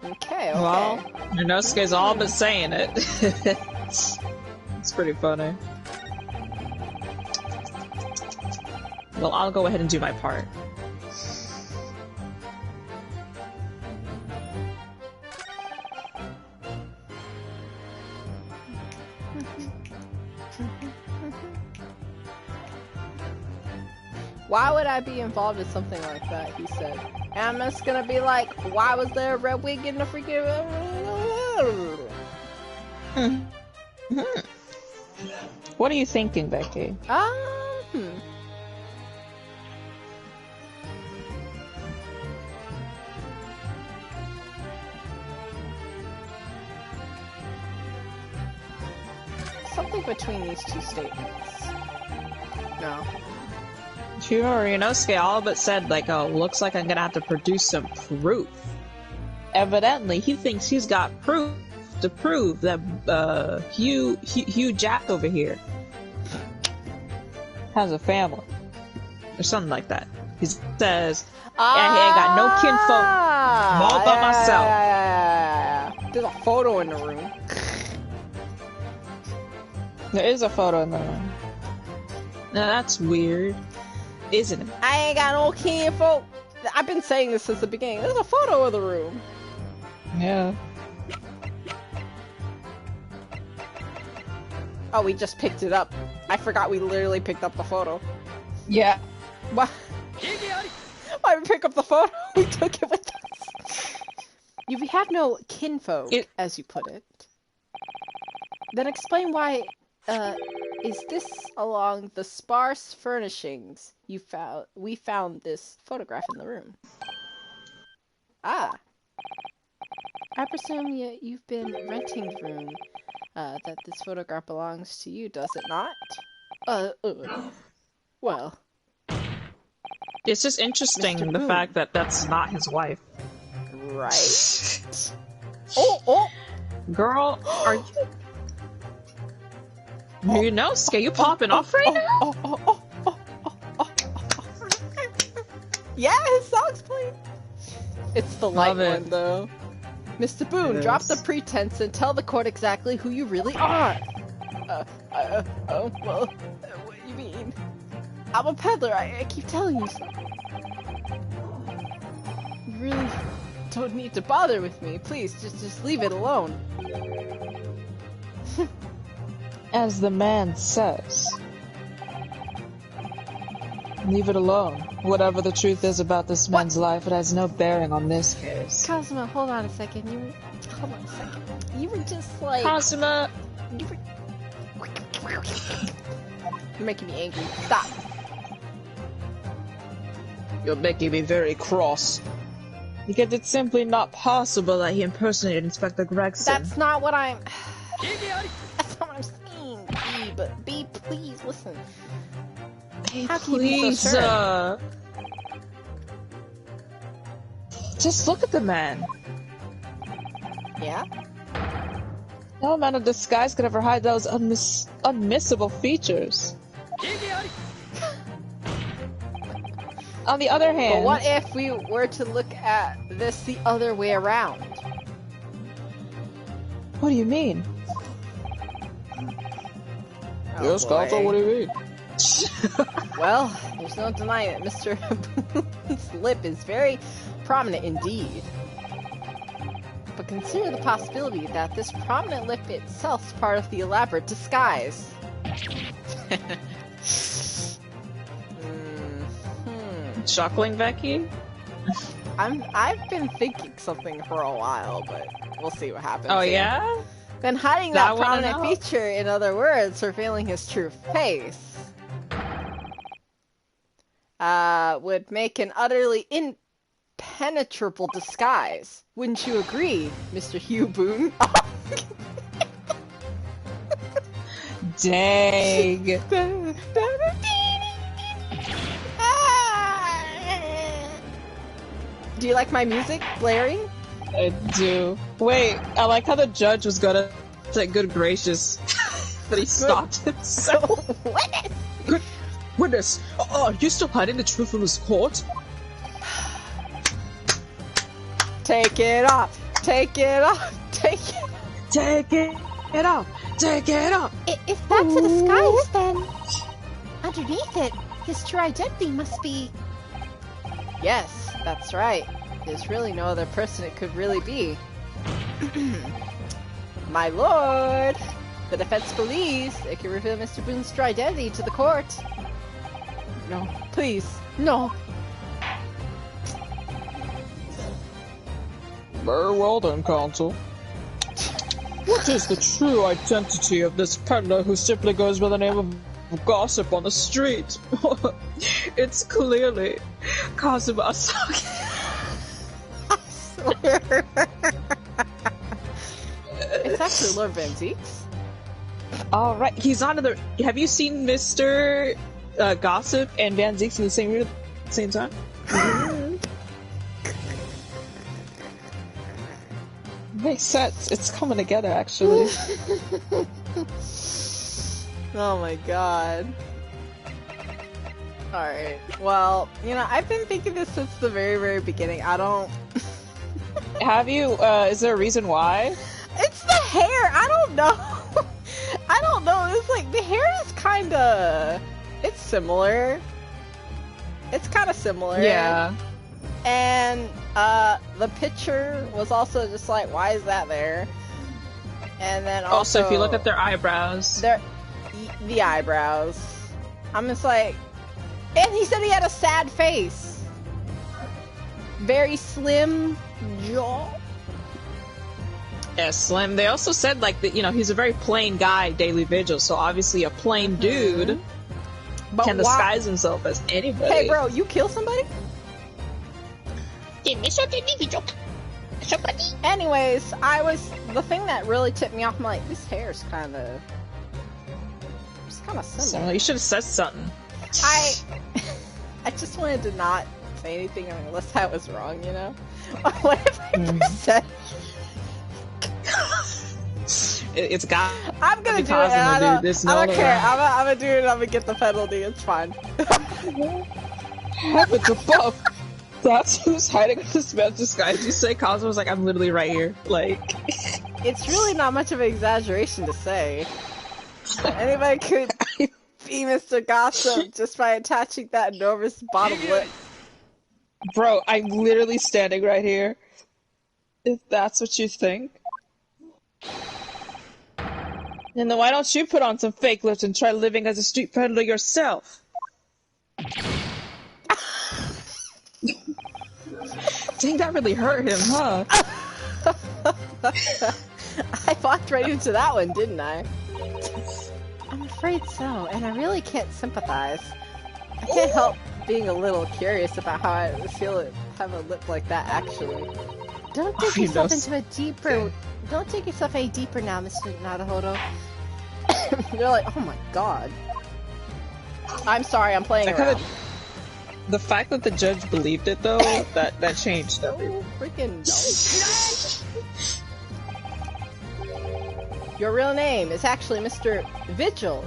Okay. Well, Inosuke's all but saying it. It's pretty funny. Well, I'll go ahead and do my part. Why would I be involved in something like that, he said. And I'm just gonna be like, why was there a red wig in the freaking... What are you thinking, Becky? Something between these two statements. No. Sure, Inosuke all but said, like, oh, looks like I'm gonna have to produce some proof. Evidently, he thinks he's got proof to prove that, Hugh Jack over here has a family. Or something like that. He says, yeah, he ain't got no kinfolk, all by myself. There's a photo in the room. There is a photo in the room. Now that's weird. Isn't it? I ain't got no kinfolk. I've been saying this since the beginning. There's a photo of the room. Yeah. Oh, we just picked it up. I forgot we literally picked up the photo. Yeah. Why? Why we pick up the photo? We took it with us. You have no kinfolk, as you put it. Then explain why, is this along the sparse furnishings we found this photograph in the room? Ah. I presume you've been renting the room, that this photograph belongs to you, does it not? Well. It's just interesting, the fact that that's not his wife. Right? Oh! Girl, are you... Inosuke, you popping off right now? Yeah, his song's playing. It's the light one, though. Mr. Boone, drop the pretense and tell the court exactly who you really are. Well, what do you mean? I'm a peddler, I keep telling you so. You really don't need to bother with me. Please, just leave it alone. As the man says. Leave it alone. Whatever the truth is about this man's life, it has no bearing on this case. Kazuma, hold on a second. You were just like... Kazuma! You're making me angry. Stop. You're making me very cross. Because it's simply not possible that he impersonated Inspector Gregson. That's not what I'm... That's not what I'm saying, B. But B, please, listen. Hey, How can you be so please, sure? just look at the man. Yeah? No amount of disguise could ever hide those unmissable features. On the other hand... But what if we were to look at this the other way around? What do you mean? Oh, Yes, Gato, boy. what do you mean? Well, there's no denying it. Mr. Boone's lip is very prominent indeed. But consider the possibility that this prominent lip itself is part of the elaborate disguise. Chuckling, Becky? I've been thinking something for a while, but we'll see what happens. Oh, here. yeah? Then hiding That that one prominent enough? feature, in other words, revealing his true face, would make an utterly impenetrable disguise. Wouldn't you agree, Mr. Hugh Boone? Dang. Do you like my music blaring? I do. Wait, I like how the judge was gonna say good gracious, but he stopped himself. What? Good goodness! Oh, are you still hiding the truth from this court? Take it off! Take it off! Take it. Take it off! Take it off! If that's a disguise, then underneath it, his true identity must be. Yes, that's right. There's really no other person it could really be. My lord! The defense believes it can reveal Mr. Boone's true identity to the court. No, please, no. Very well then, counsel. What is the true identity of this peddler who simply goes by the name of Gossip on the street? It's clearly Kazuma Asaki. It's actually Lord Van Zeeks. Alright, he's on to the... Have you seen Mr. Gossip and Van Zeeks in the same room at the same time? Makes sense. It's coming together, actually. Oh my god. Alright, well, you know, I've been thinking this since the very, very beginning. I don't... Have you? Is there a reason why? It's the hair! I don't know! I don't know, it's like, the hair is kinda... It's similar. It's kinda similar. Yeah. And, the picture was also just like, why is that there? And then also... Also, if you look at their eyebrows... The eyebrows. I'm just like... And he said he had a sad face. Very slim jaw. Yeah, slim. They also said, like, that, you know, he's a very plain guy, Daily Vigil, so obviously a plain dude But can disguise himself as anybody. Hey, bro, you kill somebody? Anyways, the thing that really tipped me off, I'm like, this hair's kind of So, similar. you should have said something. I just wanted to not say anything unless I was wrong, you know? What if I said... It's got... I'm gonna do it, Cosmo, and I dude. There's no don't other care. way. I'm gonna do it, and I'm gonna get the penalty, it's fine. Heavens above! That's who's hiding in this man's disguise. You say Cosmo's like, I'm literally right here. Like... It's really not much of an exaggeration to say. Anybody could be Mr. Gossip just by attaching that enormous bottom lip. Bro, I'm literally standing right here. If that's what you think. And then why don't you put on some fake lips and try living as a street peddler yourself? Dang, that really hurt him, huh? I walked right into that one, didn't I? I'm afraid so, and I really can't sympathize. I can't help being a little curious about how I would feel to have a lip like that, actually. Don't dig yourself into a deeper... Don't dig yourself any deeper now, Mr. Naruhodo. They're like, oh my god. I'm sorry, I'm playing around. The fact that the judge believed it, though, that changed everything. Freaking no. Your real name is actually Mr. Vigil.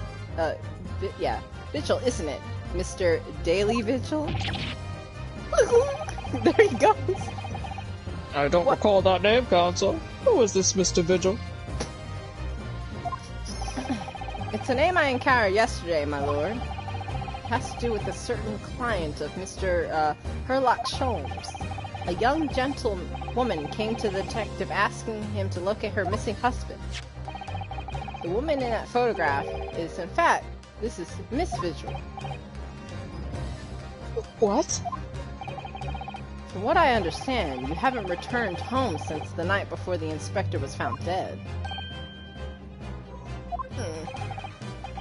Yeah, Vigil, isn't it? Mr. Daily Vigil? There he goes. I don't recall that name, Counsel. Who is this Mr. Vigil? It's a name I encountered yesterday, my lord. It has to do with a certain client of Mr. Herlock Sholmes. A young gentlewoman came to the detective asking him to locate her missing husband. The woman in that photograph is, in fact, this is Miss Vigil. What? From what I understand, you haven't returned home since the night before the inspector was found dead.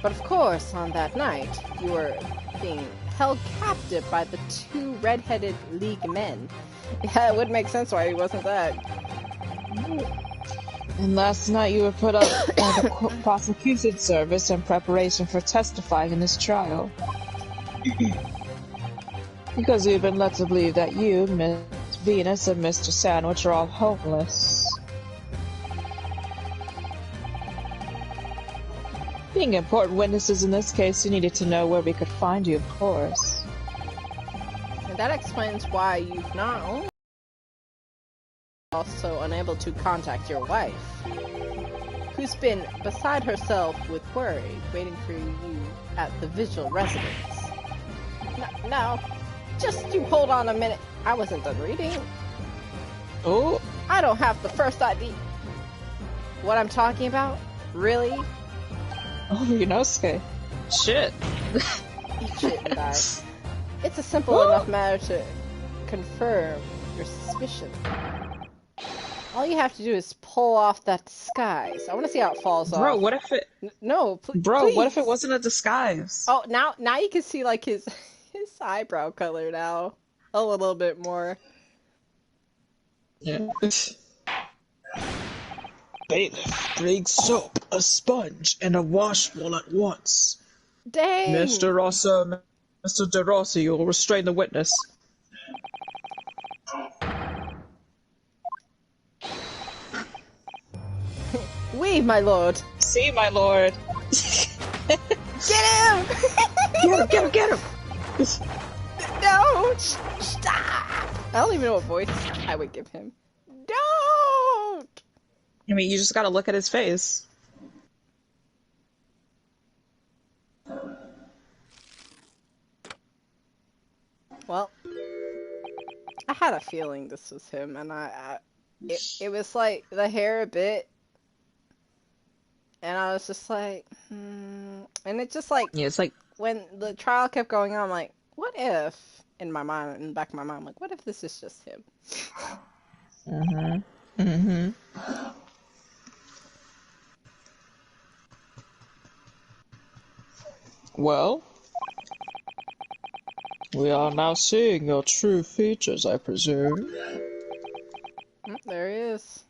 But of course, on that night, you were being held captive by the two red-headed League men. Yeah, it would make sense why he wasn't dead. And last night you were put up by the prosecution service in preparation for testifying in this trial. Because you've been led to believe that you, Miss Venus, and Mr. Sandwich are all homeless. Being important witnesses in this case, you needed to know where we could find you, of course. And that explains why you've not only also unable to contact your wife, who's been beside herself with worry, waiting for you at the Vigil residence. No, just you hold on a minute. I wasn't done reading. Oh. I don't have the first idea. What I'm talking about? Really? Oh, Yunosuke. Shit. Eat shit and die. It's a simple enough matter to confirm your suspicion. All you have to do is pull off that disguise. I want to see how it falls off. Bro, what if it... No, Bro, please. What if it wasn't a disguise? Oh, now you can see, like, his eyebrow color now. A little bit more. Yeah. Bailiff, bring soap, a sponge, and a washbowl at once. Dang! Mr. De Rossi, you will restrain the witness. Oui, my lord. See, my lord. Get him! Get him! No! Stop! I don't even know what voice I would give him. Don't! I mean, you just gotta look at his face. Well, I had a feeling this was him, and it was like the hair a bit, and I was just like, and it just like, yeah, it's like when the trial kept going on, I'm like, what if, in my mind, in the back of my mind, I'm like, what if this is just him? Well, we are now seeing your true features, I presume. There he is.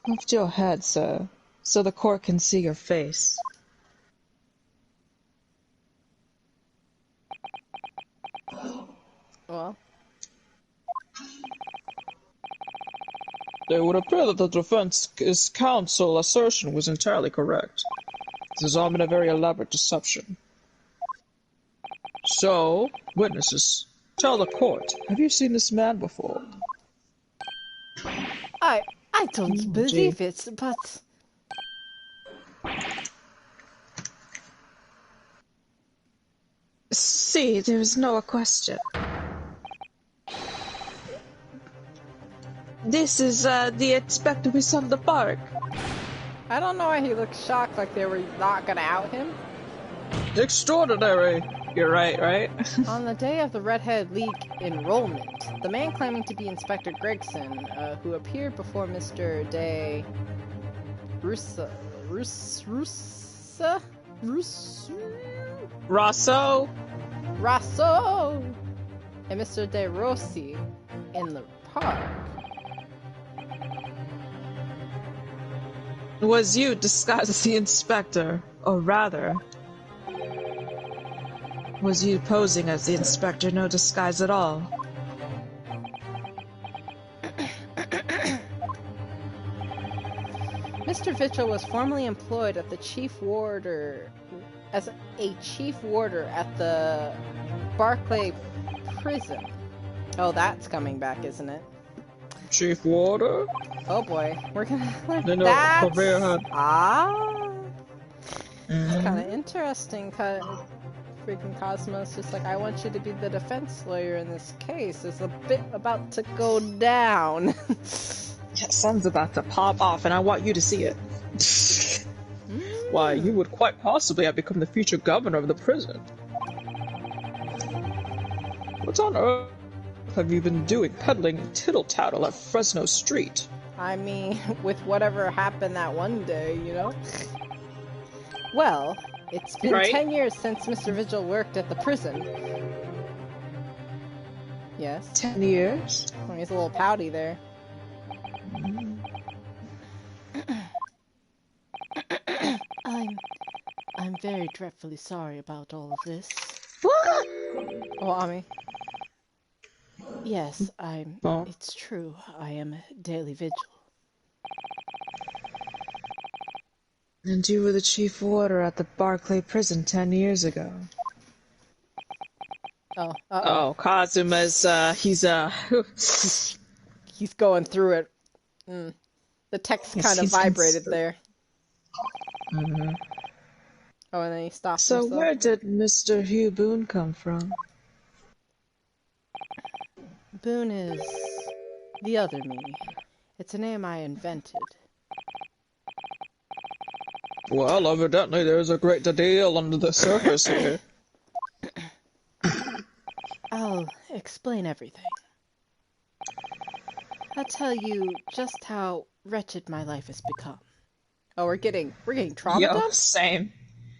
Lift your head, sir, so the court can see your face. Well, It would appear that the defense's counsel assertion was entirely correct. This has all been a very elaborate deception. So, witnesses, tell the court, have you seen this man before? I don't believe it, but... See, there is no question. This is the Inspector we saw in the park. I don't know why he looked shocked like they were not gonna out him. Extraordinary! You're right? On the day of the Redhead League enrollment, the man claiming to be Inspector Gregson, who appeared before Mr. Day... Rousseau. Rousseau and Mr. De Rossi in the park. Was you disguised as the inspector, or rather, was you posing as the inspector, no disguise at all? Mr. Vigil was formerly employed at the chief warder as a chief warder at the Barclay prison. Oh, that's coming back, isn't it? Chief warder? Oh boy, we're gonna learn No, that. Mm-hmm. Kind of interesting. Freaking Cosmos, just like, I want you to be the defense lawyer in this case. There's a bit about to go down. Yeah, sun's about to pop off, and I want you to see it. Why, you would quite possibly have become the future governor of the prison. What on earth have you been doing peddling tittle-tattle at Fresno Street? I mean, with whatever happened that one day, you know? Well, it's been 10 years since Mr. Vigil worked at the prison. Yes? 10 years? Oh, he's a little pouty there. I'm very dreadfully sorry about all of this. What? Oh, Ami. Yes, it's true. I am Daily Vigil. And you were the chief warder at the Barclay prison 10 years ago. Oh, Oh, Kazuma's, he's going through it. The text kind of vibrated there. Mm-hmm. Oh, and then he stopped So himself. where did Mr. Hugh Boone come from? Boone is the other me. It's a name I invented. Well, evidently there's a great deal under the surface here. I'll explain everything. I'll tell you just how wretched my life has become. Oh, we're getting trauma dumps? Same.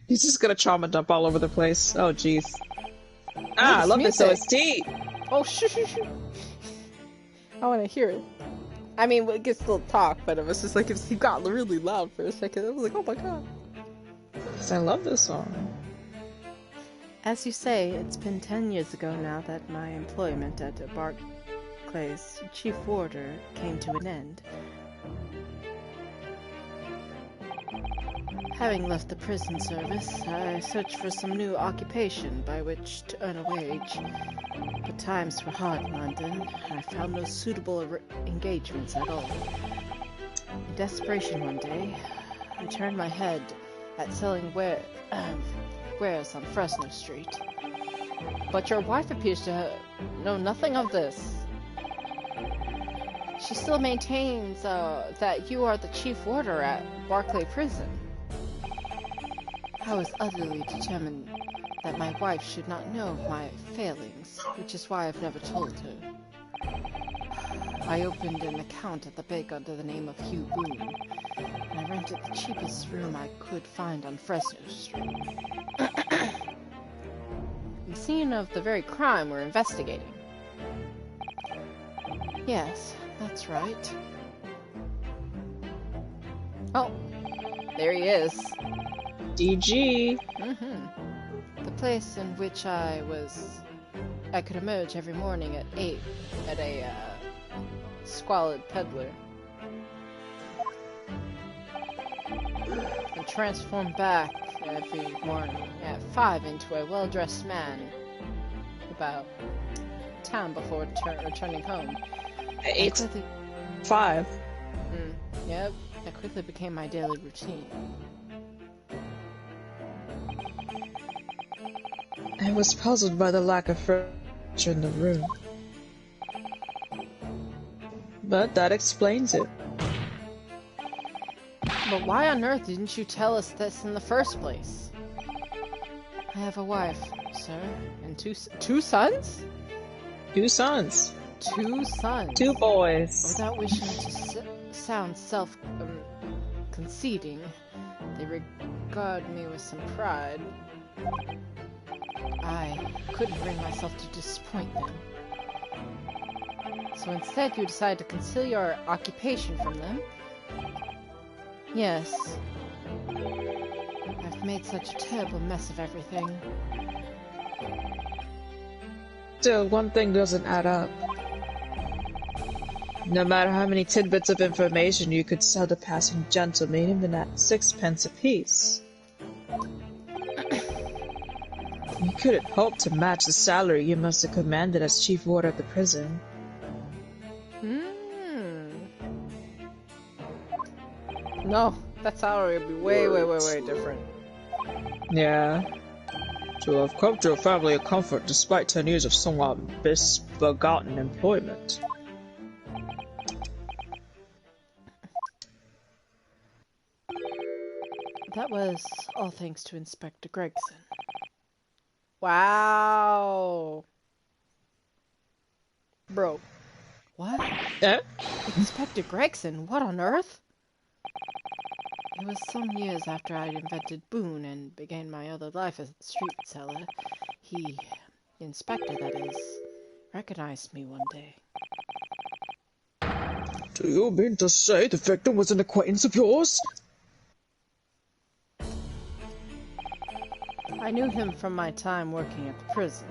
He's just gonna trauma dump all over the place. Oh, jeez. I love this OST! Oh, shh. I want to hear it. I mean, we can still talk, but it was just like, he got really loud for a second. I was like, oh my god. Because I love this song. As you say, it's been 10 years ago now that my employment at Barclay's chief warder came to an end. Having left the prison service, I searched for some new occupation by which to earn a wage. But times were hard in London, and I found no suitable engagements at all. In desperation one day, I turned my head at selling wares on Fresno Street. But your wife appears to know nothing of this. She still maintains that you are the chief warder at Barclay Prison. I was utterly determined that my wife should not know of my failings, which is why I've never told her. I opened an account at the bank under the name of Hugh Boone, and I rented the cheapest room I could find on Fresno Street. The scene of the very crime we're investigating. Yes, that's right. Oh, there he is. DG. The place in which I could emerge every morning at 8 at a squalid peddler. And transform back every morning at 5 into a well-dressed man about town before returning home. At 8? 5? Yep, that quickly became my daily routine. I was puzzled by the lack of furniture in the room. But that explains it. But why on earth didn't you tell us this in the first place? I have a wife, sir, and two sons? 2 sons. 2 sons. 2 boys. Without wishing to sound conceding. They regard me with some pride. I couldn't bring myself to disappoint them. So instead you decide to conceal your occupation from them? Yes. I've made such a terrible mess of everything. Still, one thing doesn't add up. No matter how many tidbits of information you could sell to passing gentlemen, even at 6 pence apiece. You couldn't hope to match the salary you must have commanded as chief warder of the prison. No, that salary would be way different. Yeah. To have come to a family of comfort despite 10 years of somewhat misbegotten employment. That was all thanks to Inspector Gregson. Wow. Bro. What? Eh? Inspector Gregson? What on earth? It was some years after I'd invented Boone and began my other life as a street seller. He, the inspector that is, recognized me one day. Do you mean to say the victim was an acquaintance of yours? I knew him from my time working at the prison.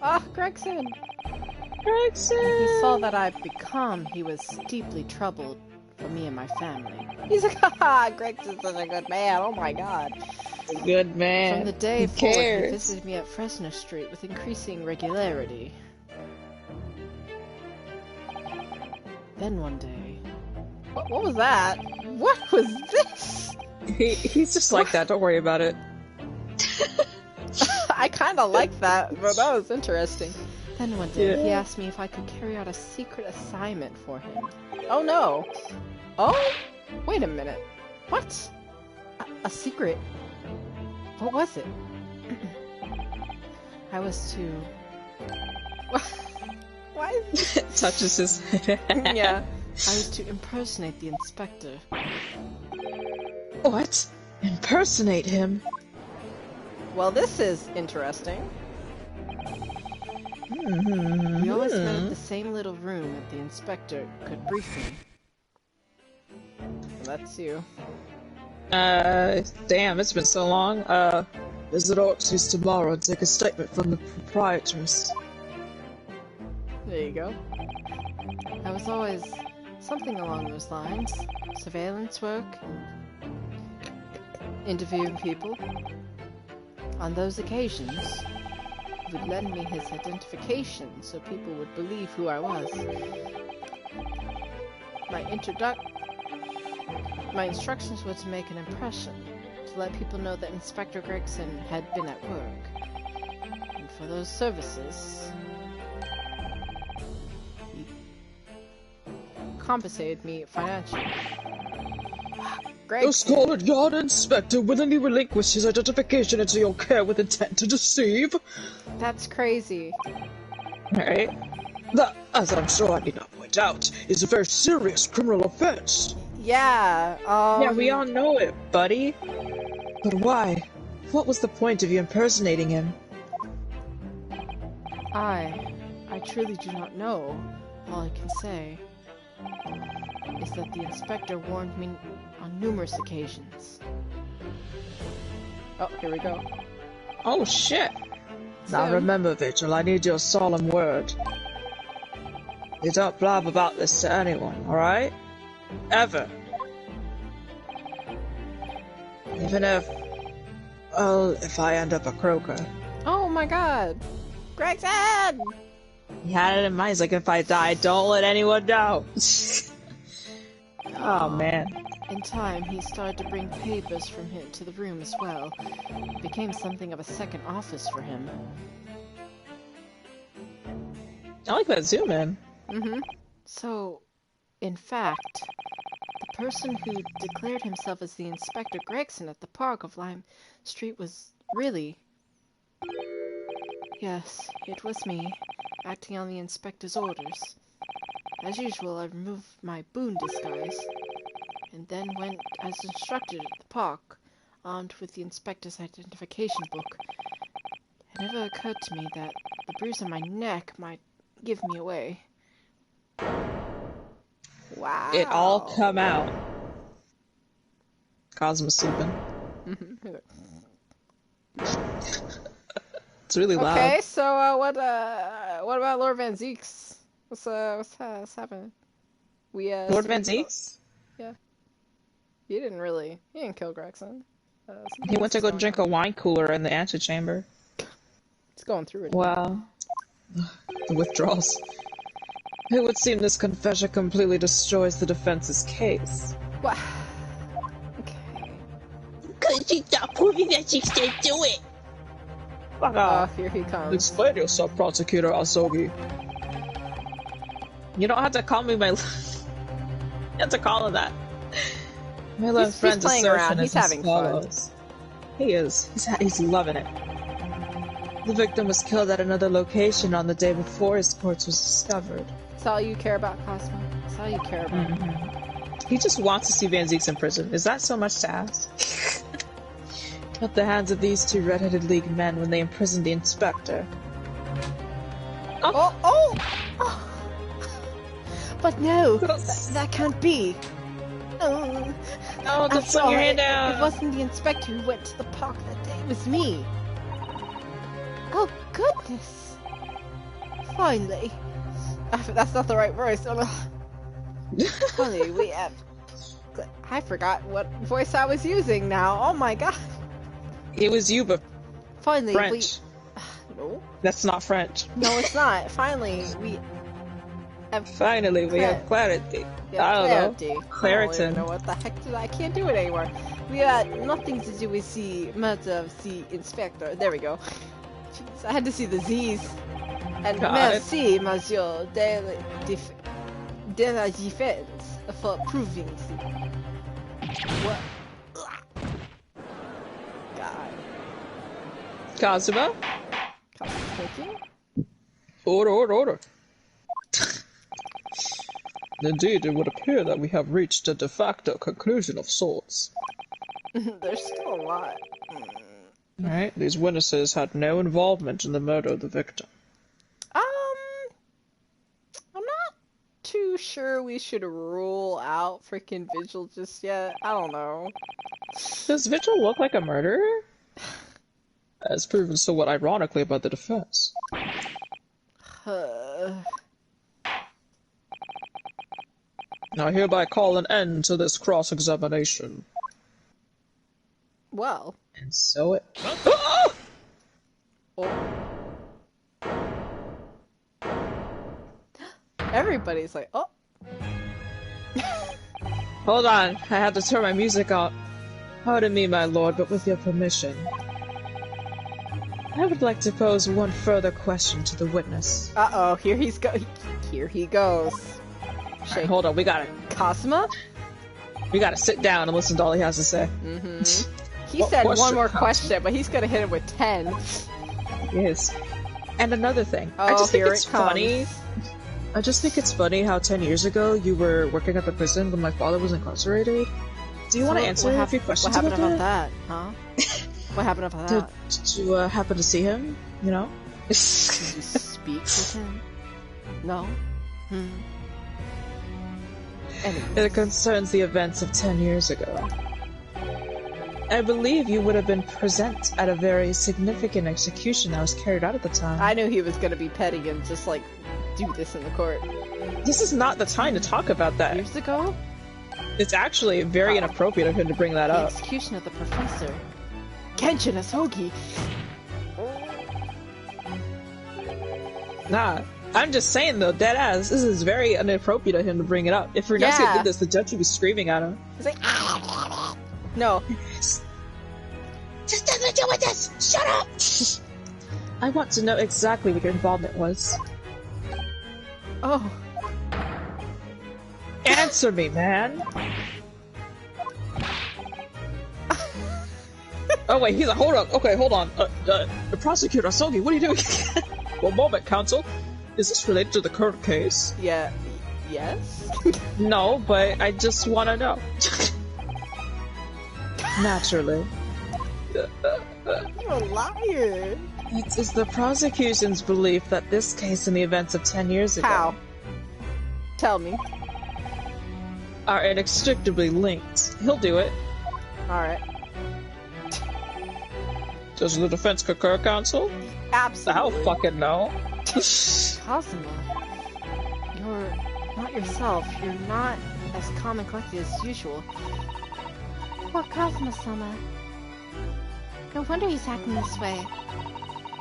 Ah, Gregson! Gregson! When he saw that I'd become, he was deeply troubled for me and my family. He's like, haha, Gregson's such a good man, oh my god. A good man. From the day Who forward, cares? he visited me at Fresno Street with increasing regularity. Then one day... What was that? What was this? He's just like that, don't worry about it. I kinda like that, but that was interesting. Then one day, Yeah. he asked me if I could carry out a secret assignment for him. Oh no! Oh? Wait a minute. What? A secret? What was it? I was to... Why is this? Touches his head. Yeah. I was to impersonate the inspector. What? Impersonate him? Well, this is interesting. We always met in the same little room that the inspector could brief me. That's you. Damn, it's been so long. Visit Ortiz tomorrow and take a statement from the proprietress. There you go. I was always something along those lines. Surveillance work, interviewing people. On those occasions, he would lend me his identification so people would believe who I was. My instructions were to make an impression, to let people know that Inspector Gregson had been at work. And for those services, he compensated me financially. The Gregson, Scarlet Yard Inspector willingly relinquished his identification into your care with intent to deceive? that's crazy. Right? That, as I'm sure I need not point out, is a very serious criminal offense. Yeah, Yeah, we all know it, buddy. But why? What was the point of you impersonating him? I truly do not know. All I can say is that the inspector warned me on numerous occasions. Oh, here we go. Oh shit! Now Sim. remember, Vigil, I need your solemn word. You don't blab about this to anyone, alright? Ever. Even if... well, if I end up a croaker. Oh my god! Gregson! He had it in mind, he's like, if I die, don't let anyone know. Oh man. In time, he started to bring papers from him to the room as well. It became something of a second office for him. I like that zoom in. So, in fact, the person who declared himself as the Inspector Gregson at the park of Lime Street was really... Yes, it was me, acting on the inspector's orders. As usual, I removed my boon disguise, and then went as instructed at the park, armed with the inspector's identification book. It never occurred to me that the bruise on my neck might give me away. Wow. It all come out. Cosmo's sleeping. It's really loud. Okay, so what about Lord Van Zeeks? What's happening? Lord Van Zeeks? Yeah. He didn't kill Gregson. He went to go drink a wine cooler in the antechamber. He's going through it. Wow. The withdrawals. It would seem this confession completely destroys the defense's case. What? Okay. Could you stop proving that she can't do it? Fuck off. Oh, here he comes. Explain yourself, Prosecutor Asogi. You don't have to call me my... You have to call him that. My love friend's playing around. assertion He's is as having fun. follows. He is. He's loving it. The victim was killed at another location on the day before his corpse was discovered. That's all you care about, Cosmo. That's all you care about. He just wants to see Van Zeeks in prison. Is that so much to ask? At the hands of these two red-headed League men when they imprisoned the inspector. Oh! But no! That can't be! No, don't After put all, your hand down! It wasn't the inspector who went to the park that day. It was me! Oh, goodness! Finally! That's not the right voice. Finally, we have... I forgot what voice I was using now. Oh my god! It was you, but Finally, French. No. That's not French. No, it's not. Finally, we have... Finally, we have clarity. I don't know. Claritin. I don't know what the heck did I can't do it anymore. We had nothing to do with the murder of the inspector. There we go. Jeez, I had to see the Z's. And merci, monsieur de la defense for proving the... What? God. Cosmo? Cosmo speaking? Order. Indeed, it would appear that we have reached a de facto conclusion of sorts. There's still a lot. Alright, these witnesses had no involvement in the murder of the victim. I'm not too sure we should rule out freaking Vigil just yet. I don't know. Does Vigil look like a murderer? As proven somewhat ironically by the defense. I hereby call an end to this cross-examination. Well. And so it... Everybody's like, oh. Hold on, I have to turn my music off. Pardon me, my lord, but with your permission. I would like to pose one further question to the witness. Uh-oh, here he goes. Right, hold on, we gotta... Cosmo? We gotta sit down and listen to all he has to say. He said one more question, but he's gonna hit him with 10. Yes. And another thing. Oh, I just think here it's it comes. funny. I just think it's funny how 10 years ago you were working at the prison when my father was incarcerated. Do you want to answer a few questions What happened about that? Huh? What happened about that? Did you happen to see him? You know? Did you speak with him? No? It concerns the events of 10 years ago. I believe you would have been present at a very significant execution that was carried out at the time. I knew he was gonna be petty and just like do this in the court. This is not the time to talk about that. Years ago? It's actually very inappropriate of him to bring that up. The execution of the professor. Kenshin Asogi! Nah, I'm just saying though, deadass, this is very inappropriate of him to bring it up. If Renessio did this, the judge would be screaming at him. He's like, no. Just nothing to do with this! Shut up! I want to know exactly what your involvement was. Oh. Answer me, man! Oh wait, he's like, hold on, okay, hold on. The prosecutor, Asogi, what are you doing? One moment, counsel. Is this related to the current case? Yeah. Yes? No, but I just want to know. Naturally. You're a liar. It is the prosecution's belief that this case and the events of 10 years ago How? Tell me. are inextricably linked. He'll do it. Alright. Does the defense concur, counsel? Absolutely. I'll fucking know. Cosmo, you're not yourself. You're not as calm and collected as usual. Poor Cosmo-sama. No wonder he's acting this way.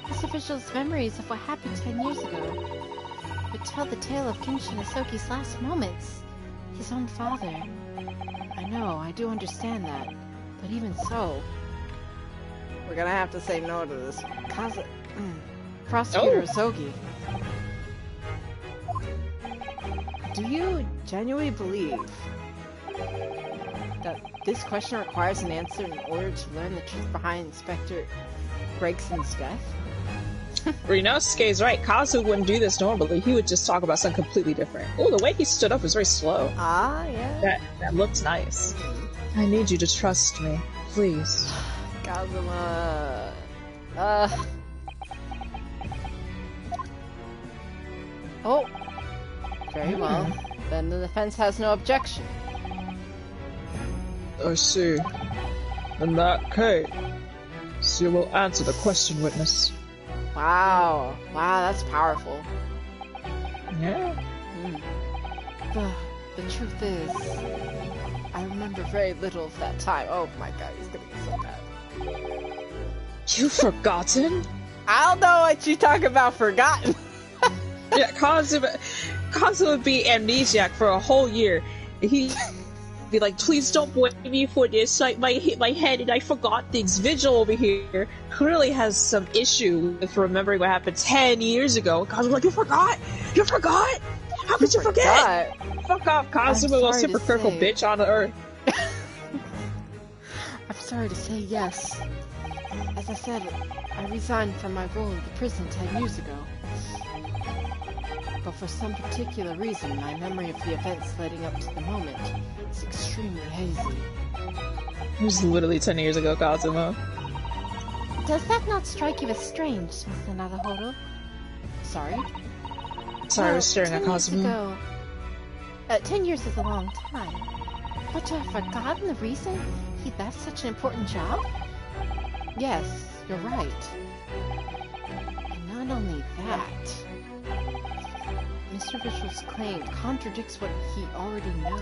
Mr. Official's memories of what happened 10 years ago would tell the tale of Kenshin Asoki's last moments. His own father. I know, I do understand that. But even so... We're gonna have to say no to this. Prosecutor Asogi. Do you genuinely believe that this question requires an answer in order to learn the truth behind Inspector Gregson's death? Ryunosuke's right. Kazu wouldn't do this normally. He would just talk about something completely different. Oh, the way he stood up was very slow. Ah, yeah. That looked nice. I need you to trust me, please. Kazuma... Oh! Very well. Then the defense has no objection. I see. In that case, you will answer the question, witness. Wow. Wow, that's powerful. Yeah. The truth is, I remember very little of that time. Oh my god, he's gonna get so bad. You've forgotten? I don't know what you talk about forgotten. Yeah, Kazu would be amnesiac for a whole year. He'd be like, please don't blame me for this. Like, I hit my head and I forgot things. Vigil over here clearly has some issue with remembering what happened 10 years ago. Kazu was like, you forgot? You forgot? How could you forget? Fuck off, Kazu, the most hypocritical bitch on the earth. I'm sorry to say yes. As I said, I resigned from my role in the prison 10 years ago. But for some particular reason, my memory of the events leading up to the moment is extremely hazy. It was literally 10 years ago, Kazuma. Does that not strike you as strange, Mr. Naruhodo? Sorry? Sorry, I was staring at Kazuma. 10 years is a long time. But to have forgotten the reason he left such an important job? Yes, you're right. And not only that... Mr. Vigil's claim contradicts what we already know.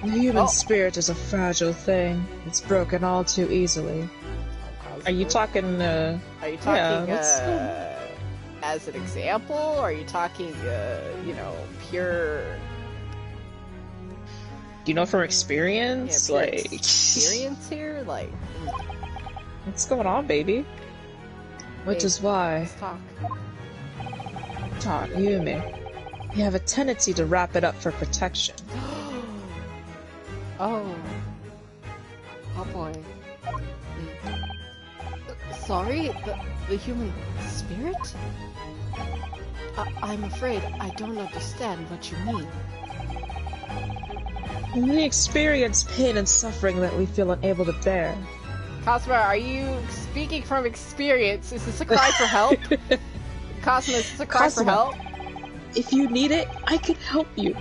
The human spirit is a fragile thing. It's broken all too easily. Are you talking, Are you talking, as an example? Or are you talking, you know, pure... Do you know from experience? Yeah, like... experience here? Like... What's going on, baby? Which is why... Let's talk. Talk, Yumi. You have a tendency to wrap it up for protection. Oh boy. Sorry? The human spirit? I'm afraid I don't understand what you mean. We experience pain and suffering that we feel unable to bear. Cosmo, are you speaking from experience? Is this a cry for help? Cosmo, is this a cry for help? If you need it, I can help you.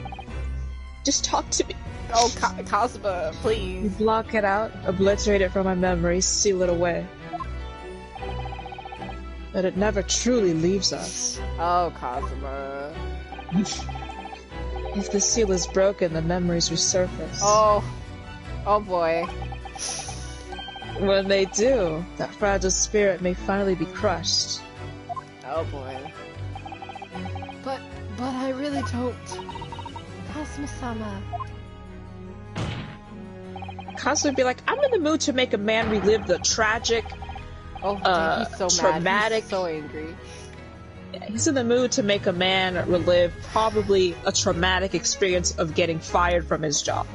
Just talk to me. Oh, Cosmo, You please. block it out, obliterate it from my memory, seal it away. But it never truly leaves us. Oh, Cosmo. If the seal is broken, the memories resurface. Oh boy. When they do, that fragile spirit may finally be crushed. Oh boy. But I really don't. Cosmo-sama. Kazu would be like, I'm in the mood to make a man relive the tragic, Oh, dude, he's so traumatic... mad. He's so angry. He's in the mood to make a man relive probably a traumatic experience of getting fired from his job.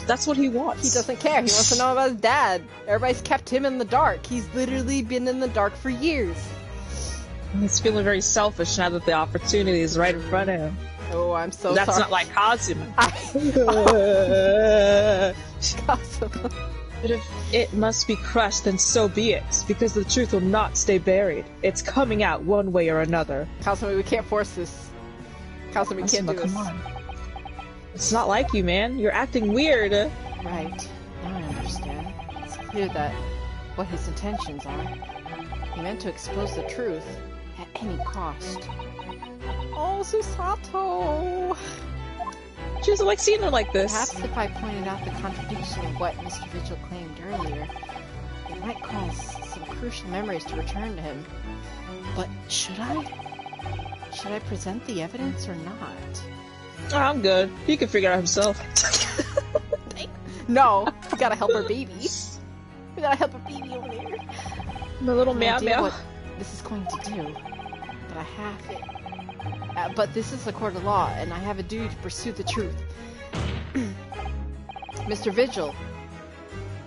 That's what he wants. He doesn't care. He wants to know about his dad. Everybody's kept him in the dark. He's literally been in the dark for years. He's feeling very selfish now that the opportunity is right in front of him. Oh, I'm so That's sorry. not like Kazuma. Kazuma. But if it must be crushed, then so be it, because the truth will not stay buried. It's coming out one way or another. Kazuma, we can't force this. Kazuma, we can't do this. Come on. It's not like you, man. You're acting weird. Right. Now I understand. It's clear that what his intentions are. He meant to expose the truth at any cost. Oh, Susato! She doesn't like seeing her like this. Perhaps if I pointed out the contradiction of what Mr. Vigil claimed earlier, it might cause some crucial memories to return to him. But should I? Should I present the evidence or not? Oh, I'm good. He can figure it out himself. No! We gotta help our baby. We gotta help our baby over there. My little No meow idea meow. what this is going to do, but I have it. But this is a court of law, and I have a duty to pursue the truth. Mr. Vigil,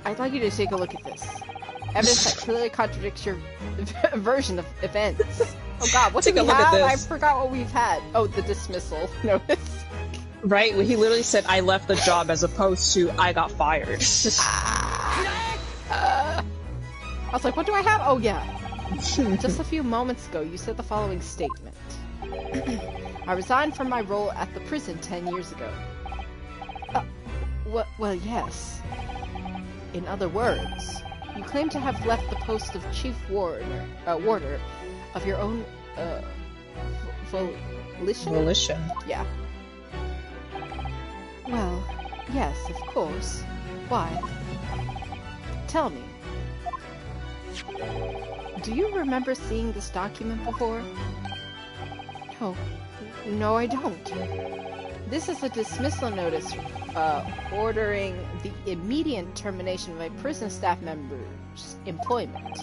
I'd like you to take a look at this. Evidence that clearly contradicts your version of events. Oh god, what Take did a we look at have? I this. forgot what we've had. Oh, the dismissal notice. Right? Well, he literally said, I left the job as opposed to, I got fired. I was like, what do I have? Oh yeah. Just a few moments ago, you said the following statement. I resigned from my role at the prison 10 years ago. Well, yes. In other words, you claim to have left the post of chief warder of your own, volition? Volition. Yeah. Well, yes, of course. Why? Tell me. Do you remember seeing this document before? No, I don't. This is a dismissal notice, ordering the immediate termination of a prison staff member's employment.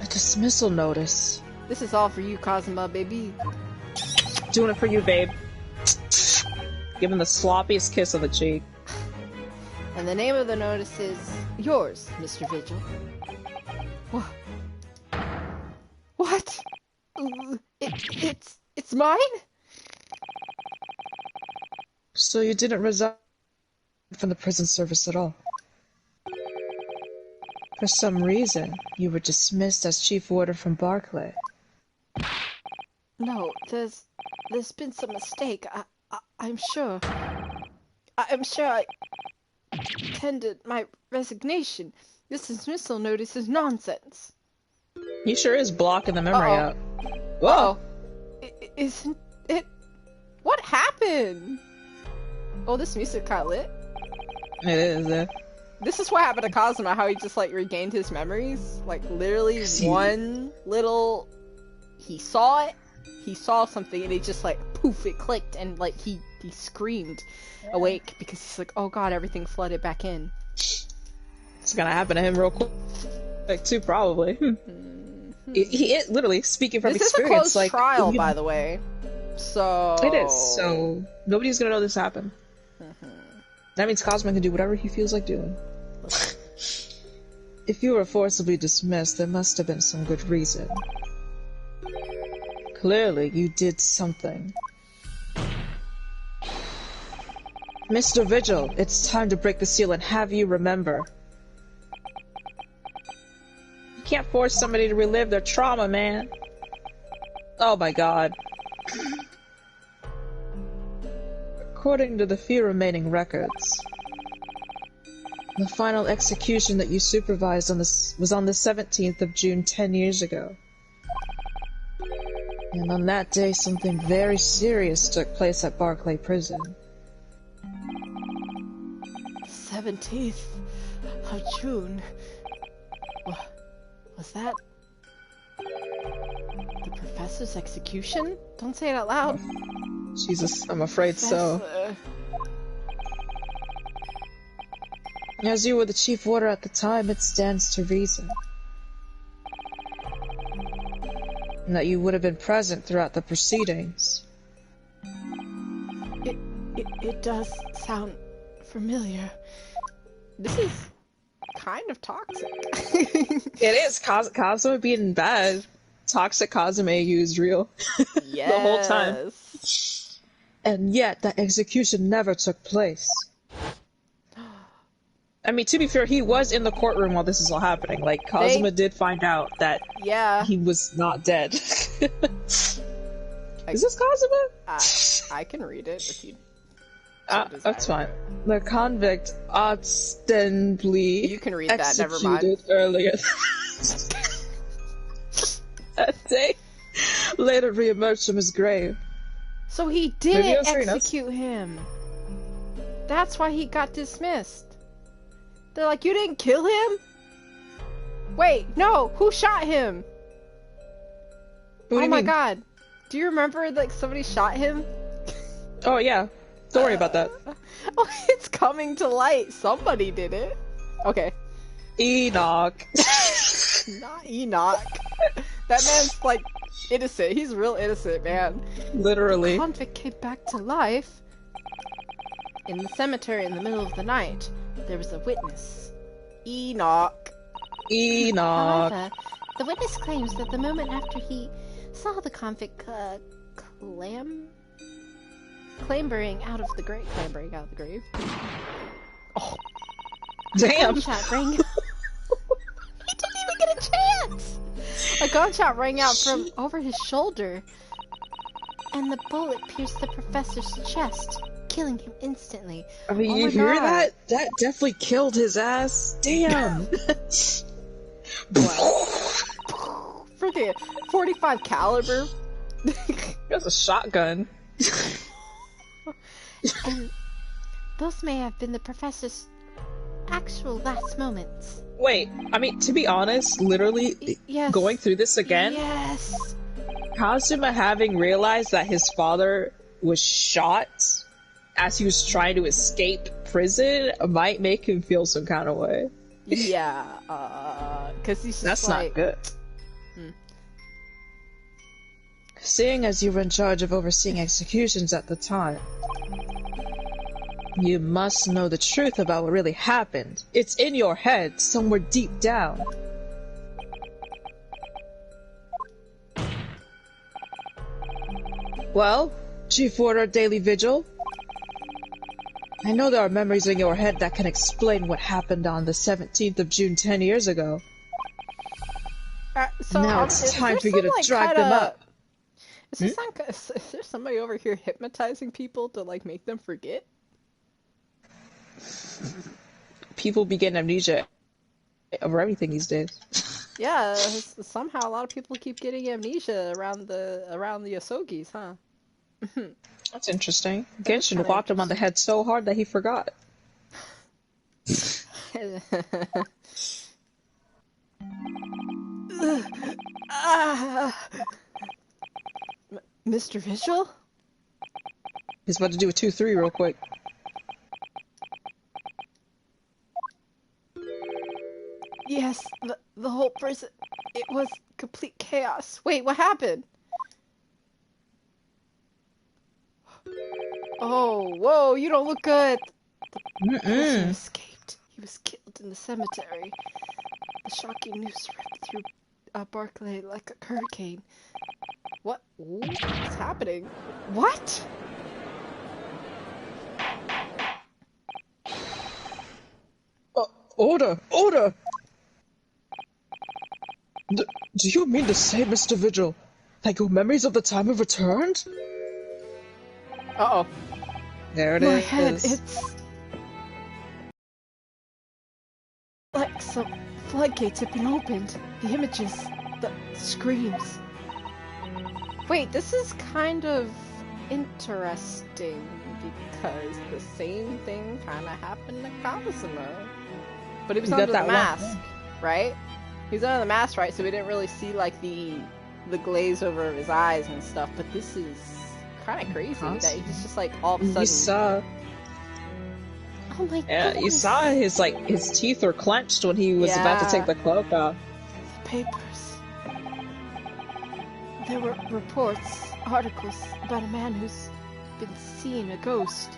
A dismissal notice. This is all for you, Kazuma, baby. Doing it for you, babe. Give him the sloppiest kiss on the cheek. And the name of the notice is yours, Mr. Vigil. What? It's mine? So you didn't resign from the prison service at all? For some reason, you were dismissed as chief warder from Barclay. No, there's been some mistake. I'm sure. I'm sure I tendered my resignation. This dismissal notice is nonsense. He sure is blocking the memory Uh-oh. out. Whoa! Isn't it? What happened? Oh, this music got lit. It is. This is what happened to Kazuma, how he just, like, regained his memories. Like, literally one little... He saw it, he saw something, and it just, like, poof, it clicked, and, like, he screamed awake, because he's like, oh god, everything flooded back in. It's gonna happen to him real quick, too, probably. He literally, speaking from This is a experience, closed like... trial, by the way. So... It is, so... Nobody's gonna know this happened. That means Cosmo can do whatever he feels like doing. If you were forcibly dismissed, there must have been some good reason. Clearly, you did something. Mr. Vigil, it's time to break the seal and have you remember. You can't force somebody to relive their trauma, man. Oh my god. According to the few remaining records, the final execution that you supervised was on the 17th of June 10 years ago. And on that day, something very serious took place at Barclay Prison. 17th of June. Was that the professor's execution? Don't say it out loud. Jesus, I'm afraid so. As you were the chief warder at the time, it stands to reason. And that you would have been present throughout the proceedings. It does sound familiar. This is kind of toxic. It is. Kazuma being bad. Toxic Kazuma used real. Yes. The whole time. And yet, that execution never took place. I mean, to be fair, he was in the courtroom while this is all happening. Like, Kazuma did find out that he was not dead. Is this Kazuma? I can read it if you... That's fine. The convict ostensibly you can read that, never mind. executed earlier that day later re-emerged from his grave. So he didn't execute him. That's why he got dismissed. They're like, you didn't kill him? Wait, no, who shot him? Oh my god. Do you remember, like, somebody shot him? Oh yeah. Don't worry about that. Oh, it's coming to light. Somebody did it. Okay. Enoch. Not Enoch. That man's, like, innocent. He's real innocent, man. Literally. The convict came back to life. In the cemetery in the middle of the night, there was a witness. Enoch. However, the witness claims that the moment after he saw the convict clambering out of the grave. Oh, damn! A gunshot rang. He didn't even get a chance. A gunshot rang out from over his shoulder, and the bullet pierced the professor's chest, killing him instantly. I mean, you hear that? That definitely killed his ass. Damn. Freaking 45 caliber. That's a shotgun. And those may have been the professor's actual last moments. Wait, I mean, to be honest, literally, going through this again, Kazuma having realized that his father was shot as he was trying to escape prison might make him feel some kind of way. Yeah, because he's just That's like... not good. Seeing as you were in charge of overseeing executions at the time, you must know the truth about what really happened. It's in your head, somewhere deep down. Well, Chief Warder Daily Vigil, I know there are memories in your head that can explain what happened on the 17th of June 10 years ago. Now it's time for you to drag them up. Is there somebody over here hypnotizing people to, like, make them forget? People be getting amnesia over everything these days. Yeah, somehow a lot of people keep getting amnesia around the Yosogis, huh? That's interesting. Genshin whacked him on the head so hard that he forgot. Mr. Vigil? He's about to do a 2-3 real quick. Yes, the whole prison, it was complete chaos. Wait, what happened? Oh, whoa, you don't look good. The prisoner escaped. He was killed in the cemetery. The shocking news ripped through Barclay like a hurricane. What? Ooh, what's happening? What? Order! Order! Do you mean to say, Mr. Vigil, that your memories of the time have returned? Uh-oh. There it My is. head, it's... like some floodgates have been opened. The images, the screams. Wait, this is kind of interesting because the same thing kind of happened to Kazuma. But he was under the mask, right? He was under the mask, right? So we didn't really see, like, the glaze over his eyes and stuff. But this is kind of crazy that he's just, like, all of a sudden... You saw... Oh my Yeah, you saw his teeth were clenched when he was about to take the cloak off. The papers. There were reports, articles about a man who's been seeing a ghost.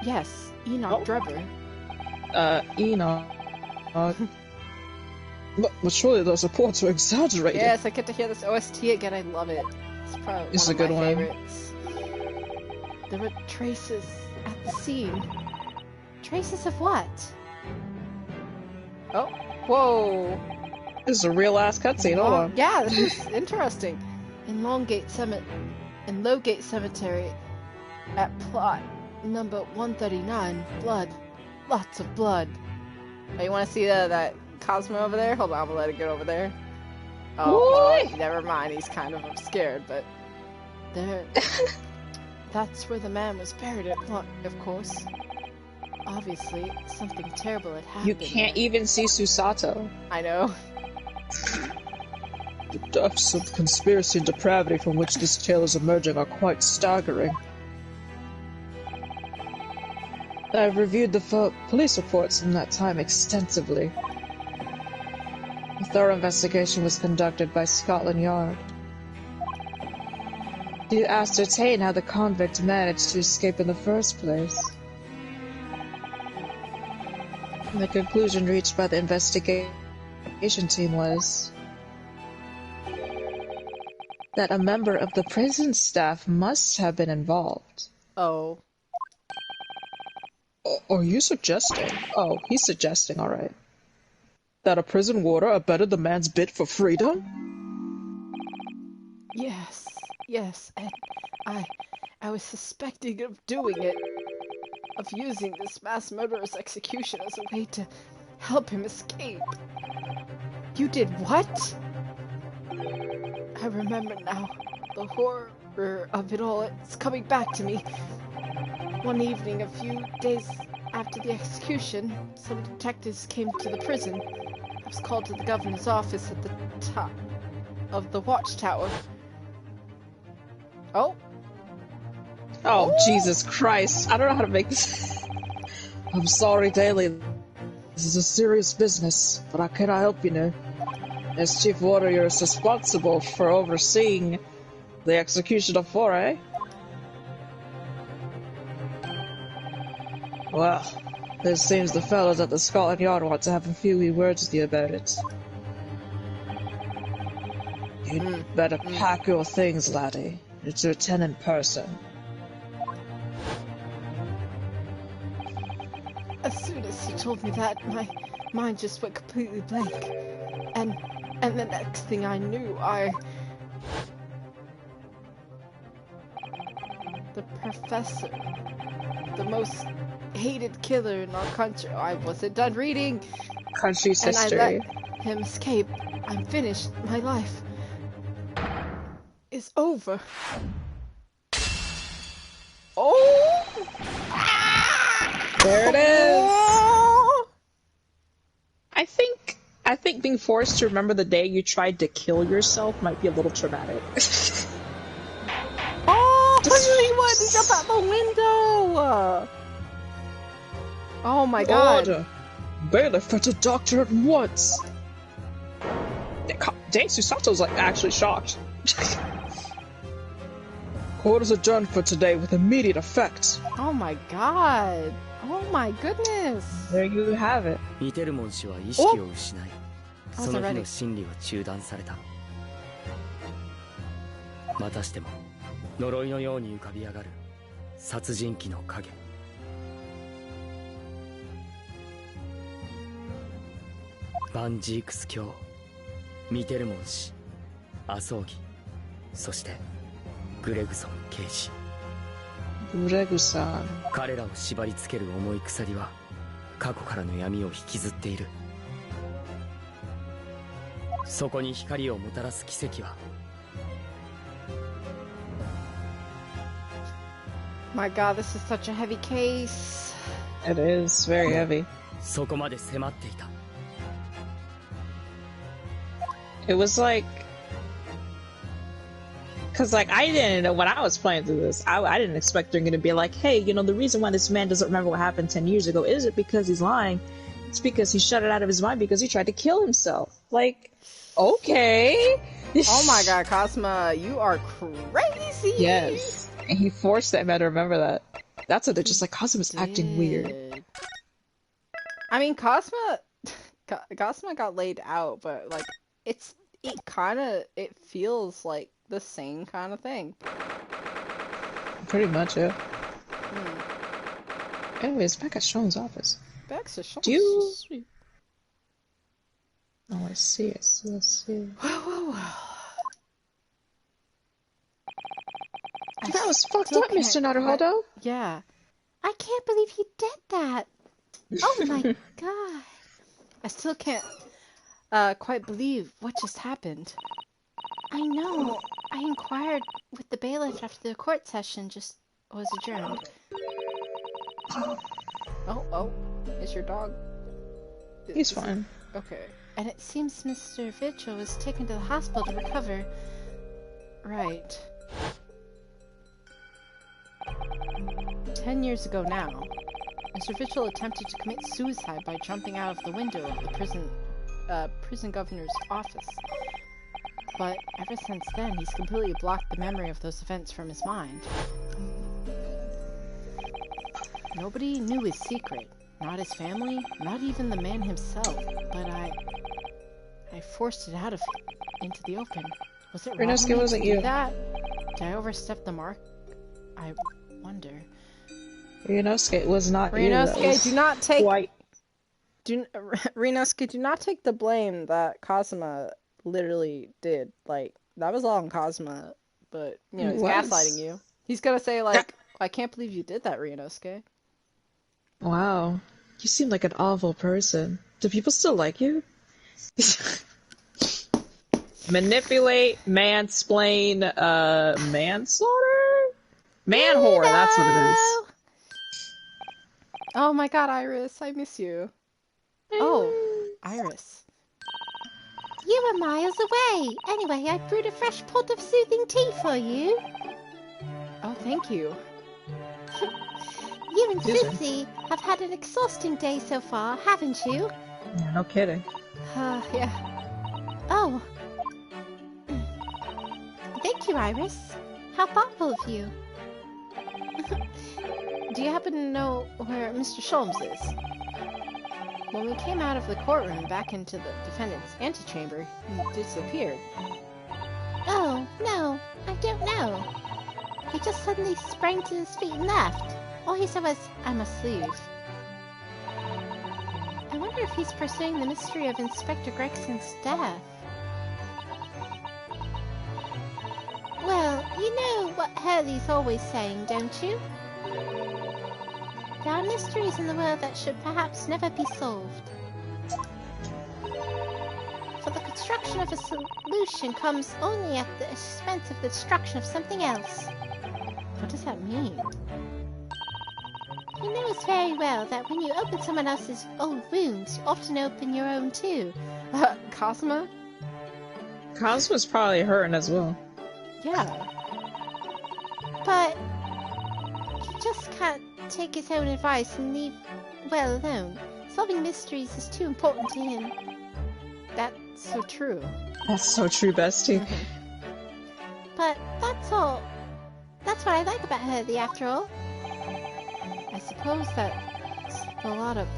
Yes, Enoch Drebber. Enoch. But surely those reports are exaggerated. Yes, I get to hear this OST again. I love it. It's probably It's one a of good my one. favorites. There were traces at the scene. Traces of what? Oh, whoa. This is a real ass cutscene. Hold on. Yeah, this is interesting. In Lowgate Cemetery, at plot number 139, blood. Lots of blood. Oh, you want to see that Cosmo over there? Hold on, I'm gonna let it get over there. Oh, well, never mind. He's kind of scared, but there. That's where the man was buried, of course. Obviously, something terrible had happened. You can't even see Susato. I know. The depths of conspiracy and depravity from which this tale is emerging are quite staggering. I've reviewed the police reports from that time extensively. A thorough investigation was conducted by Scotland Yard to ascertain how the convict managed to escape in the first place. And the conclusion reached by the investigation team was that a member of the prison staff must have been involved. Oh. Are you suggesting? Oh, he's suggesting, alright. That a prison warder abetted the man's bid for freedom? Yes, and I was suspecting of doing it, of using this mass murderer's execution as a way to help him escape. You did what? I remember now. The horror of it all, it's coming back to me. One evening, a few days after the execution, some detectives came to the prison. I was called to the governor's office at the top of the watchtower. Oh, Jesus Christ. I don't know how to make this. I'm sorry, Daly. This is a serious business, but I cannot help you now. As chief warder, you're responsible for overseeing the execution of Foray. Well, it seems the fellows at the Scotland Yard want to have a few wee words with you about it. You'd better pack your things, laddie. It's your tenant person. As soon as he told me that, my mind just went completely blank. And the next thing I knew, the professor, the most hated killer in our country. I wasn't done reading. Country's history. And I let him escape. I'm finished. My life is over. Oh! There it is! I think being forced to remember the day you tried to kill yourself might be a little traumatic. Oh! He wanted to jump out the window! Oh my god. Order! Bailiff, fetch a doctor at once! Dang, Susato's like actually shocked. Court is adjourned for today with immediate effect. Oh my god. Oh my goodness. There you have it. ミテルモン氏は意識を失い、その日の審理は中断された。またしても呪いのように浮かび上がる殺人鬼の影。バンジークス卿、ミテルモン氏、アソーギ、そしてグレグソン刑事。グレグさん。彼らを縛りつける重い鎖は過去からの闇を引きずっている。そこに光をもたらす奇跡は。My god, this is such a heavy case. It is very heavy. そこまで迫っていた。It was like, cause like I didn't know when I was playing through this, I didn't expect they're gonna be like, hey, you know, the reason why this man doesn't remember what happened 10 years ago isn't because he's lying. It's because he shut it out of his mind because he tried to kill himself. Like, okay. Oh my god, Cosma, you are crazy. Yes. And he forced that man to remember that. That's what they're just like, Cosmo's acting weird. I mean, Cosma got laid out, but like it feels like the same kind of thing. Pretty much, yeah. Hmm. Anyways, back at Sean's office. Back to Sean. Do you- Sweet. Oh, I see. That was fucked still up, Mr. can't Naruhodo. Yeah. I can't believe he did that. Oh my god. I still can't quite believe what just happened. I know. I inquired with the bailiff after the court session just was adjourned. Oh, is your dog? He's fine. Okay. And it seems Mr. Vigil was taken to the hospital to recover. Right. 10 years ago now, Mr. Vigil attempted to commit suicide by jumping out of the window of the prison governor's office. But ever since then, he's completely blocked the memory of those events from his mind. Nobody knew his secret. Not his family, not even the man himself. But I forced it out of him into the open. Was it wrong of me to do that? Did I overstep the mark? I wonder. Ryunosuke, it was not Ryunosuke, you. do not take... Quite... Ryunosuke, do not take the blame that Kazuma literally did. Like, that was all on Kazuma, but, you know, he's gaslighting you. He's gonna say, like, I can't believe you did that, Ryunosuke. Wow. You seem like an awful person. Do people still like you? Manipulate, mansplain, manslaughter? Man-whore, that's what it is. Oh my god, Iris, I miss you. Oh, Iris. You were miles away. Anyway, I brewed a fresh pot of soothing tea for you. Oh, thank you. You and Sissy have had an exhausting day so far, haven't you? Yeah, no kidding. Yeah. Oh. Thank you, Iris. How thoughtful of you. Do you happen to know where Mr. Sholmes is? When we came out of the courtroom back into the defendant's antechamber, he disappeared. Oh, no, I don't know. He just suddenly sprang to his feet and left. All he said was, I must leave. I wonder if he's pursuing the mystery of Inspector Gregson's death. Well, you know what Hurley's always saying, don't you? There are mysteries in the world that should perhaps never be solved. For the construction of a solution comes only at the expense of the destruction of something else. What does that mean? He knows very well that when you open someone else's old wounds, you often open your own too. Cosma? Cosmo's probably hurting as well. Yeah. But he just can't take his own advice and leave well alone. Solving mysteries is too important to him. That's so true. That's so true, bestie. But that's all. That's what I like about Hurley, after all. I suppose that's a lot of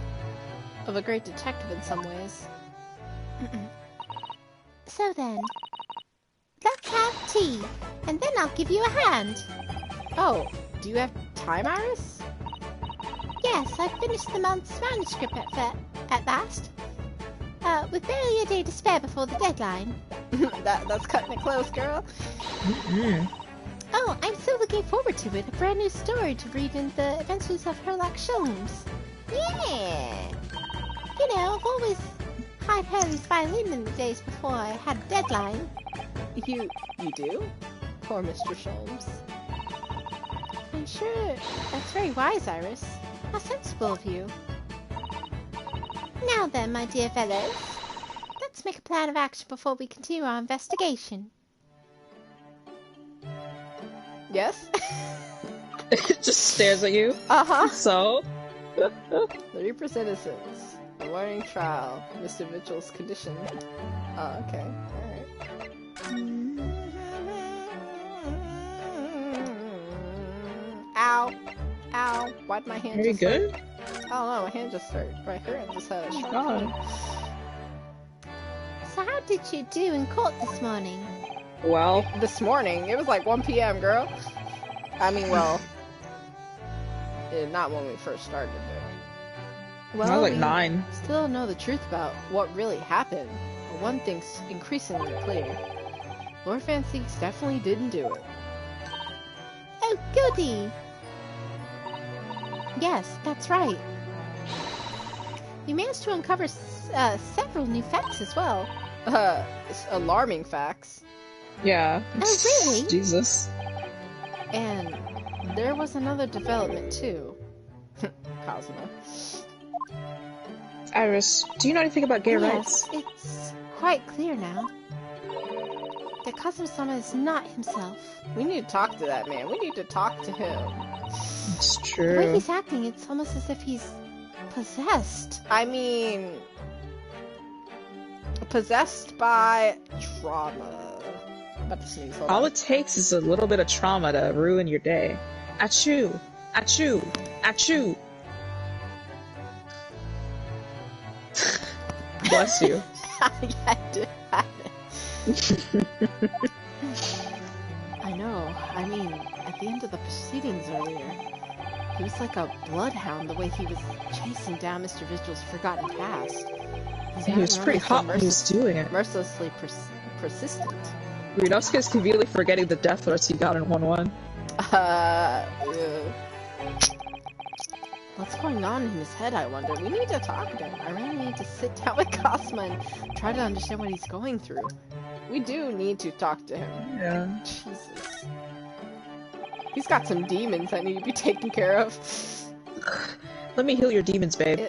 a great detective in some ways. So then, let's have tea, and then I'll give you a hand. Oh, do you have time, Iris? Yes, I've finished the month's manuscript at last. With barely a day to spare before the deadline. That's cutting it close, girl. Oh, I'm so looking forward to it. A brand new story to read in the Adventures of Herlock Sholmes. Yeah! You know, I've always had Hurley's violin in the days before I had a deadline. You do? Poor Mr. Sholmes. I'm sure that's very wise, Iris. How sensible of you. Now then, my dear fellows, let's make a plan of action before we continue our investigation. Yes? It just stares at you. Uh-huh. So? 30% innocence. A warning trial. Mr. Mitchell's condition. Oh, okay. Alright. Ow. Ow. Why'd my hand Are you just good? Like... don't know, my hand just hurt. My hand just had a sharp God. pain. So how did you do in court this morning? Well, This morning, it was like 1 p.m., girl. I mean, well, not when we first started, but... I was like we 9. still don't know the truth about what really happened. But one thing's increasingly clear. Lord Van Seeks definitely didn't do it. Oh, goody! Yes, that's right. You managed to uncover several new facts as well. It's alarming facts. Yeah. Oh, really? Jesus. And there was another development too. Cosmo. Iris, do you know anything about gay rights? Yes, it's quite clear now. The Kazuma-sama is not himself. We need to talk to that man. We need to talk to him. It's The way true. he's acting, it's almost as if he's possessed. I mean... Possessed by trauma. I'm about to sneeze. Hold All on. it takes is a little bit of trauma to ruin your day. Achoo! Achoo! Achoo! Bless you. I did. I know. I mean, at the end of the proceedings earlier, he was like a bloodhound the way he was chasing down Mr. Vigil's forgotten past. His He was manner pretty so hot when he was doing it. mercilessly persistent. Ryunosuke's conveniently forgetting the death threats he got in 1-1. What's going on in his head, I wonder? We need to talk to him. I really need to sit down with Cosmo and try to understand what he's going through. We do need to talk to him. Yeah. Jesus. He's got some demons that need to be taken care of. Let me heal your demons, babe.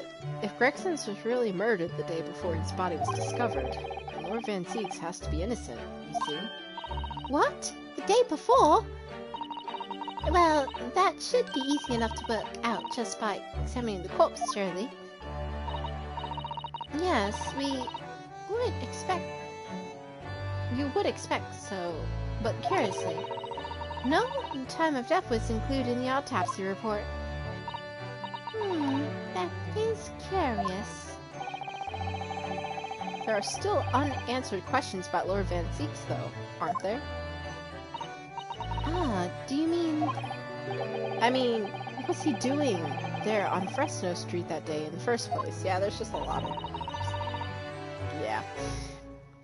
If Gregson's was really murdered the day before his body was discovered, then Lord Van Seeks has to be innocent, you see? What? The day before? Well, that should be easy enough to work out just by examining the corpse, surely. Yes, we would expect... You would expect so, but curiously, no time of death was included in the autopsy report. That is curious. There are still unanswered questions about Lord Van Seeks, though, aren't there? Ah, do you mean... I mean, what was he doing there on Fresno Street that day in the first place? Yeah, there's just a lot of... Yeah.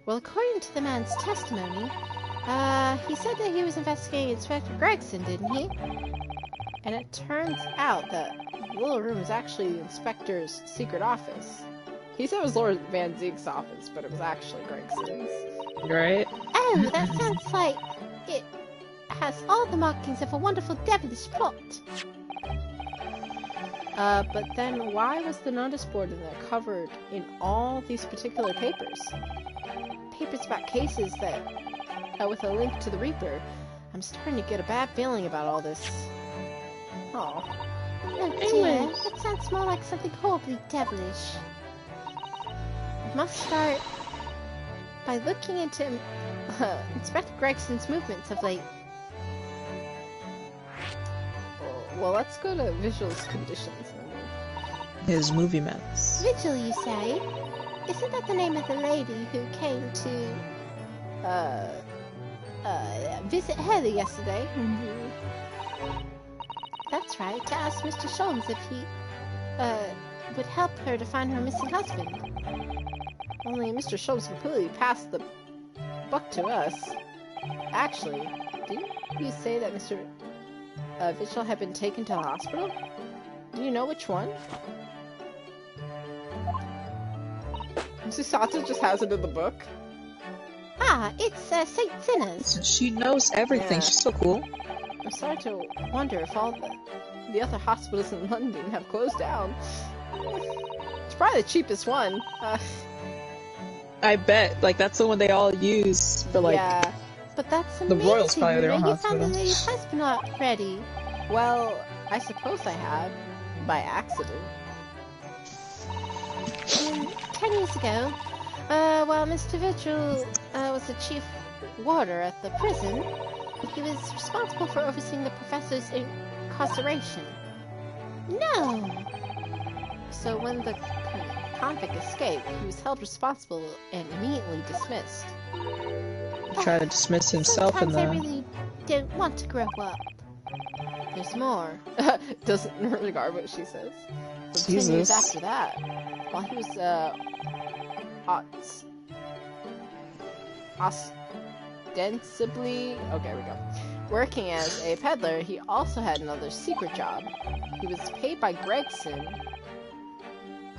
Well, according to the man's testimony, he said that he was investigating Inspector Gregson, didn't he? And it turns out that the little room is actually the inspector's secret office. He said it was Lord Van Zeek's office, but it was actually Gregson's. Right? Oh, that sounds like it has all the markings of a wonderful devilish plot. But then why was the notice board in there covered in all these particular papers? Papers about cases that, with a link to the Reaper. I'm starting to get a bad feeling about all this. Oh. Oh dear, that sounds more like something horribly devilish. We must start by looking into Inspector Gregson's movements of late. Well, let's go to Vigil's conditions. His movie mess. Vigil, you say? Isn't that the name of the lady who came to, visit Heather yesterday? That's right, to ask Mr. Sholmes if he, would help her to find her missing husband. Only Mr. Sholmes completely passed the buck to us. Actually, didn't you say that Mr. Vigil had been taken to the hospital? Do you know which one? Susato just has it in the book. Ah, it's, St. Sinners. She knows everything. Yeah. She's so cool. I'm starting to wonder if all the other hospitals in London have closed down. It's probably the cheapest one. I bet. Like, that's the one they all use for, like... Yeah. But that's The amazing. Royals probably have their own You found the hospital. lady's husband already. Well, I suppose I had. By accident. 10 years ago, while Mr. Vigil was the chief warder at the prison, he was responsible for overseeing the professor's incarceration. No! So when the convict escaped, he was held responsible and immediately dismissed. Try to dismiss himself in Sometimes I the... really don't want to grow up. There's more. Doesn't regard what she says. So 10 years Jesus. after that, while he was ostensibly working as a peddler, he also had another secret job. He was paid by Gregson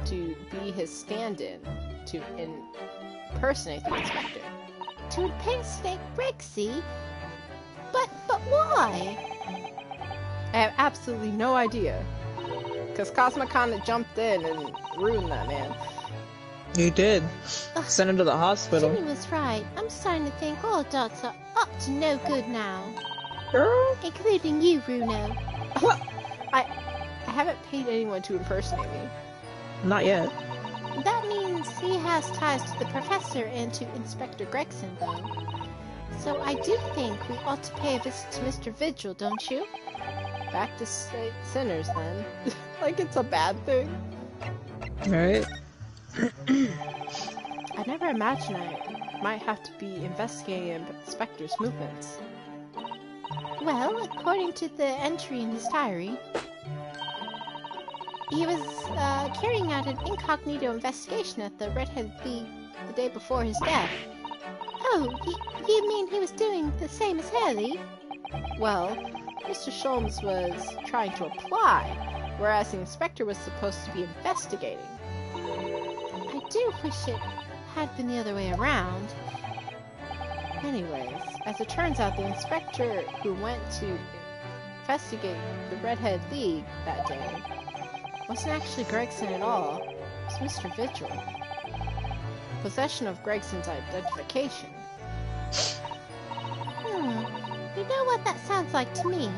to be his stand-in to impersonate the inspector. To impersonate Brexy? But why? I have absolutely no idea. Because Cosmo kinda jumped in and ruined that man. You did. Send him to the hospital. Jimmy was right. I'm starting to think all adults are up to no good now. Girl? Including you, Bruno. I haven't paid anyone to impersonate me. Not yet. That means he has ties to the professor and to Inspector Gregson, though. So I do think we ought to pay a visit to Mr. Vigil, don't you? Back to sinners, then. Like it's a bad thing. Right? I never imagined I might have to be investigating Inspector's movements. Well, according to the entry in his diary, he was carrying out an incognito investigation at the Redhead League the day before his death. Oh, you mean he was doing the same as Hurley? Well, Mr. Sholmes was trying to apply, whereas the inspector was supposed to be investigating. I do wish it had been the other way around. Anyways, as it turns out, the inspector who went to investigate the Redhead League that day wasn't actually Gregson at all. It was Mr. Vigil. Possession of Gregson's identification. You know what that sounds like to me?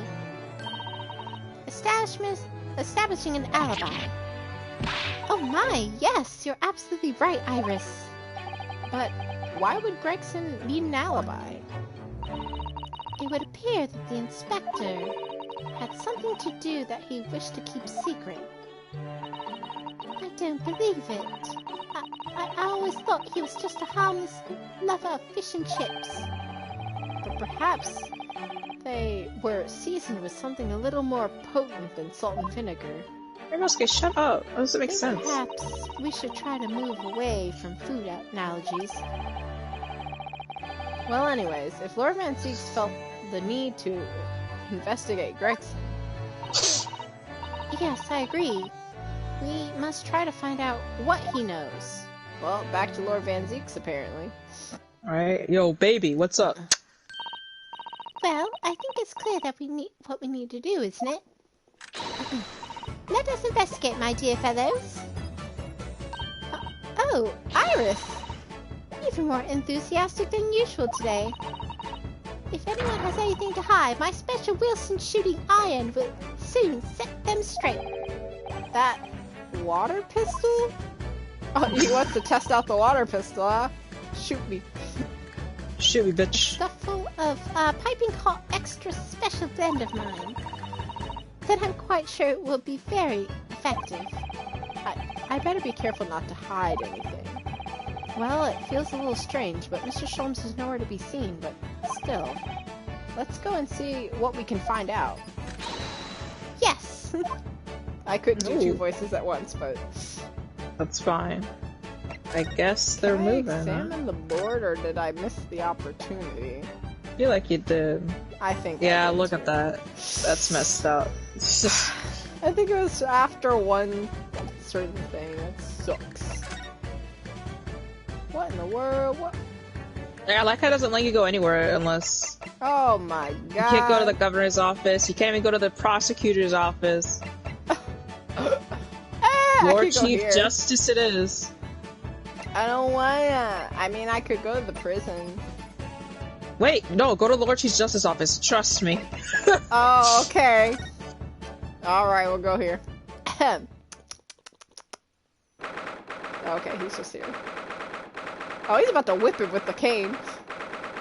Establishing an alibi. Oh my, yes, you're absolutely right, Iris. But why would Gregson need an alibi? It would appear that the inspector had something to do that he wished to keep secret. I don't believe it. I always thought he was just a harmless lover of fish and chips. But perhaps they were seasoned with something a little more potent than salt and vinegar. Rimouski, shut up. That doesn't make sense. Perhaps we should try to move away from food analogies. Well, anyways, if Lord Van Zieks felt the need to investigate Gregson... Yes, I agree. We must try to find out what he knows. Well, back to Lord Van Zieks, apparently. Alright, yo, baby, what's up? Well, I think it's clear that what we need to do, isn't it? Let us investigate, my dear fellows. Oh, Iris! Even more enthusiastic than usual today. If anyone has anything to hide, my special Wilson shooting iron will soon set them straight. That water pistol? Oh, he wants to test out the water pistol, huh? Shoot me. Shoot me, bitch. Stuff full of piping hot extra special blend of mine. Then I'm quite sure it will be very effective. I better be careful not to hide anything. Well, it feels a little strange, but Mr. Sholmes is nowhere to be seen, but still. Let's go and see what we can find out. Yes! I couldn't do two Ooh. voices at once, but... That's fine. I guess they're Did I moving. examine the board, or did I miss the opportunity? I feel like you did. I think Yeah, I did look too. at that. That's messed up. I think it was after one certain thing. That sucks. What in the world? What? Yeah, I like how it doesn't let you go anywhere unless... Oh my god. You can't go to the governor's office, you can't even go to the prosecutor's office. I Lord could go Chief here. Justice it is. I don't wanna. I mean, I could go to the prison. Wait, no, go to the Lord Chief Justice office, trust me. Oh, okay. Alright, we'll go here. Okay, he's just here. Oh, he's about to whip it with the cane.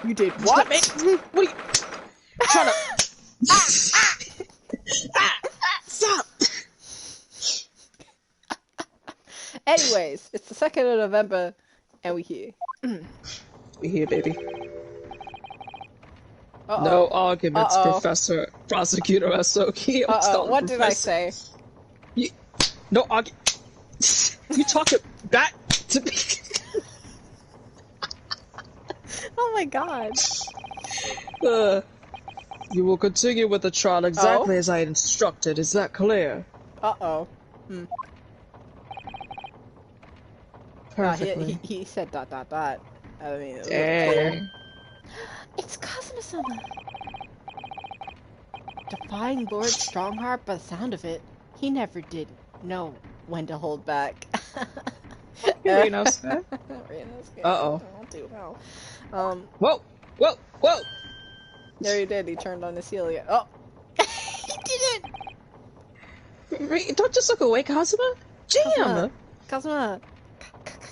You did what? What are you... Trying to... Stop! Anyways, it's the 2nd of November, and we here. We here, baby. Uh-oh. No arguments, Uh-oh. Prosecutor Asogi. What did I say? No argument. You talking back to me. Oh my god. You will continue with the trial exactly as I instructed. Is that clear? Uh-oh. Perfectly. He said ... I mean, Dang. It's Kazuma-sama. Defying Lord Strongheart by the sound of it. He never did know when to hold back. Renosuke. Uh-oh. Do well. Whoa! There he did. He turned on his heel again. Oh! He did Don't just look away, Kazuma. Jam! Kazuma!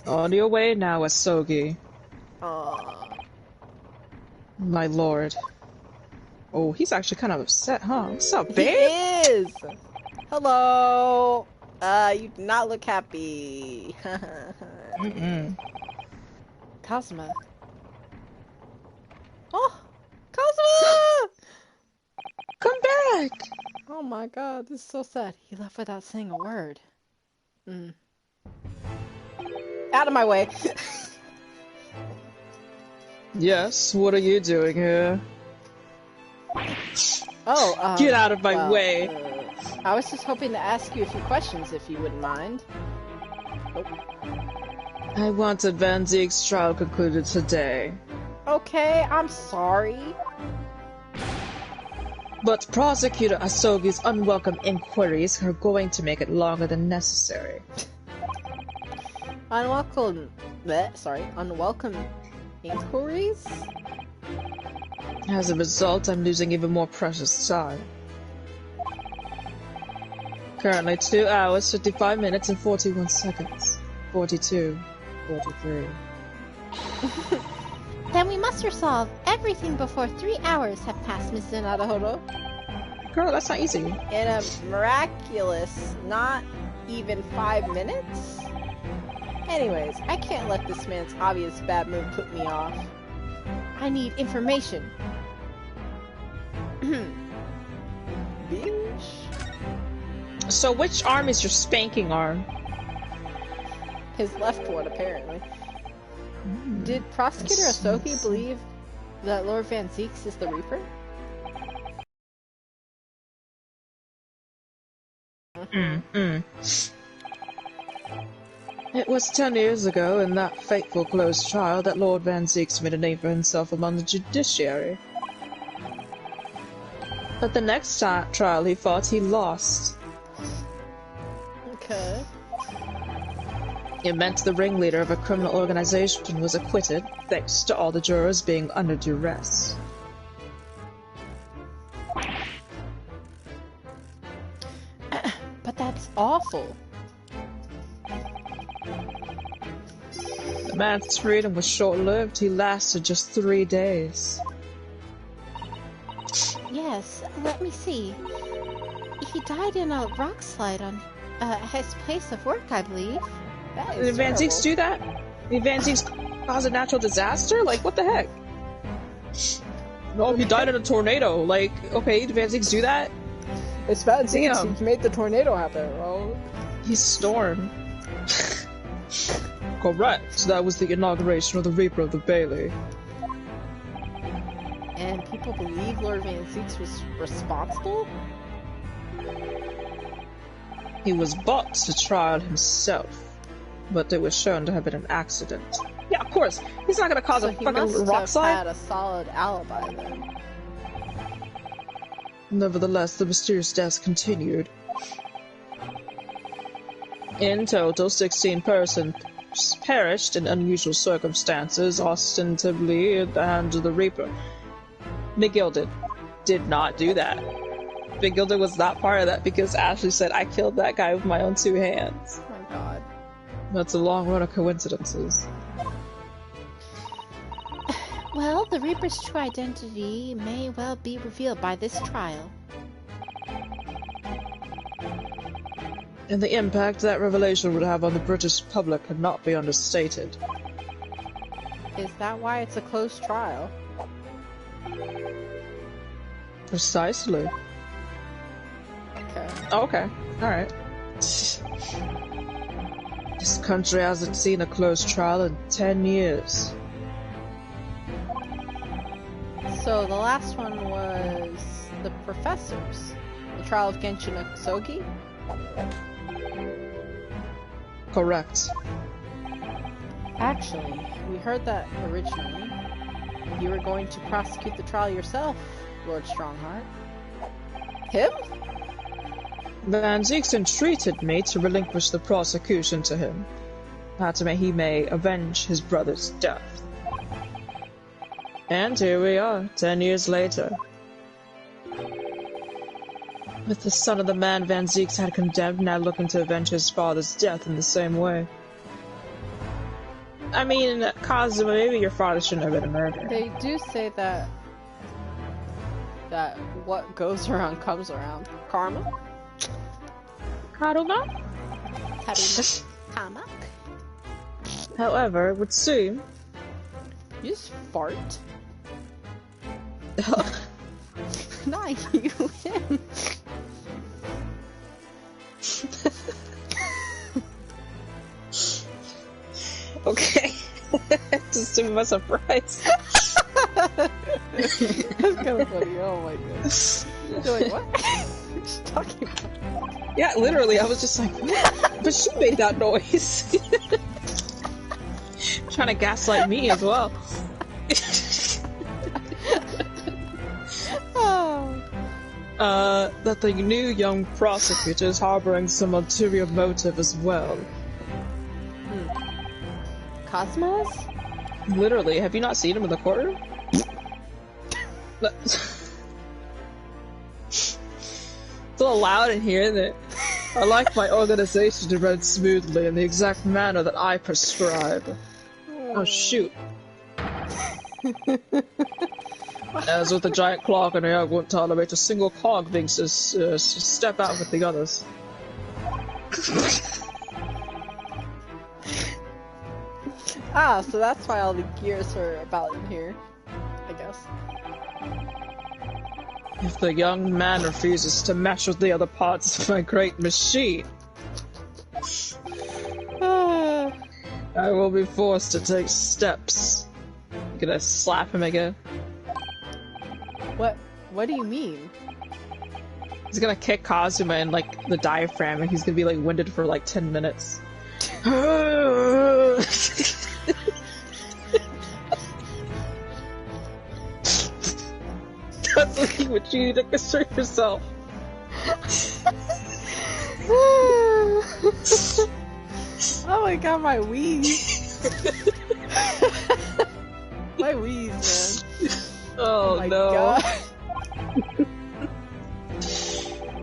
On your way now, Asogi. Aww. My lord. Oh, he's actually kind of upset, huh? What's up, He babe? is! Hello! You do not look happy. Kazuma. Oh! Kazuma! Come back! Oh my god, this is so sad. He left without saying a word. Out of my way! Yes, what are you doing here? Oh, Get out of my way! I was just hoping to ask you a few questions, if you wouldn't mind. Oh. I wanted Van Zieg's trial concluded today. Okay, I'm sorry. But Prosecutor Asogi's unwelcome inquiries are going to make it longer than necessary. Unwelcome inquiries? As a result, I'm losing even more precious time. Currently 2 hours, 55 minutes, and 41 seconds. 42, 43. Then we must resolve everything before 3 hours have passed, Mr. Naruhodo. Girl, that's not easy. In a miraculous, not even 5 minutes? Anyways, I can't let this man's obvious bad mood put me off. I need information. Bitch. So which arm is your spanking arm? His left one, apparently. Did Prosecutor Asogi believe that Lord Van Zieks is the Reaper? It was 10 years ago, in that fateful closed trial, that Lord Van Zieks made a name for himself among the judiciary. But the next trial he fought, he lost. Okay. It meant the ringleader of a criminal organization was acquitted, thanks to all the jurors being under duress. But that's awful. The man's freedom was short-lived. He lasted just 3 days. Yes, let me see. He died in a rock slide on his place of work, I believe. That Did is Van Zieks do that? Did Van Zieks cause a natural disaster? Like, what the heck? No, he died in a tornado. Like, okay, did Van Zieks do that? It's Van Zieks. Damn. He made the tornado happen, bro. He's Storm. Correct. That was the inauguration of the Reaper of the Bailey. And people believe Lord Van Zieks was responsible? He was brought to trial himself, but it was shown to have been an accident. Yeah, of course. He's not gonna cause So a he fucking must rock have slide. had a solid alibi then. Nevertheless, the mysterious deaths continued. In total, 16 persons perished in unusual circumstances, ostensibly at the hands of the Reaper. McGilded did not do that. McGilded was not part of that because Ashley said, I killed that guy with my own 2 hands. Oh my god. That's a long run of coincidences. Well, the Reaper's true identity may well be revealed by this trial. And the impact that revelation would have on the British public cannot be understated. Is that why it's a closed trial? Precisely. Okay. Okay, alright. This country hasn't seen a closed trial in 10 years. So the last one was the professors. The trial of Genshin Aksogi? Correct. Actually, we heard that originally you were going to prosecute the trial yourself, Lord Strongheart. Him? Van Zieks entreated me to relinquish the prosecution to him, that he may avenge his brother's death. And here we are, 10 years later. With the son of the man Van Zieks had condemned now looking to avenge his father's death in the same way. I mean, Kazuma, maybe your father shouldn't have been murdered. They do say that what goes around comes around. Karma? Karuma? Karma? However, it would seem... You just fart? Not you, him. Okay. Just to my surprise. That's kind of funny. Oh my goodness. You're like, what? What you talking about? Yeah, literally, I was just like, what? But she made that noise. Trying to gaslight me as well. That the new young prosecutor is harboring some ulterior motive as well. Cosmos? Literally, have you not seen him in the courtroom? It's a little loud in here, isn't it? I like my organization to run smoothly in the exact manner that I prescribe. Oh shoot. As with the giant clock and I won't tolerate a single cog being step out with the others. Ah, so that's why all the gears are about in here, I guess. If the young man refuses to mesh with the other parts of my great machine, I will be forced to take steps. I'm gonna slap him again. What do you mean? He's gonna kick Kazuma in, like, the diaphragm, and he's gonna be, like, winded for, like, 10 minutes. That's what you would do to concern yourself. Oh my god, my wheeze. My wheeze, man. Oh my no. God.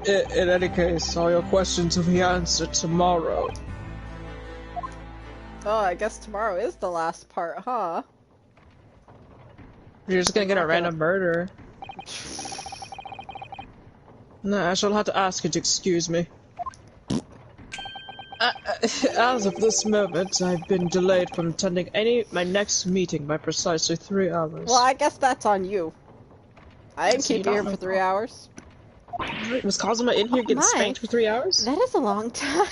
In any case, all your questions will be answered tomorrow. Oh, I guess tomorrow is the last part, huh? You're just gonna get a random murder. No, I shall have to ask you to excuse me. As of this moment, I've been delayed from attending my next meeting by precisely 3 hours. Well, I guess that's on you. I didn't keep you here for 3 hours. Wait, was Kazuma in here getting spanked for 3 hours? That is a long time.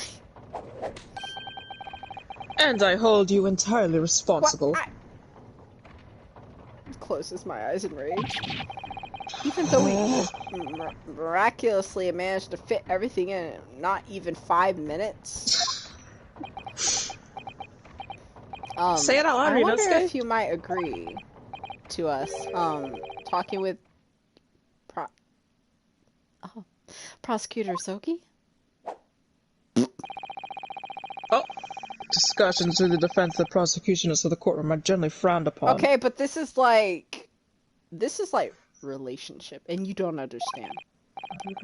And I hold you entirely responsible. Closes my eyes in rage. Even though we miraculously managed to fit everything in not even 5 minutes. Say it out loud, I wonder if you might agree to us talking with Prosecutor Soki? Oh, discussions with the defense, the prosecution, and so the courtroom are generally frowned upon. Okay, but this is like relationship, and you don't understand.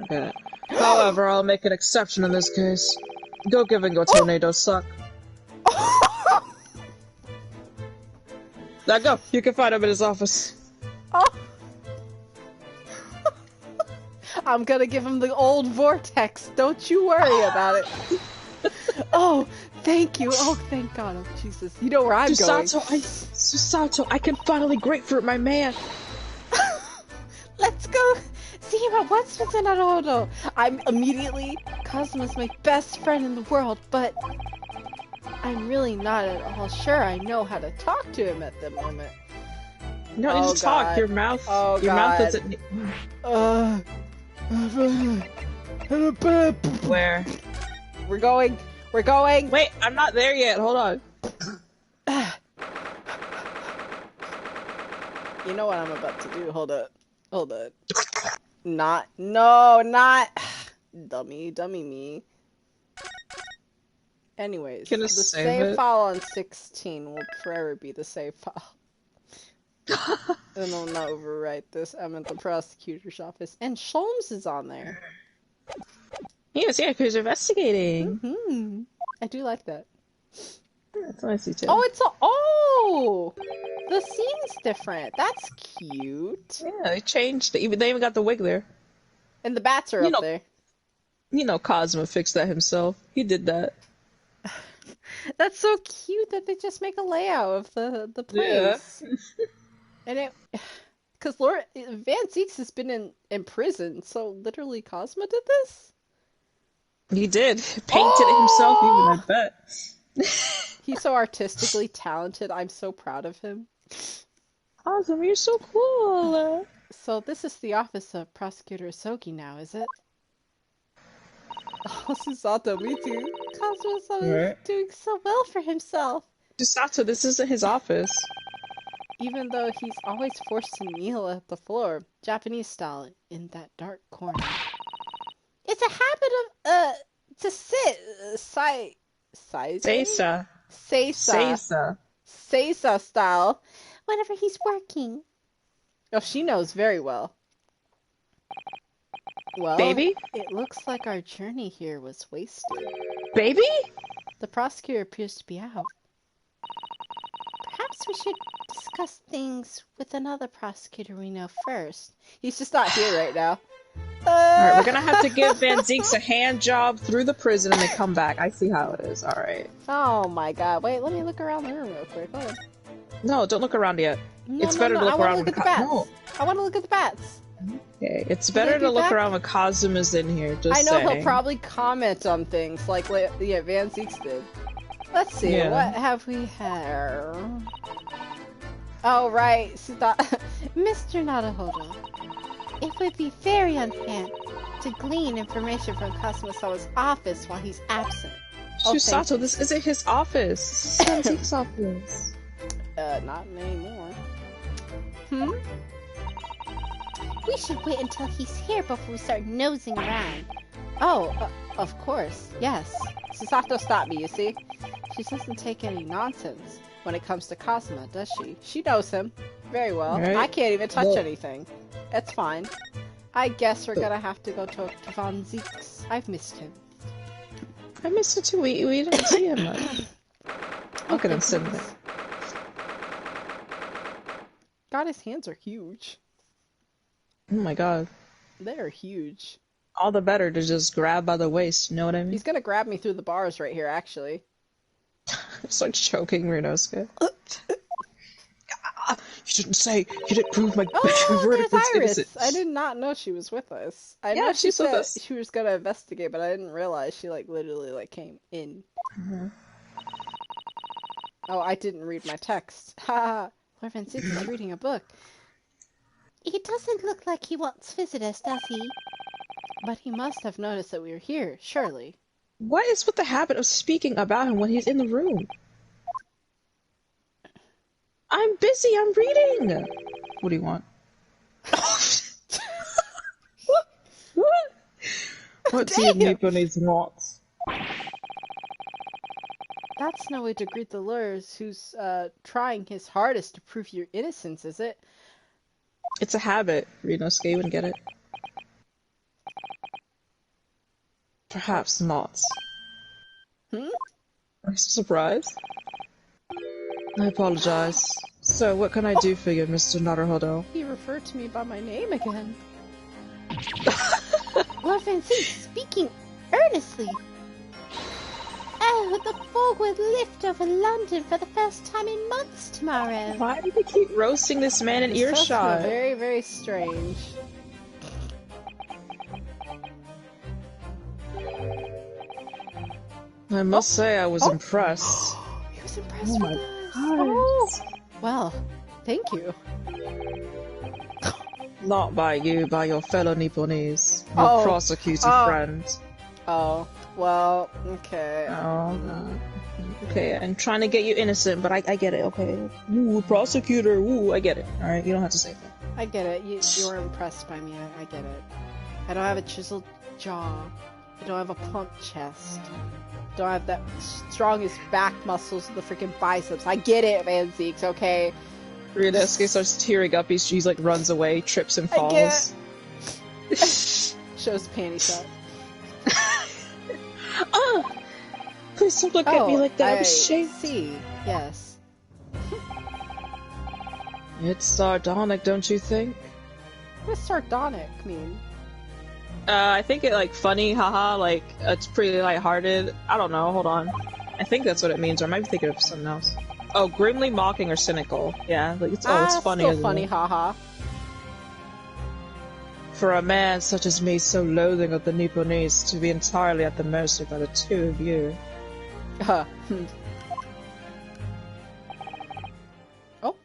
Okay. However, I'll make an exception in this case. Go give and go tornado suck. Now go. You can find him in his office. I'm gonna give him the old vortex. Don't you worry about it. Oh, thank you. Oh, thank God. Oh, Jesus. You know where I'm going. Susato, I can finally grapefruit my man. Let's go see about what's with Naruto. I'm immediately Cosmo's my best friend in the world, but I'm really not at all sure I know how to talk to him at the moment. You don't need to talk. Your mouth. Your mouth doesn't. Where? We're going. We're going. Wait, I'm not there yet. Hold on. You know what I'm about to do. Hold up. Hold up. Not. No, not. Dummy me. Anyways, the save file on 16 will forever be the save file. And I'll not overwrite this. I'm at the prosecutor's office. And Sholmes is on there. Yes, yeah, because you're investigating. Mm-hmm. I do like that. Yeah, that's nice too. Oh, it's a. Oh! The scene's different. That's cute. Yeah, they changed. They even got the wig there. And the bats are up there. You know Cosmo fixed that himself. He did that. That's so cute that they just make a layout of the place. Yeah. And it, because Lord Van Zieks has been in prison, so literally Cosmo did this. He did. Painted it himself, even, I bet. He's so artistically talented. I'm so proud of him. Awesome, you're so cool. So this is the office of Prosecutor Asogi now, is it? Oh, Susato, me too. Cosmo's doing so well for himself. Susato, this isn't his office. Even though he's always forced to kneel at the floor, Japanese style, in that dark corner. It's a habit of, to sit, Seisa style, whenever he's working. Oh, she knows very well. Well, baby? It looks like our journey here was wasted. Baby? The prosecutor appears to be out. Perhaps we should discuss things with another prosecutor we know first. He's just not here right now. Alright, we're gonna have to give Van Zieks a hand job through the prison and then come back. I see how it is, alright. Oh my god, wait, let me look around the room real quick. Hold on. No, don't look around yet. It's better to look around with bats. No. I want to look at the bats. Okay, it's better to look around when Kazuma's in here, just I know saying. He'll probably comment on things like Van Zieks did. Let's see, what have we here? Oh, right, Mr. Naruhodo. It would be very unfair to glean information from Kazuma-sama's office while he's absent. Susato, this isn't his office. This is Van Zieks' office. Not anymore. We should wait until he's here before we start nosing around. Oh, of course, yes. Susato stopped me, you see? She doesn't take any nonsense when it comes to Kazuma, does she? She knows him very well. Right. I can't even touch anything. It's fine. I guess we're gonna have to go talk to Van Zieks. I've missed him. I missed him too. We didn't see him much. Look at him sitting there. God, his hands are huge. Oh my god. They're huge. All the better to just grab by the waist, you know what I mean? He's gonna grab me through the bars right here, actually. It's like choking Ryunosuke. You shouldn't say you didn't prove my verdict was innocent. I did not know she was with us. I know she said she was gonna investigate, but I didn't realize she literally came in. Oh, I didn't read my text. Ha! Lord Van Zieks is reading a book. He doesn't look like he wants visitors, does he? But he must have noticed that we were here, surely. What is with the habit of speaking about him when he's in the room? I'm busy, I'm reading! What do you want? What do you need when he's not? That's no way to greet the lawyers who's trying his hardest to prove your innocence, is it? It's a habit, Ryunosuke, you wouldn't get it. Perhaps not. Are you surprised? I apologize. So, what can I do for you, Mr. Naruhodo? He referred to me by my name again. Lord Van Zee speaking earnestly. Oh, the fog will lift over London for the first time in months tomorrow. Why do they keep roasting this man in This does feel earshot? very, very strange. I must say I was impressed. He was impressed Oh with my us. God. Oh, well, thank you. Not by you, by your fellow Nipponese, your Oh. prosecuted Oh. friend. Oh, well, okay. Oh, no. Okay, I'm trying to get you innocent, but I get it, okay? Ooh, prosecutor, ooh, I get it. Alright, you don't have to say that. I get it. You were impressed by me. I get it. I don't have a chiseled jaw. I don't have a plump chest. Don't have that strongest back muscles of the freaking biceps. I get it, Van Zeeks, okay? Ryunosuke starts tearing up, she's like runs away, trips and I get falls. Shows panty shot. Ah! Please don't look at me like that, I'm I ashamed. see. Yes. It's sardonic, don't you think? What does sardonic mean? I think it like funny, haha, like it's pretty lighthearted. I don't know, hold on. I think that's what it means, or I might be thinking of something else. Oh, grimly mocking or cynical. Yeah, like it's it's funny. Still funny, haha. For a man such as me, so loathing of the Nipponese, to be entirely at the mercy by the two of you. Oh.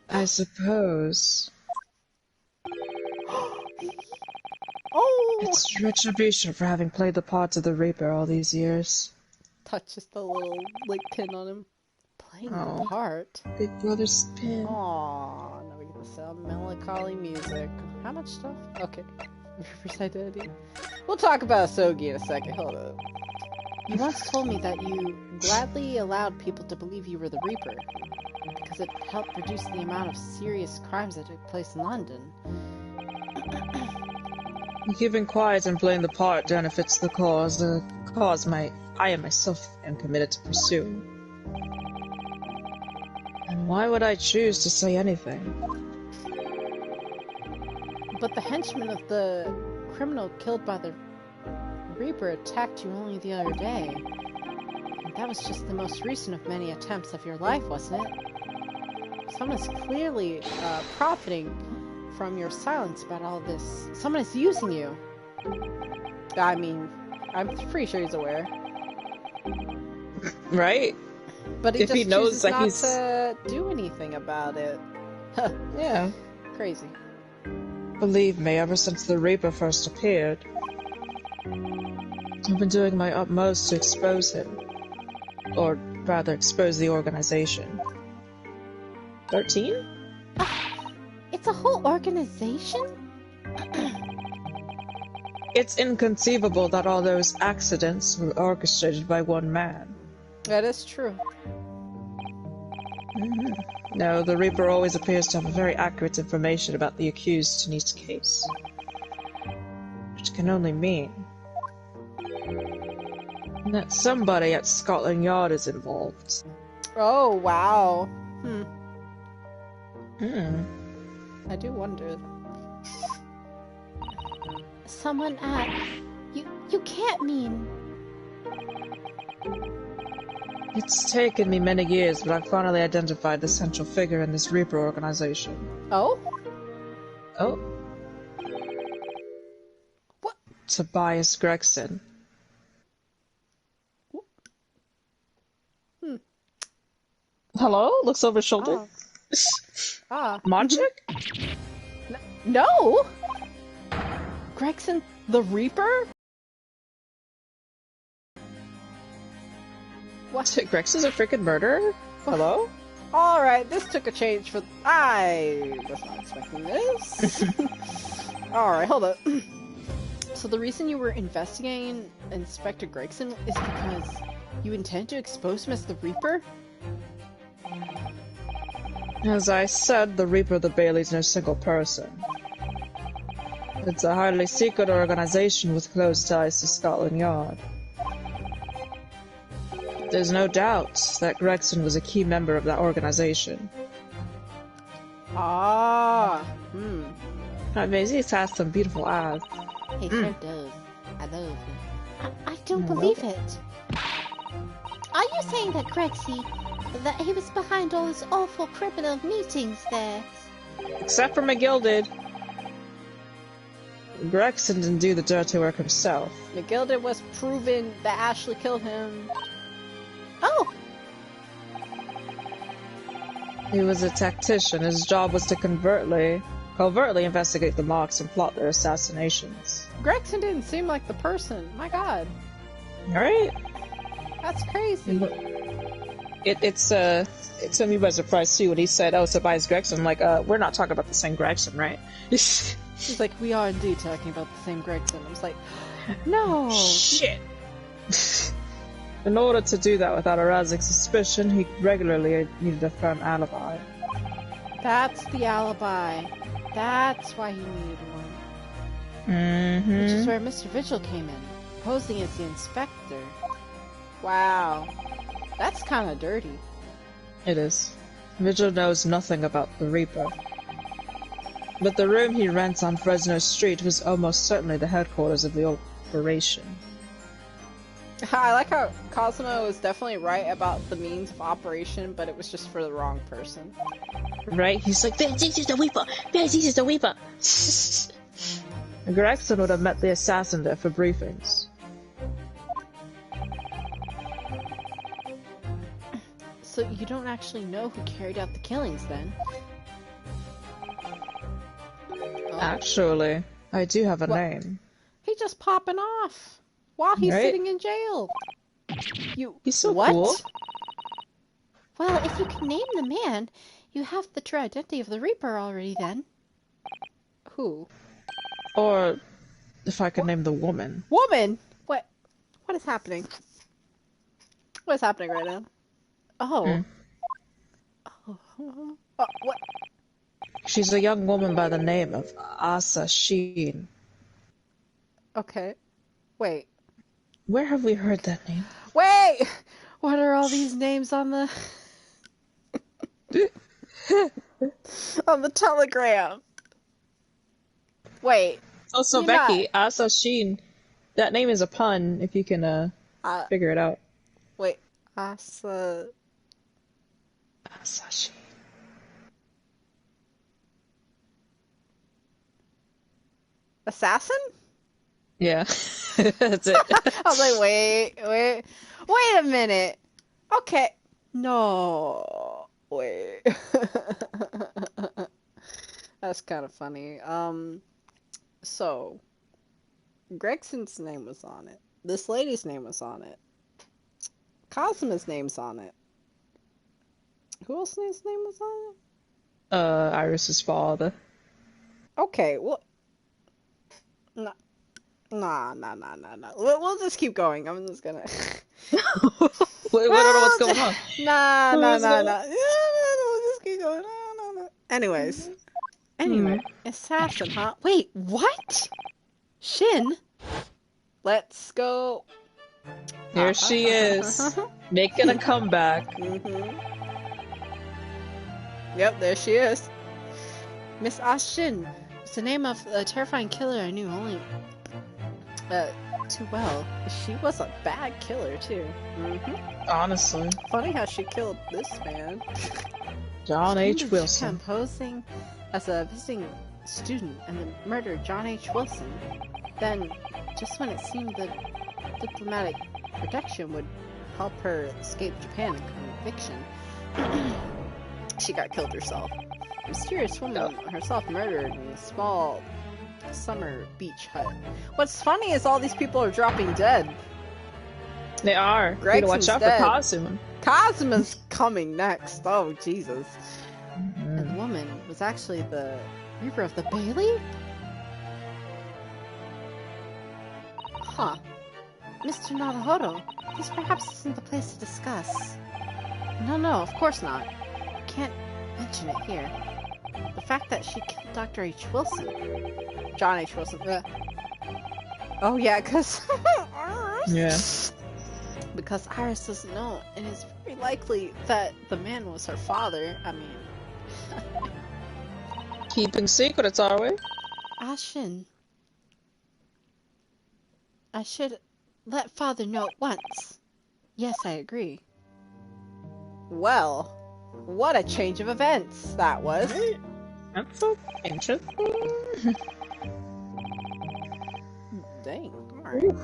I suppose Oh! it's retribution for having played the parts of the Reaper all these years. Touches the little link pin on him. Playing Oh. the part. Big brother spin. Aww, now we get the sound melancholy music. How much stuff? Okay. Reaper's identity. We'll talk about Asogi in a second. Hold up. You once told me that you gladly allowed people to believe you were the Reaper because it helped reduce the amount of serious crimes that took place in London. Keeping quiet and playing the part benefits the cause, I myself am committed to pursuing. And why would I choose to say anything? But the henchman of the criminal killed by the Reaper attacked you only the other day. And that was just the most recent of many attempts of your life, wasn't it? Someone's clearly profiting from your silence about all this. Someone is using you. I mean, I'm pretty sure he's aware. Right? But he If just he knows chooses that not he's- to do anything about it. Yeah. Crazy. Believe me, ever since the Reaper first appeared, I've been doing my utmost to expose him. Or rather, expose the organization. 13? It's a whole organization? It's inconceivable that all those accidents were orchestrated by one man. That is true. No, the Reaper always appears to have very accurate information about the accused in each case. Which can only mean that somebody at Scotland Yard is involved. Oh, wow. Hmm. I do wonder. Someone at... You can't mean... It's taken me many years, but I've finally identified the central figure in this Reaper organization. Oh? Oh? What? Tobias Gregson. Hello? Looks over his shoulder. Ah. Monchik? No! Gregson the Reaper? What? Gregson's a freaking murderer? Hello? Alright, this took a change for... I was not expecting this. Alright, hold up. So the reason you were investigating Inspector Gregson is because you intend to expose him as the Reaper? As I said, the Reaper of the Bailey's no single person. It's a highly secret organization with close ties to Scotland Yard. There's no doubt that Gregson was a key member of that organization. Ah. I mean, he has some beautiful eyes. He sure does. I love you. I don't believe it. Are you saying that that he was behind all these awful criminal meetings there? Except for McGill did. Gregson didn't do the dirty work himself. McGilda was proven that Ashley killed him. Oh! He was a tactician. His job was to covertly investigate the Mox and plot their assassinations. Gregson didn't seem like the person. My god. Right? That's crazy. It took me by surprise too when he said, "Oh, Tobias Gregson." I'm like, we're not talking about the same Gregson, right? He's like, "We are indeed talking about the same Gregson." I was like, "No." Shit. In order to do that without arousing suspicion, he regularly needed a firm alibi. That's the alibi. That's why he needed one. Mm-hmm. Which is where Mr. Vigil came in, posing as the inspector. Wow. That's kind of dirty. It is. Vigil knows nothing about the Reaper. But the room he rents on Fresno Street was almost certainly the headquarters of the operation. I like how Cosmo was definitely right about the means of operation, but it was just for the wrong person. Right? He's like, Van Zeeks is the Reaper! Van Zeeks is the Reaper! Gregson would have met the assassin there for briefings. So you don't actually know who carried out the killings, then? Oh. Actually, I do have a name. He's just popping off while he's Right? sitting in jail. He's so what? cool. Well, if you can name the man, you have the true identity of the Reaper already then. Who? Or if I could name the woman. Woman! What is happening? What is happening right now? Oh. Oh, what? She's a young woman by the name of Asa Sheen. Okay. Wait. Where have we heard that name? Wait! What are all these names on the... on the telegram? Wait. Also, Becky, Asa Sheen. That name is a pun, if you can figure it out. Wait. Asa Sheen. Assassin? Yeah. That's it. I was like, wait a minute. Okay. No. Wait. That's kind of funny. So, Gregson's name was on it. This lady's name was on it. Cosmo's name's on it. Who else's name was on it? Iris's father. Okay, well... Nah. We'll just keep going. I'm just gonna... Wait, I don't know what's going on. Nah. We'll just keep going. No. Anyways. Anyway, assassin, huh? Wait, what? Shin? Let's go. Here she is, making a comeback. Yep, there she is. Miss Ashin. It's the name of a terrifying killer I knew only too well. She was a bad killer, too. Honestly. Funny how she killed this man. John H. Wilson. Posing as a visiting student and then murdered John H. Wilson. Then, just when it seemed the diplomatic protection would help her escape Japan and conviction, she got killed herself. A mysterious woman herself murdered in a small summer beach hut. What's funny is all these people are dropping dead. They are. You gotta watch out for Cosmo. Cosmo's coming next. Oh, Jesus. And the woman was actually the Reaper of the Bailey? Huh. Mr. Naruhodo, this perhaps isn't the place to discuss. No, of course not. You can't mention it here. The fact that she killed Dr. H. Wilson. John H. Wilson. Oh, yeah, because... Yeah. Because Iris doesn't know, and it's very likely that the man was her father. I mean... Keeping secrets, are we? Ashin. I should let Father know at once. Yes, I agree. Well, what a change of events that was. That's so interesting. Dang, alright.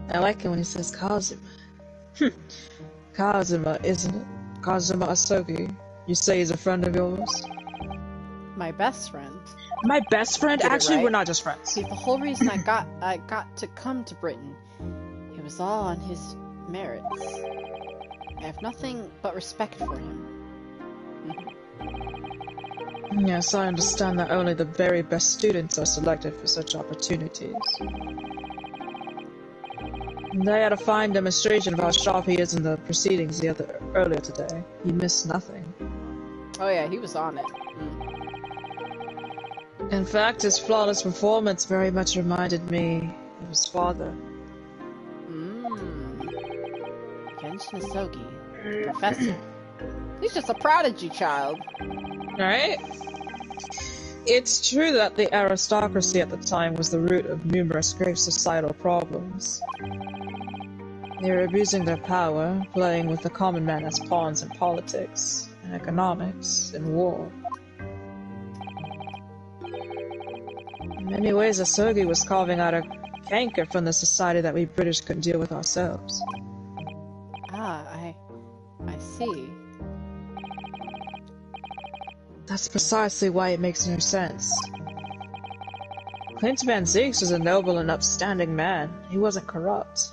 I like it when he says Kazuma. Kazuma, isn't it? Kazuma Asogi. You say he's a friend of yours? My best friend. My best friend? Get it Actually, right? we're not just friends. See, the whole reason I got to come to Britain, it was all on his merits. I have nothing but respect for him. Yes, I understand that only the very best students are selected for such opportunities. They had a fine demonstration of how sharp he is in the proceedings earlier today. He missed nothing. Oh yeah, he was on it. In fact, his flawless performance very much reminded me of his father. Genshin Asogi, professor. He's just a prodigy child. Right? It's true that the aristocracy at the time was the root of numerous grave societal problems. They were abusing their power, playing with the common man as pawns in politics, in economics, in war. In many ways, Asogi was carving out a canker from the society that we British couldn't deal with ourselves. Ah, I see. That's precisely why it makes no sense. Clint Van Zieks was a noble and upstanding man. He wasn't corrupt.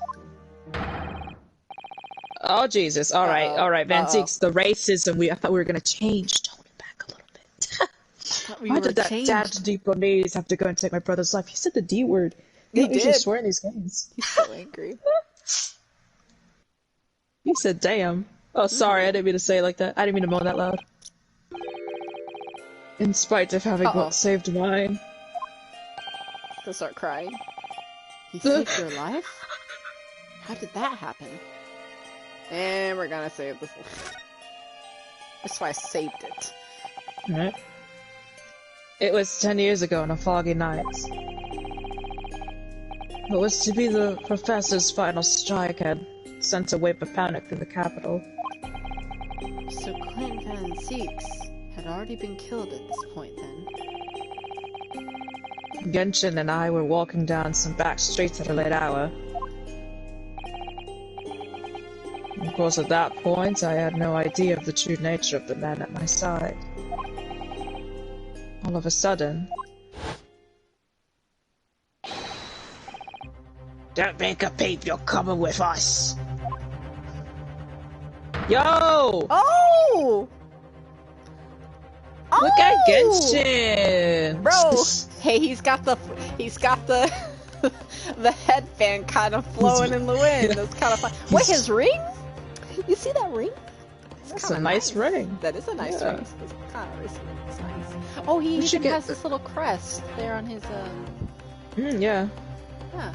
Oh, Jesus. Alright, Van Zieks, the racism, I thought we were gonna change. Tone it back a little bit. Why did that dad Deeponese have to go and take my brother's life? He said the D word. He usually did. swear in these games. He's so angry. He said, damn. Oh, sorry, I didn't mean to say it like that. I didn't mean to moan that loud. In spite of having saved mine. He'll start crying. He saved your life? How did that happen? And we're gonna save this. That's why I saved it. Right. It was 10 years ago on a foggy night. What was to be the professor's final strike had sent a wave of panic through the capital. So Clint Van Zieks had already been killed at this point then. Genshin and I were walking down some back streets at a late hour. Of course, at that point, I had no idea of the true nature of the man at my side. All of a sudden... Don't make a peep, you're coming with us! Yo! Oh! Look at Genshin! Bro! Hey, he's got the the headband kind of flowing in the wind. That's kind of fun. Wait, his ring? You see that ring? That's a nice ring. That is a nice ring. It's kind of it's nice. Oh, he even has this little crest there on his yeah. Yeah.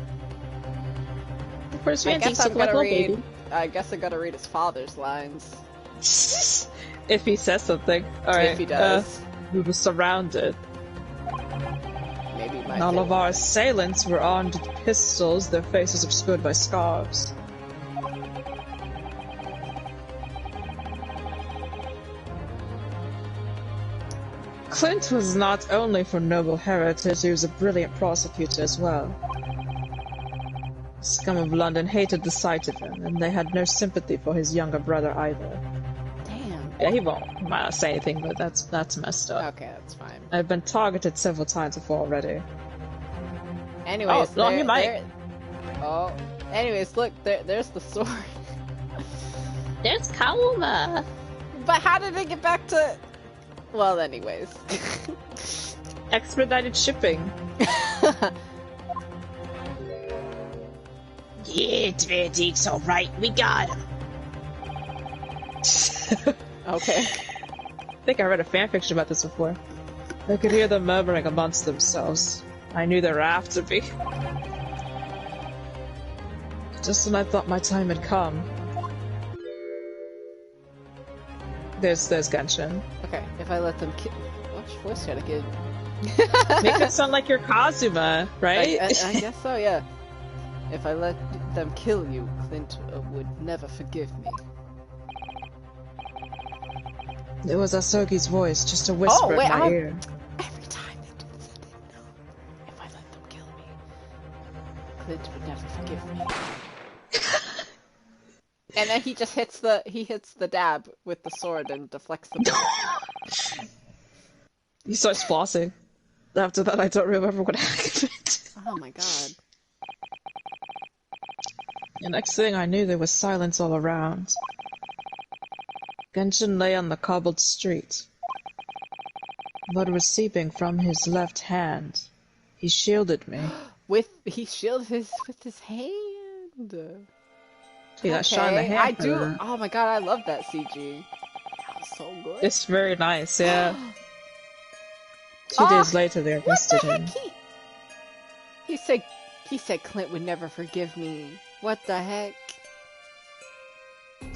Where's Van Zieks look like a little baby? I guess I gotta read his father's lines. If he says something. Alright. If he does. We were surrounded. Maybe and all of our assailants were armed with pistols, their faces obscured by scarves. Clint was not only from noble heritage, he was a brilliant prosecutor as well. The scum of London hated the sight of him, and they had no sympathy for his younger brother either. Damn. Yeah, he might not say anything, but that's messed up. Okay, that's fine. I've been targeted several times before already. Anyways, he might. Oh, anyways, look, there's the sword. There's Kauma. But how did it get back to? Well, anyways. Expedited shipping. Yeah, it's Van Zieks, alright, we got him. Okay. I think I read a fanfiction about this before. I could hear them murmuring amongst themselves. I knew they were after me. Just when I thought my time had come. There's Genshin. Okay, if I let them which voice should I give? Make it sound like you're Kazuma, right? I guess so, yeah. If I let them kill you, Clint would never forgive me. It was Asogi's voice, just a whisper in my ear. Every time they do this, I didn't know. If I let them kill me, Clint would never forgive me. And then he just hits the dab with the sword and deflects the bullet. He starts flossing. After that, I don't remember what happened. Oh my god. The next thing I knew, there was silence all around. Genshin lay on the cobbled street. Blood was seeping from his left hand. He shielded me. He shielded with his hand. He got shot in the hand. I do. Oh my god, I love that CG. That was so good. It's very nice, yeah. 2 days later, they arrested him. He said Clint would never forgive me. What the heck?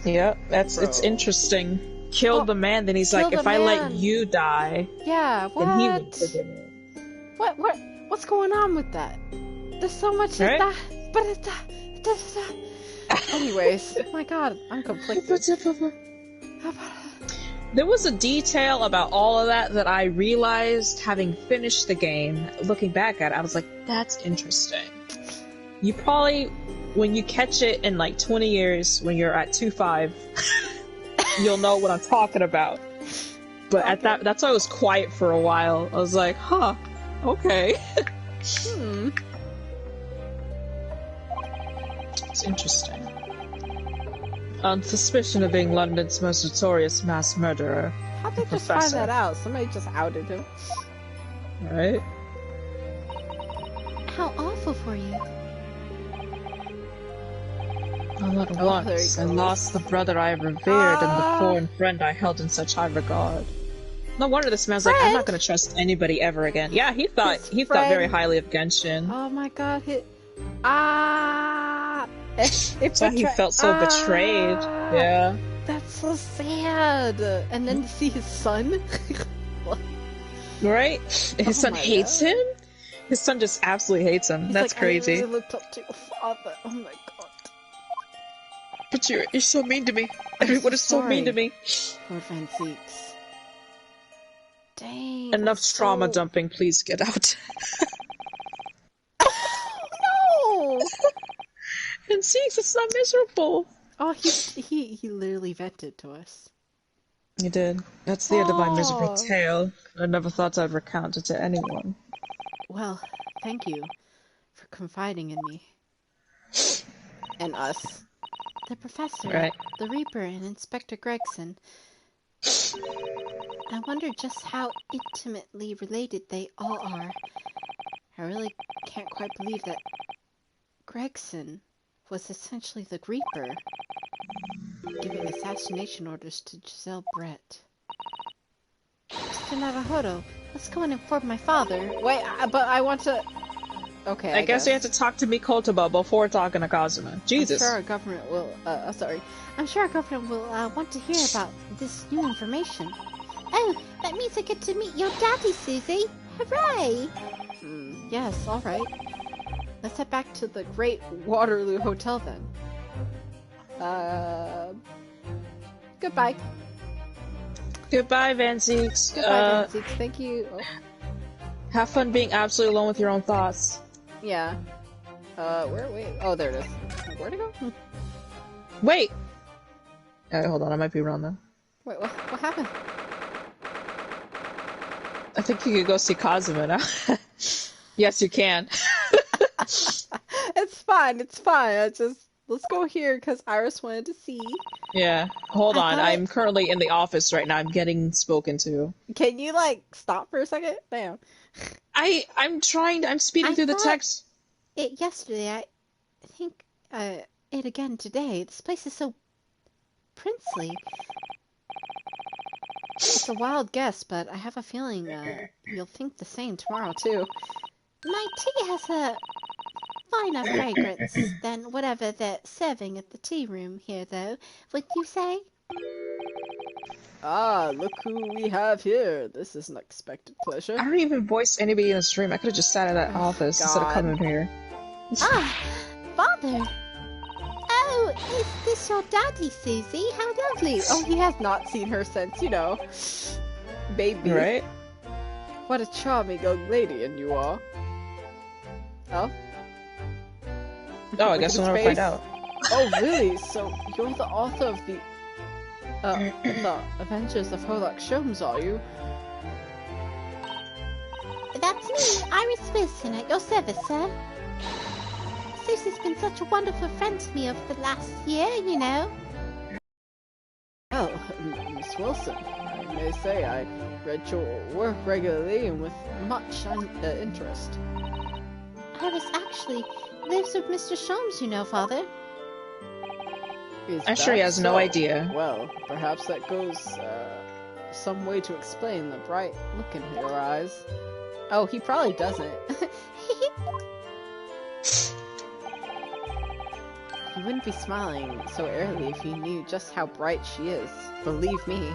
Yeah, it's interesting. Killed the man, then he's like, if I let you die, yeah, what? then he would forgive me. What's going on with that? There's so much right? that, but it's that. Anyways, my god, I'm conflicted. There was a detail about all of that I realized having finished the game. Looking back at it, I was like, that's interesting. You probably, when you catch it in like 20 years, when you're at 2.5, you'll know what I'm talking about. But at that's why I was quiet for a while. I was like, huh, okay. It's interesting. On suspicion of being London's most notorious mass murderer. How'd they just find that out? Somebody just outed him. Right? How awful for you. All at once, I lost the brother I revered and the foreign friend I held in such high regard. No wonder this man's like, I'm not gonna trust anybody ever again. Yeah, he thought very highly of Genshin. Oh my god, That's why he felt so betrayed. Yeah. That's so sad. And then to see his son. Right? His son hates him? His son just absolutely hates him. He's that's like, crazy. I really looked up to your father. Oh my god. But you're so mean to me. Everyone is so mean to me. Lord Van Zieks. Dang. Enough trauma dumping, please get out. No! And Zieks, it's not miserable. Oh, he literally vented to us. You did. That's the end of my miserable tale. I never thought I'd recount it to anyone. Well, thank you for confiding in me. And us. The professor, right. the Reaper, and Inspector Gregson. I wonder just how intimately related they all are. I really can't quite believe that Gregson was essentially the Reaper, giving assassination orders to Giselle Brett. Mr. Naruhodo, let's go and inform my father. Wait, but I want to... Okay, I guess you have to talk to Mikotoba before talking to Kazuma. Jesus. I'm sure our government will... I'm sure our government will want to hear about this new information. Oh, that means I get to meet your daddy, Susie! Hooray! Yes, alright. Let's head back to the Great Waterloo Hotel then. Goodbye. Goodbye, Van Zieks. Goodbye, Van Zieks. Thank you. Oh. Have fun being absolutely alone with your own thoughts. Yeah. Wait. Oh, there it is. Where'd it go? Wait! Hold on, I might be wrong though. Wait, what happened? I think you could go see Kazuma now. Yes, you can. It's fine. Let's go here because Iris wanted to see. Yeah. Hold on. I'm currently in the office right now. I'm getting spoken to. Can you, stop for a second? Damn. I'm speeding through the text. Yesterday, I think, it again today. This place is so princely. It's a wild guess, but I have a feeling, you'll think the same tomorrow, too. My tea has a finer fragrance than whatever they're serving at the tea room here, though, would you say? Ah, look who we have here. This is an unexpected pleasure. I don't even voice anybody in the stream. I could have just sat in that office instead of coming here. Ah, Father! Oh, is this your daddy, Susie? How lovely! Oh, he has not seen her since, you know, baby. Right? What a charming young lady, and you are. Oh? Oh, I Look guess at we'll his never find face. out. Oh, really? So, you're the author of the Adventures of Herlock Sholmes, are you? That's me, Iris Wilson, at your service, sir. Susie's been such a wonderful friend to me over the last year, you know. Well, Miss Wilson, I may say I read your work regularly and with much interest. Iris actually lives with Mr. Sholmes, you know, Father. Is I'm sure he that has no so? idea. Well, perhaps that goes some way to explain the bright look in your eyes. Oh, he probably doesn't. He wouldn't be smiling so airily if he knew just how bright she is. Believe me.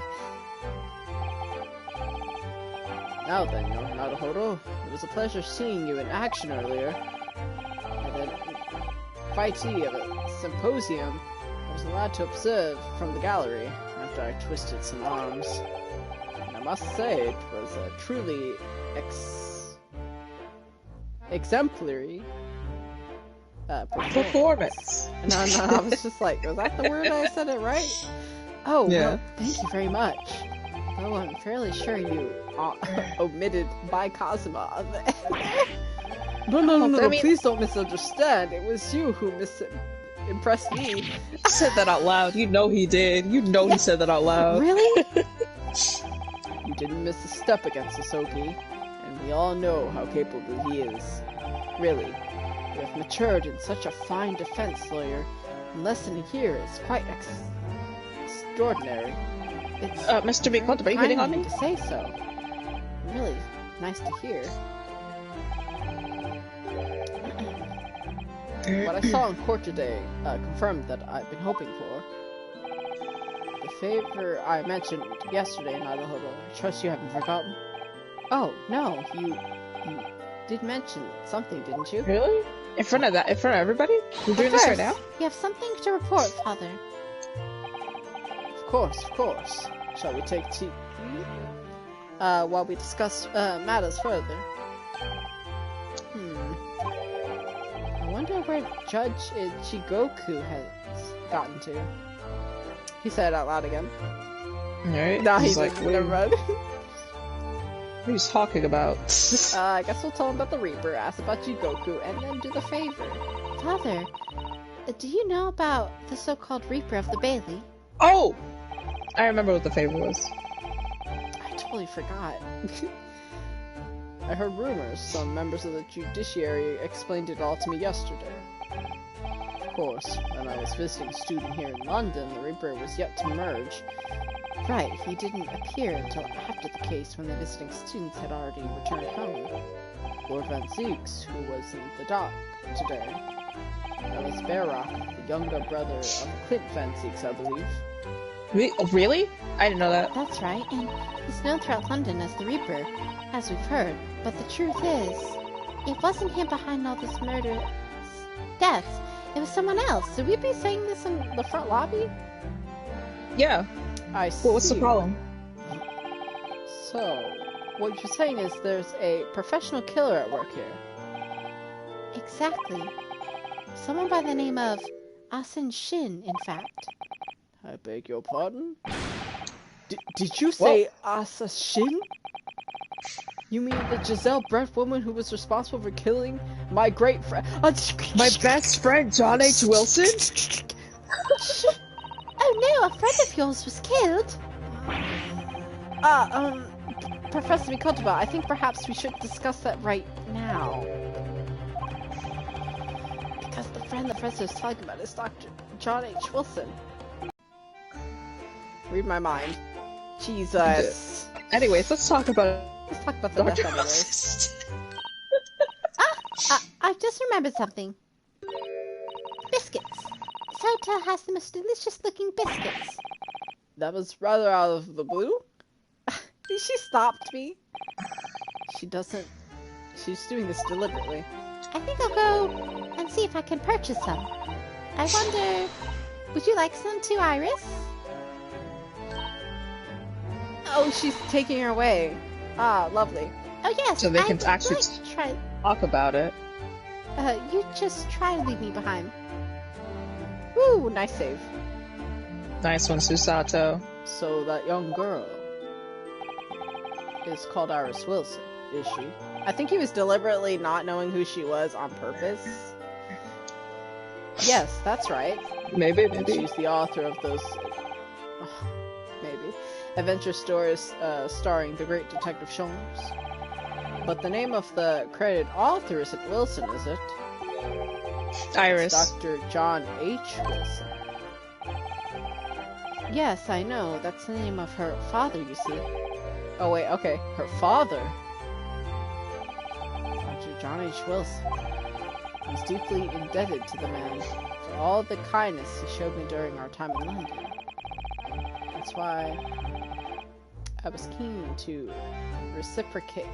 Now then, young Naruhodo, it was a pleasure seeing you in action earlier. At the invitee of a symposium, I was allowed to observe from the gallery after I twisted some arms. And I must say, it was a truly exemplary Performance. No, I was just like, was that the word? I said it right? Oh, Yeah. well, thank you very much. Though I'm fairly sure you omitted by Kazuma on the No, please don't misunderstand. It was you who impressed me. I said that out loud. You know he did. You know he said that out loud. Really? You didn't miss a step against Hisoki, and we all know how capable he is. Really. You have matured in such a fine defense lawyer. And less than a year is quite extraordinary. It's Mr. Bigfoot, are you hitting on me? to say so. Really nice to hear. What I saw in court today confirmed that I've been hoping for. The favor I mentioned yesterday in Naruhodo, I trust you haven't forgotten. Oh, no, you did mention something, didn't you? Really? In front of everybody? We're doing this right now? You have something to report, Father. Of course. Shall we take tea? While we discuss matters further. I wonder where Judge Ichigoku has gotten to. He said it out loud again. Alright. Nah, he's like, like, never mind. What are you talking about? I guess we'll tell him about the Reaper, ask about Jigoku, and then do the favor. Father, do you know about the so-called Reaper of the Bailey? Oh! I remember what the favor was. I totally forgot. I heard rumors. Some members of the judiciary explained it all to me yesterday. Of course, when I was visiting a student here in London, the Reaper was yet to merge. Right, he didn't appear until after the case when the visiting students had already returned home. Lord Van Zieks, who was in the dock today. That was Barrock, the younger brother of Clint Van Zieks, I believe. Really? I didn't know that. That's right, and he's known throughout London as the Reaper, as we've heard. But the truth is, it wasn't him behind all this murder, deaths. It was someone else. Should we be saying this in the front lobby? Yeah. I see. Well, what's the problem? So, what you're saying is there's a professional killer at work here. Exactly. Someone by the name of Asen Shin, in fact. I beg your pardon? Did you say Assassin? You mean the Giselle Brett woman who was responsible for killing my great friend? My best friend, John H. Wilson? Oh no, a friend of yours was killed! Professor Mikotoba, I think perhaps we should discuss that right now. Because the friend the professor is talking about is Dr. John H. Wilson. Read my mind. Jesus. Anyways, let's talk about the Dr. death anyways. I've just remembered something. Biscuits. Sota has the most delicious looking biscuits. That was rather out of the blue. She stopped me. She doesn't. She's doing this deliberately. I think I'll go and see if I can purchase some. I wonder, would you like some too, Iris? Oh, she's taking her away. Ah, lovely. Oh yes, So they can I'd actually like to try. talk about it. You just try to leave me behind. Woo, nice save. Nice one, Susato. So that young girl is called Iris Wilson, is she? I think he was deliberately not knowing who she was on purpose. Yes, that's right. Maybe. She's the author of those... maybe. Adventure stories starring the great Detective Sholmes. But the name of the credited author isn't Wilson, is it? Iris. It's Dr. John H. Wilson. Yes, I know. That's the name of her father, you see. Oh wait, okay. Her father? Dr. John H. Wilson. He's deeply indebted to the man for all the kindness he showed me during our time in London. That's why I was keen to reciprocate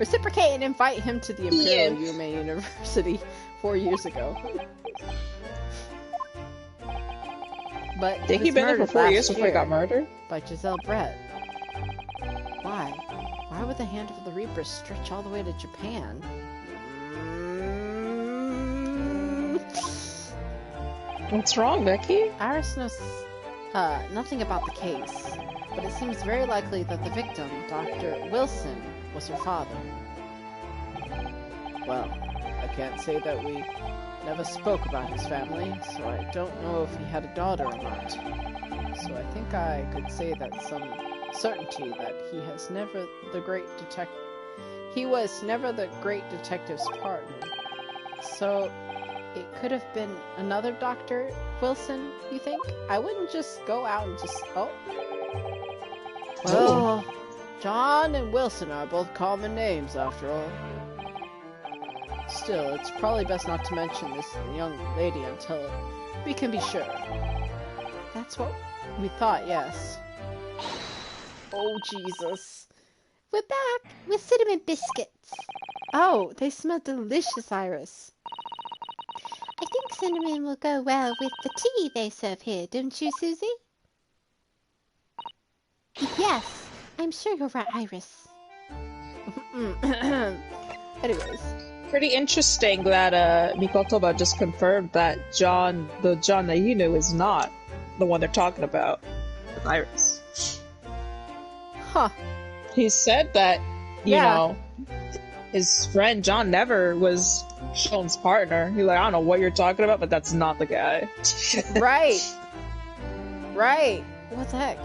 reciprocate and invite him to the Imperial Yume University 4 years ago. But Did he been there for 4 years before he got murdered? By Giselle Brett. Why? Why would the hand of the Reaper stretch all the way to Japan? What's wrong, Becky? Iris knows nothing about the case, but it seems very likely that the victim, Dr. Wilson, was her father. Well, I can't say that we never spoke about his family, so I don't know if he had a daughter or not. So I think I could say that some certainty that he was never the great detective's partner. So it could have been another Dr. Wilson, you think? I wouldn't just go out and just... Oh. Well, John and Wilson are both common names, after all. Still, it's probably best not to mention this young lady until we can be sure. That's what we thought, yes. Oh, Jesus. We're back with cinnamon biscuits. Oh, they smell delicious, Iris. I think cinnamon will go well with the tea they serve here, don't you, Susie? Yes, I'm sure you're right, Iris. Anyways. Pretty interesting that Mikotoba just confirmed that the John that you knew is not the one they're talking about with Iris. Huh. He said that, you know, his friend John never was Sean's partner. He's like, I don't know what you're talking about, but that's not the guy. Right. Right. What the heck?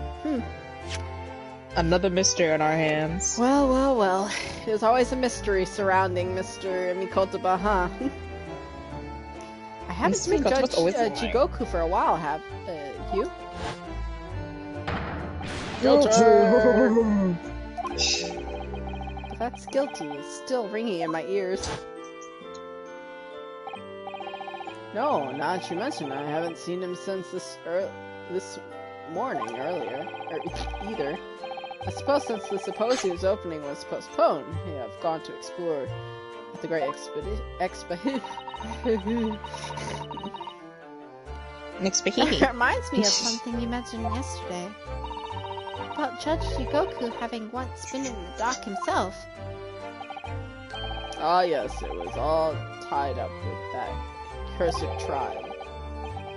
Another mystery on our hands. Well. There's always a mystery surrounding Mr. Mikotoba, huh? I haven't seen Judge Jigoku for a while, have you? Guilty! But that's guilty is still ringing in my ears. No, now that you mention it, I haven't seen him since this morning either. I suppose since the Symposium's opening was postponed, I have gone to explore at the great It reminds me of something you mentioned yesterday. About Judge Jigoku having once been in the dock himself. Ah yes, it was all tied up with that cursed trial.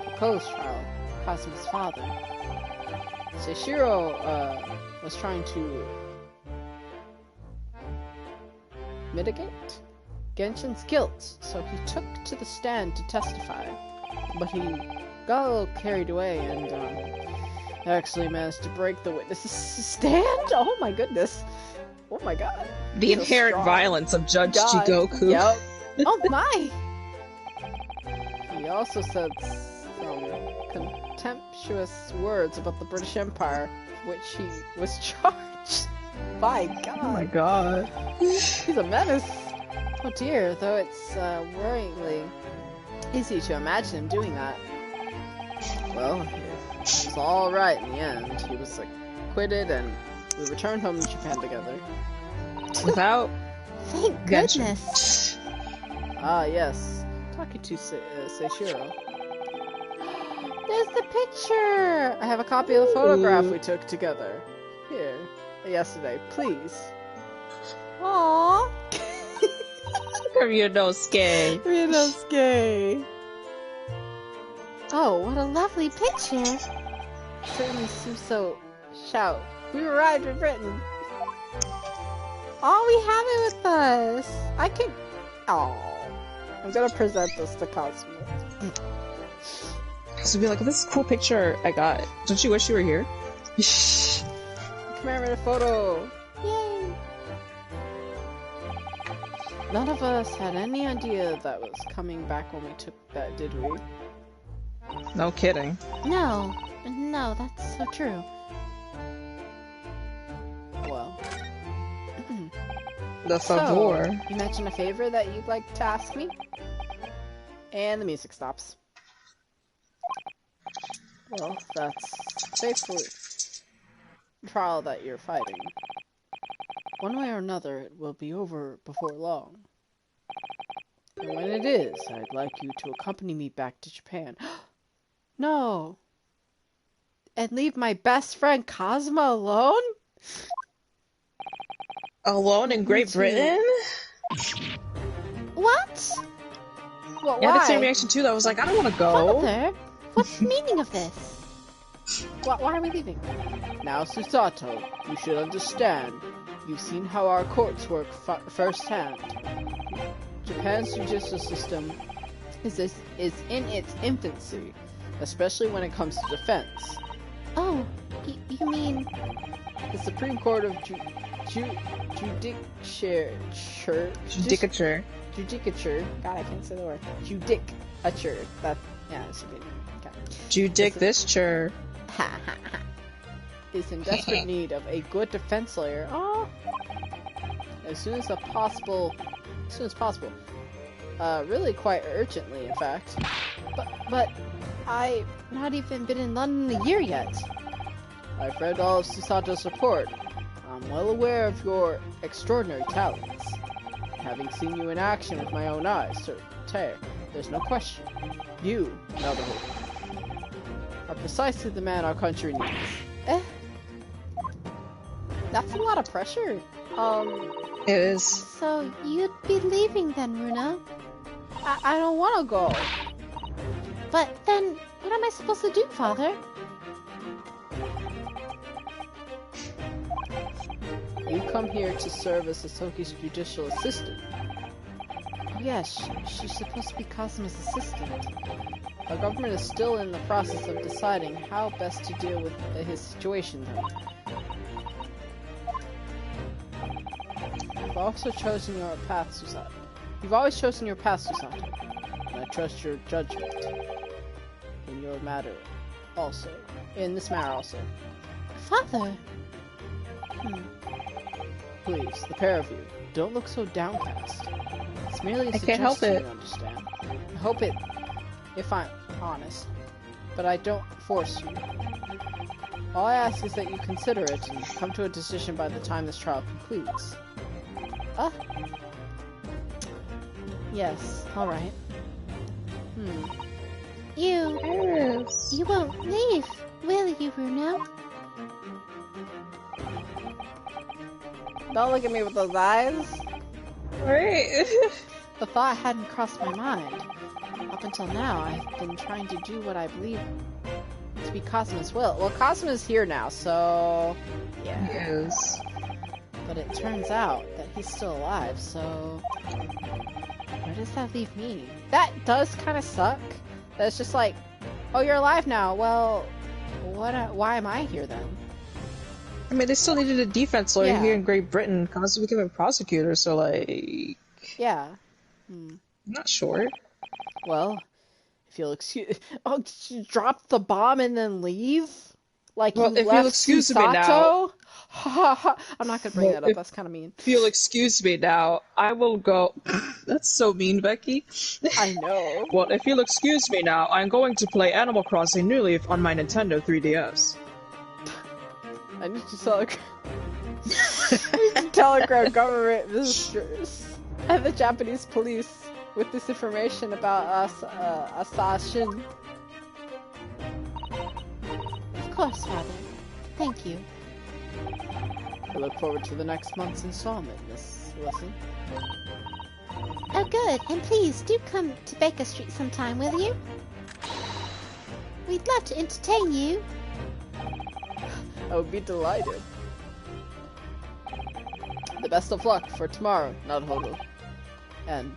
Proposed trial, Kasumi's father. Seishiro, was trying to mitigate Genshin's guilt, so he took to the stand to testify. But he got a little carried away and actually managed to break the witness's stand? Oh my goodness. Oh my god. The inherent violence of Judge Jigoku. Yep. Oh my! He also said some contemptuous words about the British Empire, which he was charged. My god. Oh my god. He's a menace. Oh dear, though it's worryingly easy to imagine him doing that. Well, it was alright in the end. He was acquitted and we returned home to Japan together. Without Thank Gotcha. goodness. Ah, yes. Talking to Seishiro. There's the picture! I have a copy of the photograph Ooh. we took together. Here. Yesterday. Please. Aww. Ryunosuke. Ryunosuke. Oh, what a lovely picture. Certainly Suso. Shout. We arrived in Britain. Oh, we have it with us. I could. Oh. I'm gonna present this to Cosmo. So be like, this is a cool picture I got. Don't you wish you were here? Commemorative photo. Yay. None of us had any idea that was coming back when we took that, did we? No kidding. No, that's so true. Well. The So, favor. you mentioned a favor that you'd like to ask me? And the music stops. Well, that's basically the trial that you're fighting. One way or another, it will be over before long. And when it is, I'd like you to accompany me back to Japan. No! And leave my best friend Cosmo alone? Alone in Great too. Britain? What? Well, Yeah, I had the same why? reaction too. I was like, I don't want to go. Father, what's the meaning of this? Why are we leaving? Now, Susato, you should understand. You've seen how our courts work firsthand. Japan's judicial system is in its infancy, especially when it comes to defense. Oh, you mean... The Supreme Court of Judicature. Judicature. God, I can't say the word. Judicature. That, yeah, it should be. Okay. Judic this chur. Is in desperate need of a good defense lawyer. Oh, as soon as possible. Really quite urgently, in fact. But I've not even been in London a year yet. I've read all of Susato's report. I'm well aware of your extraordinary talents. Having seen you in action with my own eyes, Sir Tear, there's no question. You, Naruto, are precisely the man our country needs. That's a lot of pressure. It is. So you'd be leaving then, Runa? I don't want to go. But then, what am I supposed to do, Father? You come here to serve as Hisoki's judicial assistant. Oh yes, she's supposed to be Cosmo's assistant. Our government is still in the process of deciding how best to deal with his situation, though. You've also chosen your path, Susato. You've always chosen your path, Susato. And I trust your judgment in your matter also. In this matter also. Father! Please, the pair of you, don't look so downcast. It's merely a I can't help suggestion, it. you understand. I hope it, if I'm honest, but I don't force you. All I ask is that you consider it and come to a decision by the time this trial concludes. Yes, alright. You won't leave, will you, Runa? Don't look at me with those eyes. Right. The thought hadn't crossed my mind. Up until now, I've been trying to do what I believe to be Cosmo's will. Well, Cosmo's here now, so... yeah. Yes. But it turns out that he's still alive, so... where does that leave me? That does kind of suck. That's just like, oh, you're alive now. Well, why am I here then? I mean, they still needed a defense lawyer Yeah. here in Great Britain. Cosmo became a prosecutor, so like... Yeah. I'm not sure. Well, if you'll excuse... Oh, did you drop the bomb and then leave? Like, Well, you if you'll left excuse me now- Susato? Ha ha ha. I'm not gonna bring Well, that up, if- that's kind of mean. If you'll excuse me now, I will go... That's so mean, Becky. I know. Well, if you'll excuse me now, I'm going to play Animal Crossing New Leaf on my Nintendo 3DS. I need to celebrate. to telegram government visitors and the Japanese police with this information about Asashin. Of course, Father. Thank you. I look forward to the next month's installment, Miss Wilson. Oh, good. And please do come to Baker Street sometime, will you? We'd love to entertain you. I would be delighted. The best of luck for tomorrow, Naruhodo. And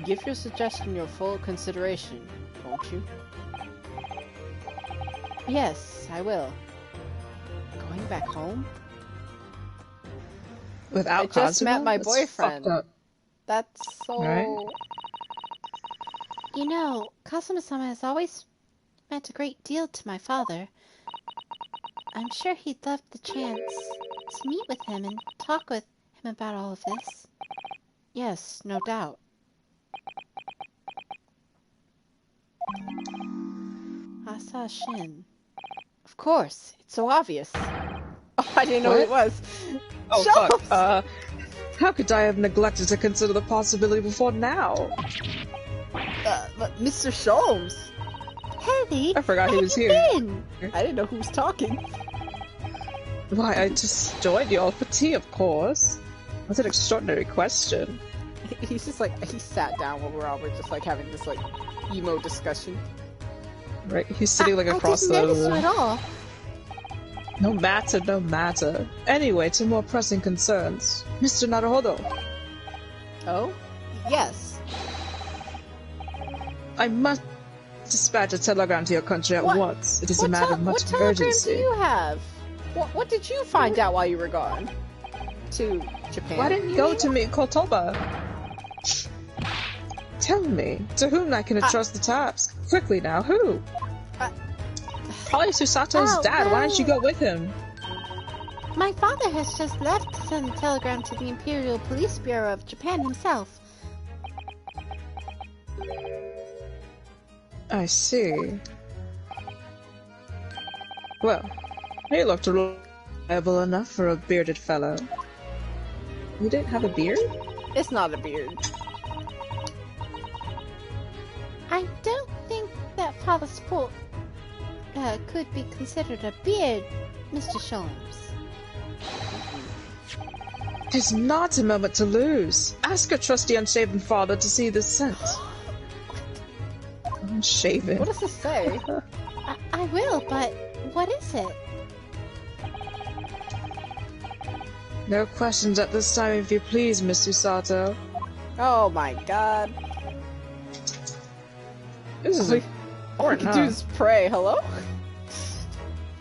give your suggestion your full consideration, won't you? Yes, I will. Going back home? Without I just met my That's boyfriend. fucked up. That's so... Right? You know, Kazuma-sama has always meant a great deal to my father. I'm sure he'd love the chance to meet with him and talk with him about all of this. Yes, no doubt. Asashin. Of course, it's so obvious. Oh, I didn't know who it was. Oh, Shells! fuck. How could I have neglected to consider the possibility before now? But Mr. Sholmes! Harry, I forgot he where was have you here. been? I didn't know who was talking. Why, I just joined y'all for tea, of course. That's an extraordinary question. He's just like, he sat down while we're just like having this like emo discussion. Right? He's sitting like across I didn't notice the... you at all. No matter, no matter. Anyway, to more pressing concerns. Mr. Naruhodo, Oh? Yes. I must dispatch a telegram to your country at What? once. It is a matter of What much telegram urgency. do you have? What did you find out while you were gone? To Japan? Why didn't you go to meet Kotoba? Tell me, to whom I can entrust the task? Quickly now, who? Probably Susato's Oh, dad. Why well. don't you go with him? My father has just left to send a telegram to the Imperial Police Bureau of Japan himself. I see. Well, he looked reliable enough for a bearded fellow. You didn't have a beard? It's not a beard. I don't think that Father Sport could be considered a beard, Mr. Sholmes. There's not a moment to lose. Ask your trusty unshaven father to see this sent. Unshaven. What does this say? I will, but what is it? No questions at this time, if you please, Miss Susato. Oh my god. This is All we important, can do is pray. Hello?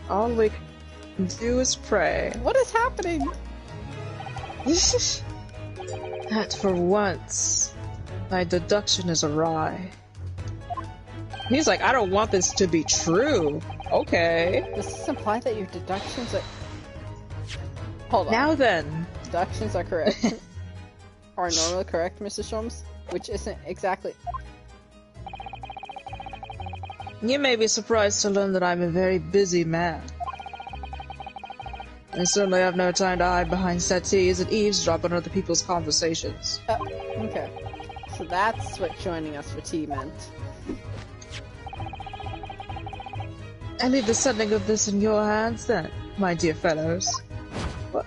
All we can do is pray. What is happening? That for once, my deduction is awry. He's like, I don't want this to be true. Okay. Does this imply that your deductions are... Hold on. Now then. Deductions are correct. Are normally correct, Mr. Sholmes? Which isn't exactly... You may be surprised to learn that I'm a very busy man. I certainly have no time to hide behind settees and eavesdrop on other people's conversations. Okay. So that's what joining us for tea meant. I leave the sending of this in your hands then, my dear fellows. What?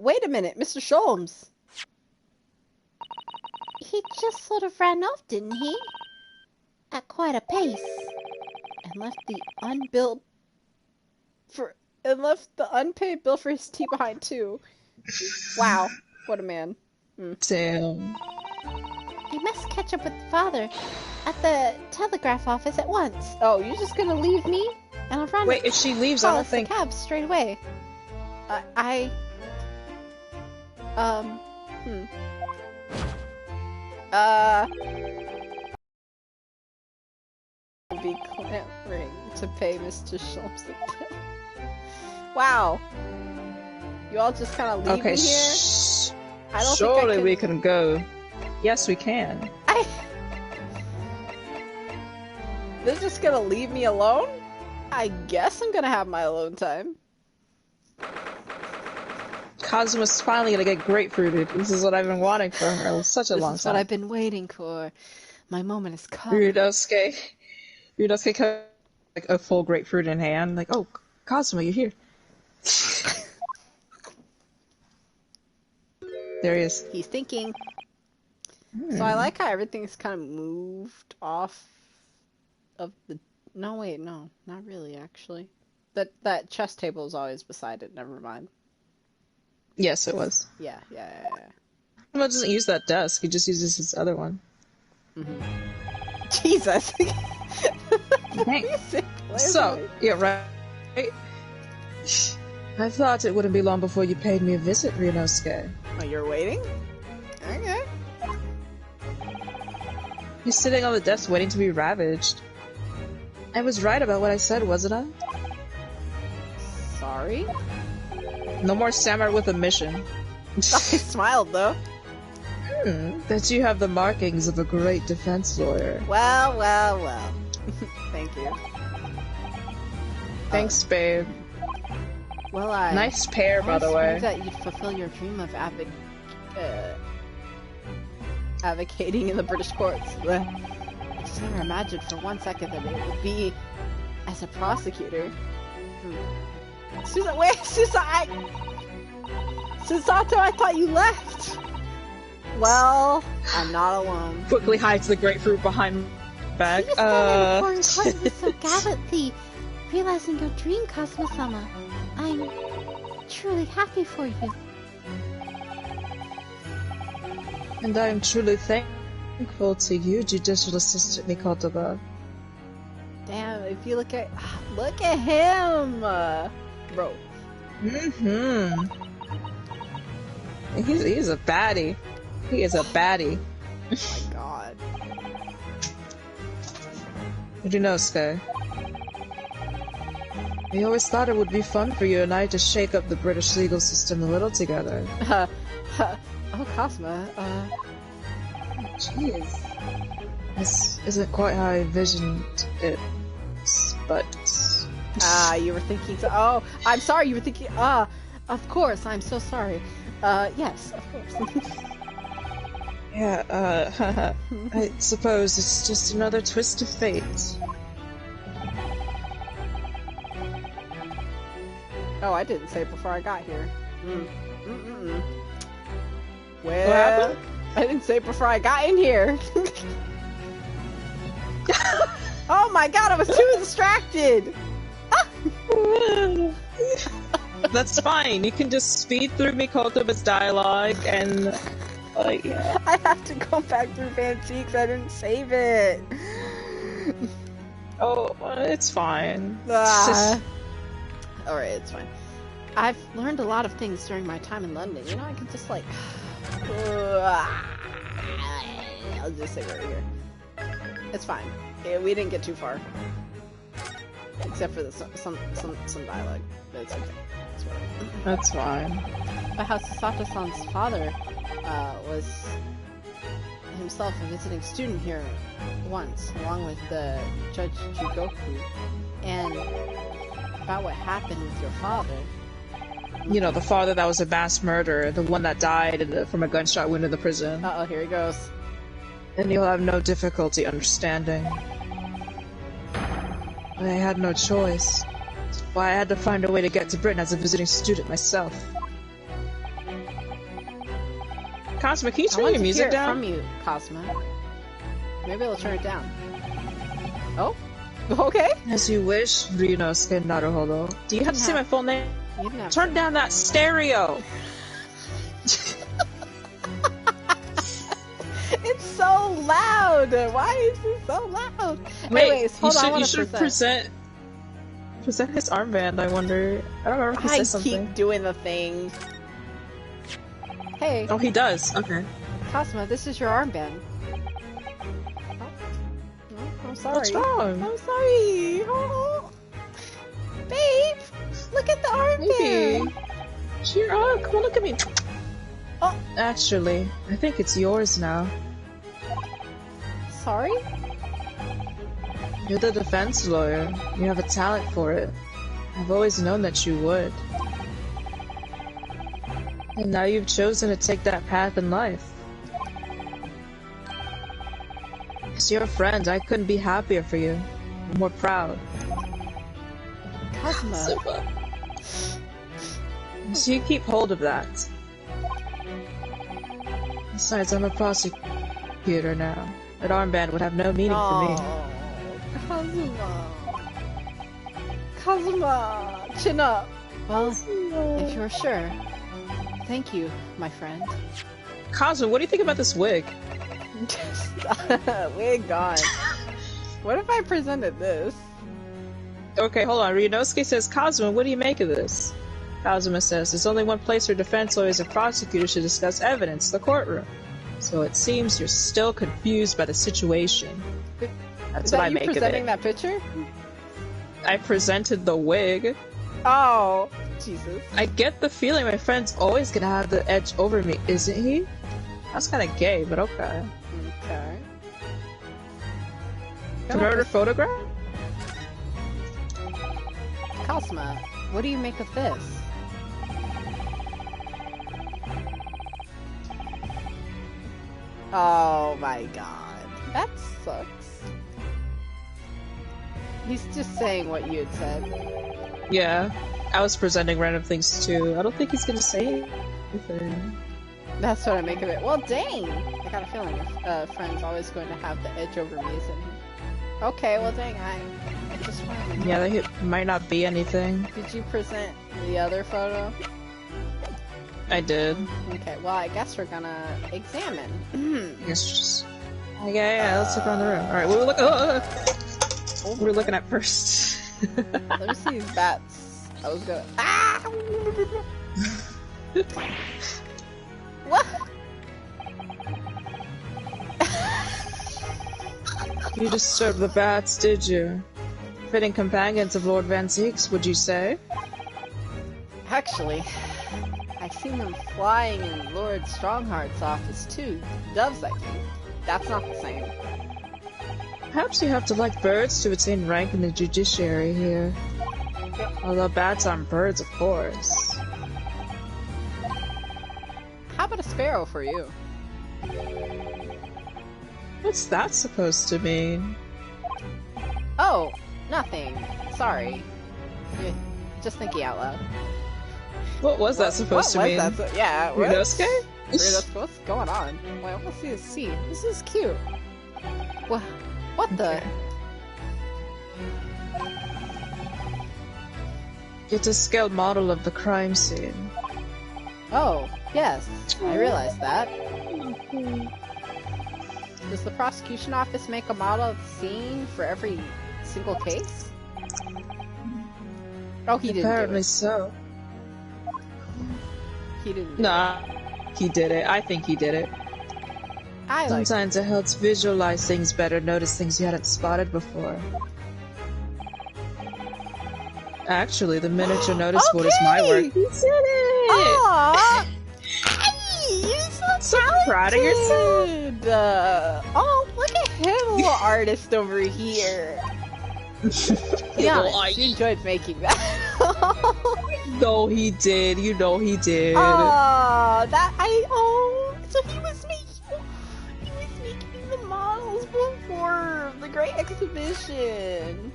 Wait a minute, Mr. Sholmes! He just sort of ran off, didn't he? At quite a pace. And left the unpaid bill for his tea behind too. Wow, what a man. Damn. I must catch up with Father at the telegraph office at once. Oh, you're just gonna leave me? And I'll run. Wait, if she leaves, I call don't us think... a cab straight away. Will be clamoring to pay Mr. Sholmes the bill. Wow. You all just kind of leave me here? I don't Surely think we can go. Yes, we can. They're just gonna leave me alone? I guess I'm gonna have my alone time. Kazuma's finally gonna get grapefruited. This is what I've been wanting for her such a long time. This is what I've been waiting for. My moment has come. Ryunosuke comes like a full grapefruit in hand, like, oh, Kazuma, you're here. There he is. He's thinking. So I like how everything's kind of moved off of the... No, wait, no. Not really, actually. That chess table is always beside it. Never mind. Yes, it was. Yeah. He doesn't use that desk. He just uses his other one. Jesus! So, yeah, right? I thought it wouldn't be long before you paid me a visit, Ryunosuke. Oh, you're waiting? Okay. You're sitting on the desk waiting to be ravaged. I was right about what I said, wasn't I? Sorry? No more samurai with a mission. I smiled, though. Bet you have the markings of a great defense lawyer. Well. Thank you. Thanks, babe. Well, nice pair, by the way. That you'd fulfill your dream of advocating in the British courts. I just never imagined for 1 second that it would be as a prosecutor. Susato, I thought you left. Well, I'm not alone. Quickly hides the grapefruit behind my back. You stand in foreign court so gallantly, realizing your dream, Kazuma-sama. I'm truly happy for you. And I am truly thankful to you, Judicial Assistant Mikotoba. Damn, if you look at him, bro. He's a baddie. He is a baddie. Oh my god. Ryunosuke. I always thought it would be fun for you and I to shake up the British legal system a little together. Oh, Kazuma, Jeez. This isn't quite how I envisioned it, but... you were thinking so- Oh, I'm sorry, you were thinking- of course, I'm so sorry. Yes, of course. Yeah, I suppose it's just another twist of fate. Oh, I didn't say it before I got here. Well, what happened? I didn't say it before I got in here. Oh my god, I was too distracted! That's fine, you can just speed through Mikotoba's dialogue and... yeah. I have to go back through Vantiques, I didn't save it! Oh, it's fine. Alright, it's fine. I've learned a lot of things during my time in London. You know, I can just like... I'll just say right here. It's fine. Yeah, we didn't get too far. Except for some dialogue. But it's okay. It's whatever. That's fine. But how Susato-san's father was himself a visiting student here once, along with Judge Jugoku, and about what happened with your father. You know, the father that was a mass murderer, the one that died from a gunshot wound in the prison. Uh-oh, here he goes. And you'll have no difficulty understanding. I had no choice. Why, I had to find a way to get to Britain as a visiting student myself. Cosmo, can you turn your music down? From you, Cosmo. Maybe I'll turn it down. Oh? Okay. As you wish, Ryunosuke Naruhodo. Do you have to say my full name? You didn't have Turn down that stereo! It's so loud! Why is it so loud? Wait, hold on, you should present his armband, I wonder. I don't remember if he says something. I keep doing the thing. Hey. Oh, he does? Okay. Cosmo, this is your armband. Oh, I'm sorry. What's wrong? I'm sorry. Oh. Babe, look at the armband. Baby. Cheer up. Come on, look at me. Oh. Actually, I think it's yours now. Sorry? You're the defense lawyer. You have a talent for it. I've always known that you would. And now you've chosen to take that path in life. As your friend, I couldn't be happier for you. I'm more proud. Kazuma. So you keep hold of that. Besides, I'm a prosecutor now. That armband would have no meaning for me. Kazuma. Kazuma, chin up. Well, if you're sure. Thank you, my friend. Kazuma, what do you think about this wig? Wig gone. What if I presented this? Okay, hold on. Ryunosuke says, Kazuma, what do you make of this? Kazuma says, there's only one place where defense lawyers and prosecutors should discuss evidence, the courtroom. So it seems you're still confused by the situation. That's what I make of it. Is that you presenting that picture? I presented the wig. Oh, Jesus. I get the feeling my friend's always gonna have the edge over me, isn't he? That's kinda gay, but okay. Okay. Convert a photograph? Kazuma, what do you make of this? Oh my god. That sucks. He's just saying what you had said. Yeah. I was presenting random things too. I don't think he's gonna say anything. That's what I make of it. Well, dang! I got a feeling your friend's always going to have the edge over me, isn't he? Okay, well, dang, I just wanted to... Yeah, there might not be anything. Did you present the other photo? I did. Okay, well, I guess we're gonna examine. Yeah, let's look around the room. Alright, what are we looking at first? Let me see these bats. I was gonna... Ah! What? You disturbed the bats, did you? Fitting companions of Lord Van Zieks, would you say? Actually, I've seen them flying in Lord Strongheart's office too. Doves, I think. That's not the same. Perhaps you have to like birds to attain rank in the judiciary here. Although bats aren't birds, of course. How about a sparrow for you? What's that supposed to mean? Oh, nothing. Sorry. Yeah, just thinking out loud. What was that supposed to mean? Yeah, Ryunosuke? What's going on? Wait, I want to see this scene. This is cute. What the? It's a scaled model of the crime scene. Oh, yes. I realized that. Does the prosecution office make a model of the scene for every single case? Oh, he didn't. Apparently so. He didn't. Nah, he did it. I think he did it. Sometimes it helps visualize things better, notice things you hadn't spotted before. Actually, the miniature notice board is my work. He did it! Aww! You're so proud of yourself! Oh, look at him, little artist over here. Yeah, you enjoyed making that. No, he did. You know he did. So he was making the models before the Great Exhibition.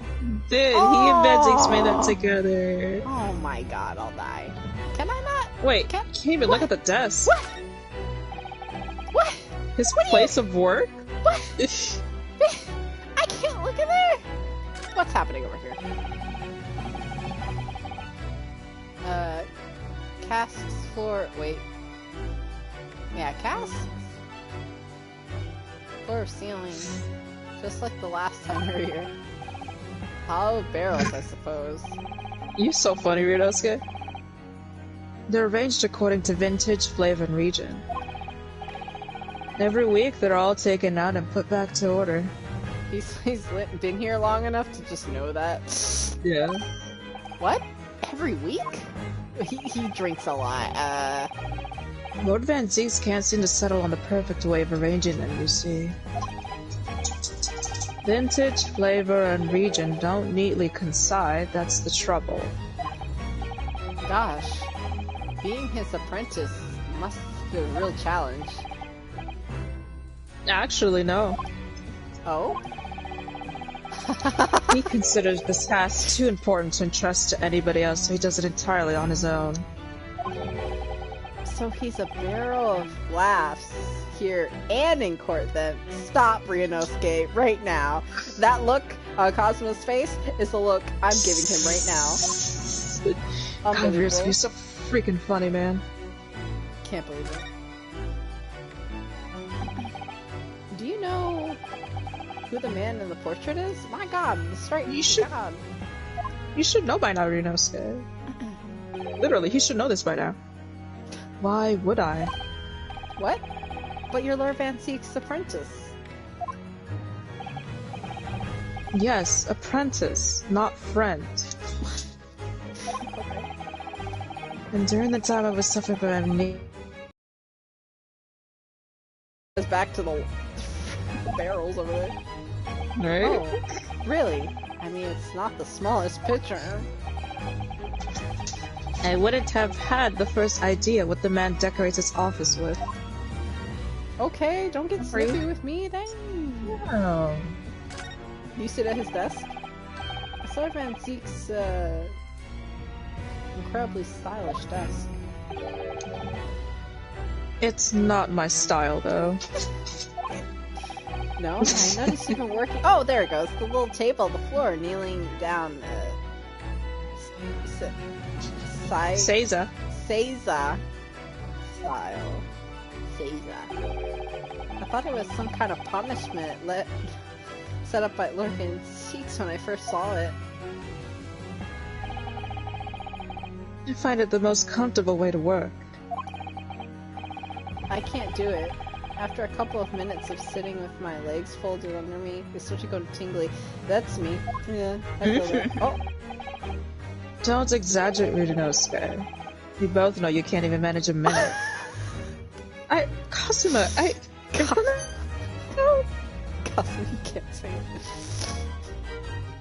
He and Van Zieks made that together. Oh my god, I'll die. Can I not? Wait, can't even look at the desk. What? His place of work? What? I can't look in there! What's happening over here? Casks floor... Wait. Yeah, casks? Floor ceiling. Just like the last time we were here. Hollow barrels, I suppose. You're so funny, Ryunosuke. They're arranged according to vintage, flavor, and region. Every week, they're all taken out and put back to order. He's been here long enough to just know that. Yeah. What? Every week? He drinks a lot. Lord Van Zieks can't seem to settle on the perfect way of arranging them, you see. Vintage, flavor, and region don't neatly coincide. That's the trouble. Gosh, being his apprentice must be a real challenge. Actually, no. Oh? He considers this task too important to entrust to anybody else, so he does it entirely on his own. So he's a barrel of laughs here and in court then. Stop, Ryunosuke, right now. That look on Cosmo's face is the look I'm giving him right now. God, you're so freaking funny, man. Can't believe it. Do you know who the man in the portrait is? My god, that's right. You should. God. You should know by now, Ryunosuke. Literally, he should know this by now. Why would I? What? But you're Lord Van Seek's apprentice. Yes, apprentice, not friend. And during the time I was suffering from amnesia. It's back to the barrels over there. Right? Oh, really? I mean, it's not the smallest picture. I wouldn't have had the first idea what the man decorates his office with. Okay, don't get snippy with me then. Oh. You sit at his desk? I saw Van Zeek's incredibly stylish desk. It's not my style, though. No, I noticed you've been working. Oh, there it goes. The little table on the floor, kneeling down. Seiza. Seiza style. Seiza. I thought it was some kind of punishment set up by Lord Van Seeks when I first saw it. I find it the most comfortable way to work. I can't do it. After a couple of minutes of sitting with my legs folded under me, they start to go tingly. That's me. Yeah, I feel that. Oh! Don't exaggerate, Ryunosuke. We both know you can't even manage a minute. Kazuma, No! Kazuma, you can't say it.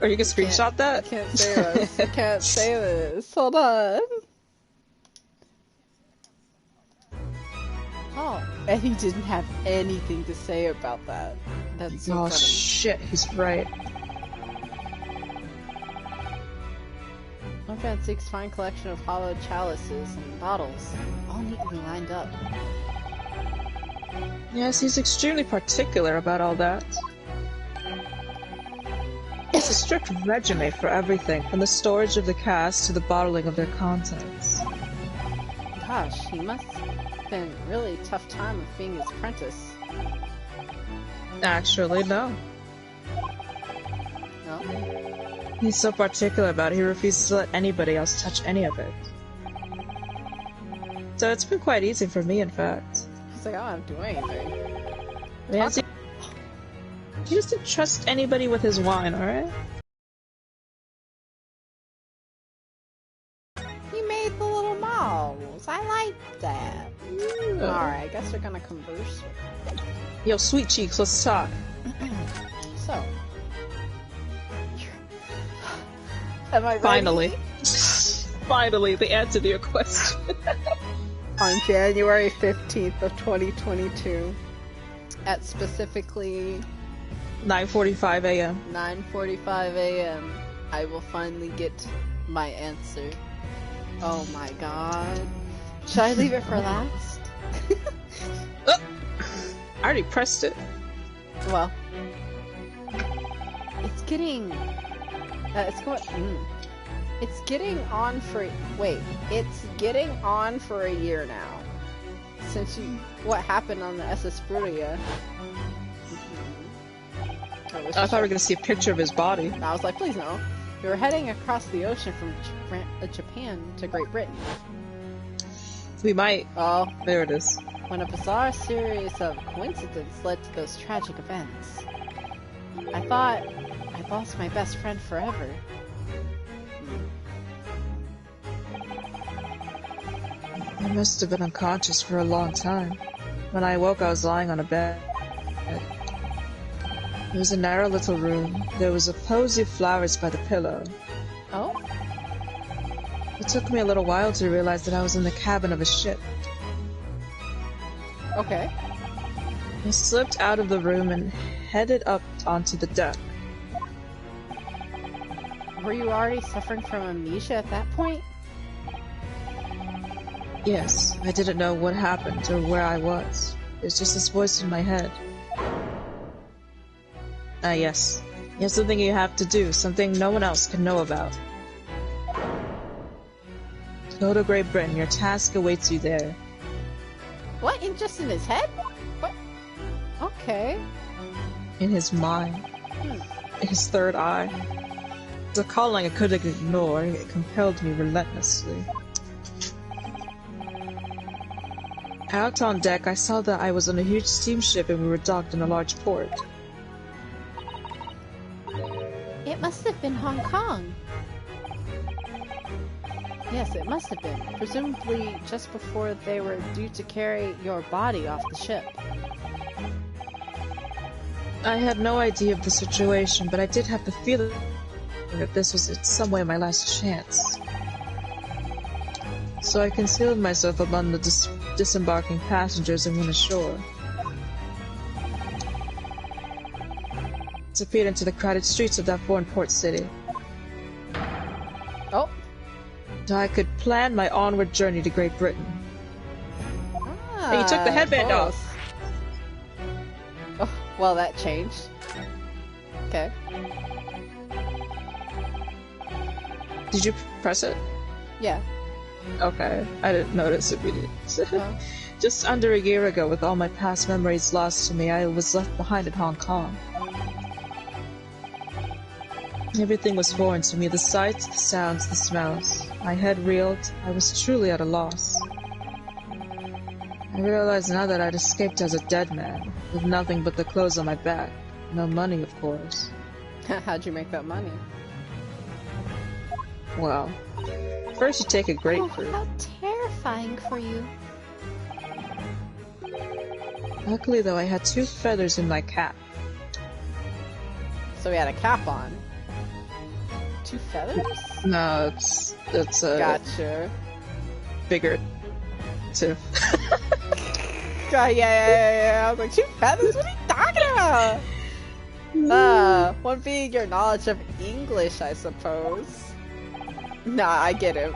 Or you can screenshot that? I can't say this. I can't say this. Hold on. Oh, and he didn't have anything to say about that. That's so funny. Shit, he's right. Lord Van Seek's fine collection of hollowed chalices and bottles, all neatly lined up. Yes, he's extremely particular about all that. It's a strict regimen for everything, from the storage of the cast to the bottling of their contents. Gosh, he must have been a really tough time of being his apprentice. Actually, no. No? He's so particular about it, he refuses to let anybody else touch any of it. So it's been quite easy for me, in fact. He's like, I don't have to do anything. Yeah, he doesn't trust anybody with his wine, alright? He made the little models. I like that. Alright, I guess we're gonna converse. Yo, sweet cheeks, let's talk. So. Am I ready? Finally. Finally, the answer to your question. On January 15th of 2022, at specifically 9:45 a.m. 9:45 a.m., I will finally get my answer. Oh my god. Should I leave it for last? I already pressed it. Well, it's getting... It's getting on for... Wait, it's getting on for a year now. Since what happened on the SS Bruria. I thought we were gonna see a picture of his body. I was like, please no. We were heading across the ocean from Japan to Great Britain. We might. Oh. There it is. When a bizarre series of coincidences led to those tragic events. I thought I lost my best friend forever. I must have been unconscious for a long time. When I awoke, I was lying on a bed. It was a narrow little room. There was a posy of flowers by the pillow. Oh? It took me a little while to realize that I was in the cabin of a ship. Okay. I slipped out of the room and headed up onto the deck. Were you already suffering from amnesia at that point? Yes, I didn't know what happened or where I was. There's just this voice in my head. Yes. You have something you have to do, something no one else can know about. Go to Great Britain, your task awaits you there. What? Just in his head? What? Okay. In his mind. In his third eye. It's a calling I couldn't ignore, it compelled me relentlessly. Out on deck, I saw that I was on a huge steamship and we were docked in a large port. It must have been Hong Kong. Yes, it must have been. Presumably just before they were due to carry your body off the ship. I had no idea of the situation, but I did have the feeling that this was in some way my last chance. So I concealed myself among the disembarking passengers and went ashore. Disappeared into the crowded streets of that foreign port city. Oh. So I could plan my onward journey to Great Britain. Ah, Hey, you took the headband close. off! Oh, well, that changed. Okay. Did you press it? Yeah. Okay, I didn't notice immediately. Oh. Just under a year ago, with all my past memories lost to me, I was left behind in Hong Kong. Everything was foreign to me, the sights, the sounds, the smells. My head reeled. I was truly at a loss. I realized now that I'd escaped as a dead man, with nothing but the clothes on my back. No money, of course. How'd you make that money? Well, first you take a grapefruit. Oh, how terrifying for you. Luckily, though, I had 2 feathers in my cap. So we had a cap on. 2 feathers? No, it's a Gotcha. bigger too. Yeah. I was like, 2 feathers? What are you talking about? One being your knowledge of English, I suppose. Nah, I get it.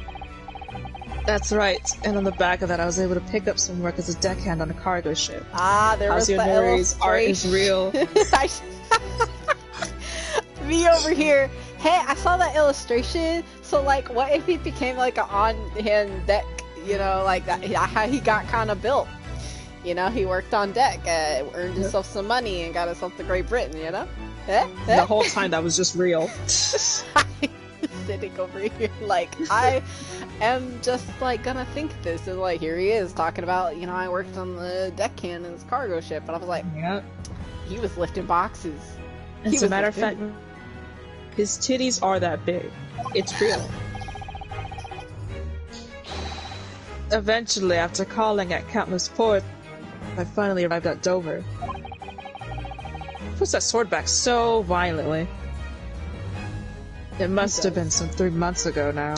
That's right. And on the back of that, I was able to pick up some work as a deckhand on a cargo ship. Ah, there was the illustration. Art is real. Me over here. Hey, I saw that illustration. So, like, what if he became like an on-hand deck? You know, like that. How he got kind of built. You know, he worked on deck, earned himself some money, and got himself to Great Britain. You know. The whole time that was just real. Sitting over here, like I am just like gonna think this, and like here he is talking about, you know, I worked on the deckhand in this cargo ship, and I was like, yeah, he was lifting boxes. As a matter of fact, his titties are that big. It's real. Eventually, after calling at countless ports, I finally arrived at Dover. Puts that sword back so violently. It must have been some 3 months ago now.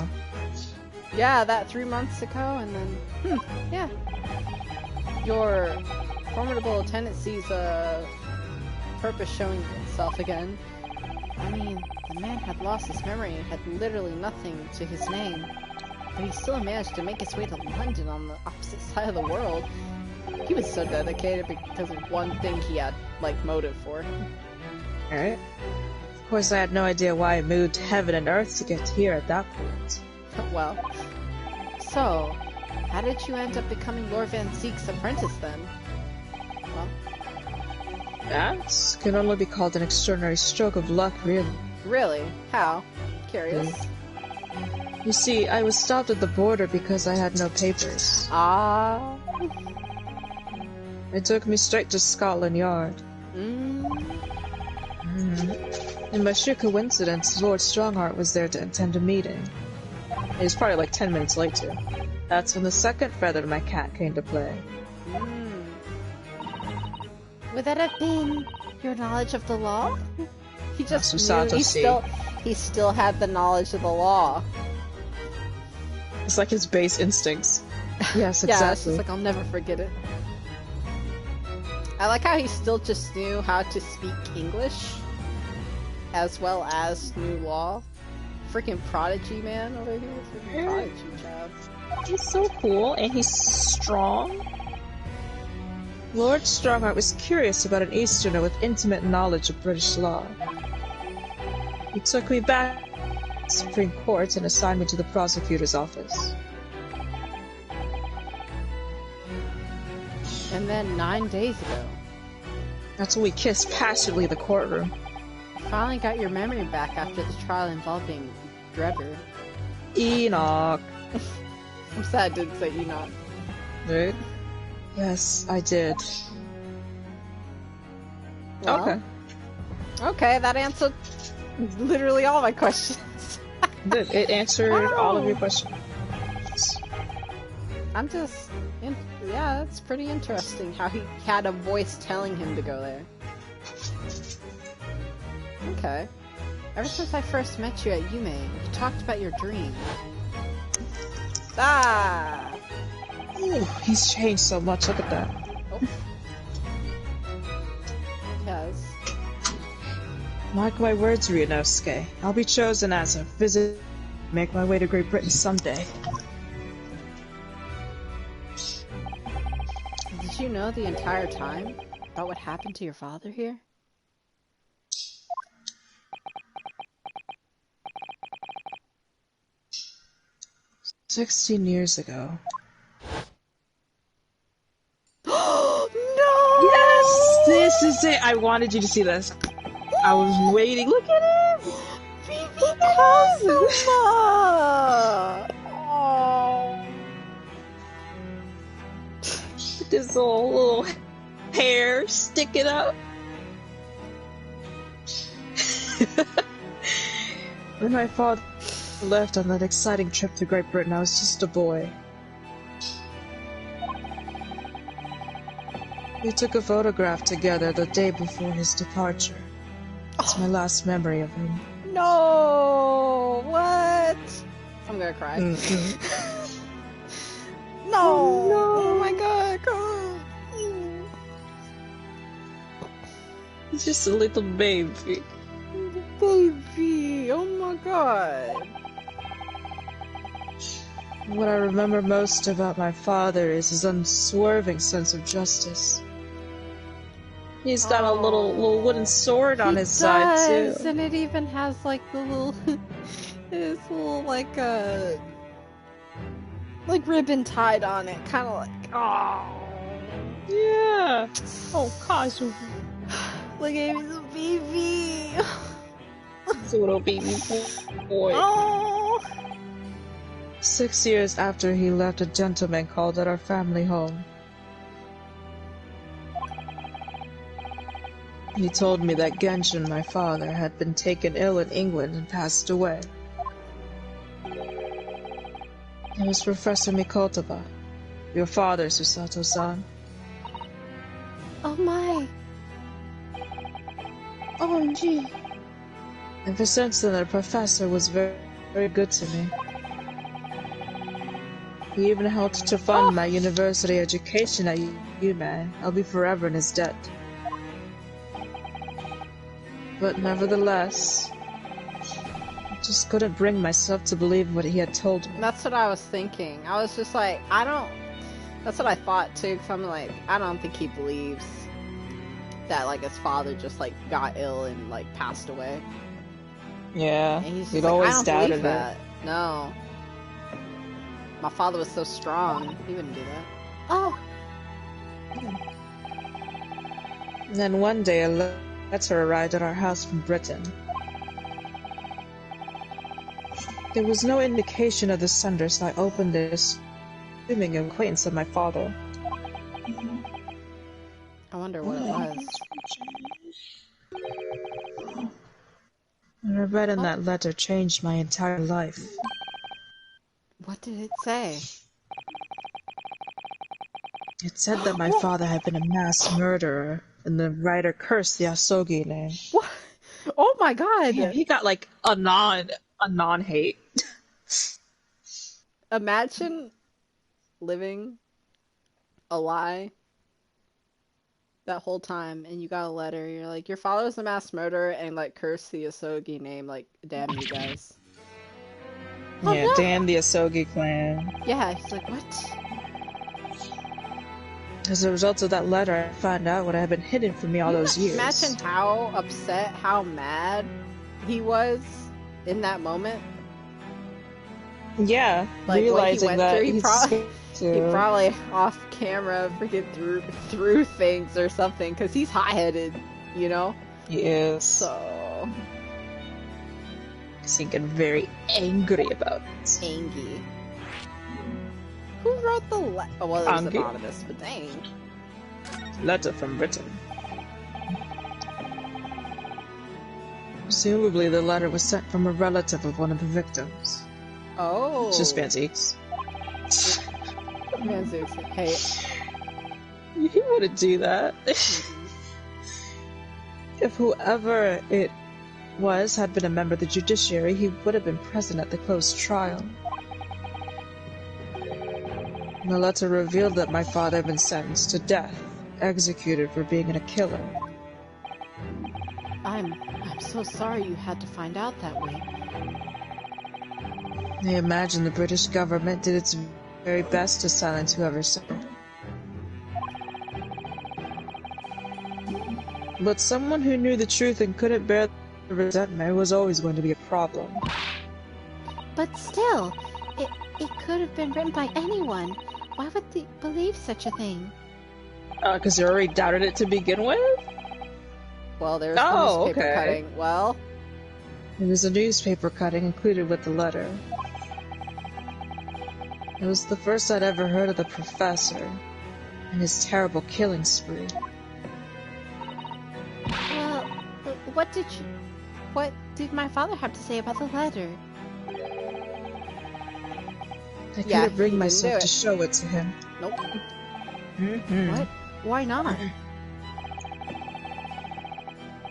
Yeah, that 3 months ago, and then, yeah. Your formidable tendencies, purpose showing itself again. I mean, the man had lost his memory and had literally nothing to his name. But he still managed to make his way to London on the opposite side of the world. He was so dedicated because of one thing he had, like, motive for. Alright. Of course, I had no idea why I moved heaven and earth to get here at that point. Well, so, how did you end up becoming Lord Van Zeek's apprentice then? Well, that can only be called an extraordinary stroke of luck, really. Really? How? Curious. You see, I was stopped at the border because I had no papers. Ah. It took me straight to Scotland Yard. And by sheer coincidence, Lord Strongheart was there to attend a meeting. He was probably like 10 minutes late too. That's when the second feather in my cap came to play. Would that have been Your knowledge of the law? He just Susato knew, see. he still had the knowledge of the law. It's like his base instincts. Yes, exactly. Yeah, it's just like, I'll never forget it. I like how he still just knew how to speak English, as well as knew law. Freaking prodigy, man, over here. Freaking prodigy, child. He's so cool, and he's strong. Lord Strongheart was curious about an Easterner with intimate knowledge of British law. He took me back to the Supreme Court and assigned me to the prosecutor's office. And then 9 days ago, That's when we kissed passionately in the courtroom. you finally got your memory back after the trial involving Drebber. Enoch. I'm sad I didn't say Enoch. Right? Yes, I did. Well, Okay. Okay, that answered literally all my questions. Good. It answered all of your questions. I'm just... yeah, it's pretty interesting how he had a voice telling him to go there. Okay. Ever since I first met you at Yume, you talked about your dream. Ah! Ooh, he's changed so much. Look at that. Oh. Yes. Mark my words, Ryunosuke. I'll be chosen as a visitor. Make my way to Great Britain someday. Did you know the entire time about what happened to your father here? "16 years ago. No! Yes! This is it! I wanted you to see this. I was waiting. Look at him! Vivi Kazuma! Oh. With his little hair sticking up. When my father left on that exciting trip to Great Britain, I was just a boy. We took a photograph together the day before his departure. It's my last memory of him. No! What? I'm gonna cry. Mm-hmm. No! Oh my god, God! He's just a little baby. Baby! Oh my god! What I remember most about my father is his unswerving sense of justice. He's got a little wooden sword on his side too. And it even has like the little, his little like ribbon tied on it, kind of like oh Yeah. Oh gosh, look at me, the baby. it's a little baby boy. Oh. 6 years after he left, a gentleman called at our family home. He told me that Genshin, my father, had been taken ill in England and passed away. It was Professor Mikotaba, your father, Susato-san. Oh my. OMG. Ever since then, the professor was very, very good to me. He even helped to fund my university education at Yume. I'll be forever in his debt. But nevertheless, I just couldn't bring myself to believe what he had told me. That's what I was thinking. I was just like, that's what I thought too, because I'm like, I don't think he believes that like his father just like got ill and like passed away. Yeah, And he's just he'd like, always I don't doubted believe it. that. No. My father was so strong, he wouldn't do that. Oh! And then one day a letter arrived at our house from Britain. There was no indication of the sender, so I opened it, assuming an acquaintance of my father. I wonder what it was. What I read in that letter changed my entire life. What did it say? It said that my father had been a mass murderer, And the writer cursed the Asogi name. What? Oh my god! Yeah, he got like a non-hate. Imagine living a lie that whole time, and you got a letter. You're like, your father was a mass murderer, and like curse the Asogi name. Like, damn you guys. Yeah, Oh, no. damn the Asogi clan. Yeah, he's like, what? As a result of that letter, I found out what had been hidden from me all those years. Imagine how upset, how mad he was in that moment. Yeah, Like, realizing what that he he's he probably off camera freaking threw things or something, because he's hot-headed, you know? He is. So... He's getting very angry about it. Angie. Who wrote the letter? Oh, well, it was Angie? anonymous, but dang. Letter from Britain. Presumably the letter was sent from a relative of one of the victims. Oh. It's just Manzeeks. Manzeeks. Hey. You wouldn't do that. If whoever it was had been a member of the judiciary, he would have been present at the closed trial. The letter revealed that my father had been sentenced to death, executed for being a killer. I'm so sorry you had to find out that way. I imagine the British government did its very best to silence whoever said it. But someone who knew the truth and couldn't bear the resentment was always going to be a problem. But still, it could have been written by anyone. Why would they believe such a thing? Because they already doubted it to begin with? Well, there's the newspaper cutting. Well... There was a newspaper cutting included with the letter. It was the first I'd ever heard of the professor and his terrible killing spree. Well, what did my father have to say about the letter? I couldn't bring myself to show it to him. Nope. Mm-hmm. What? Why not?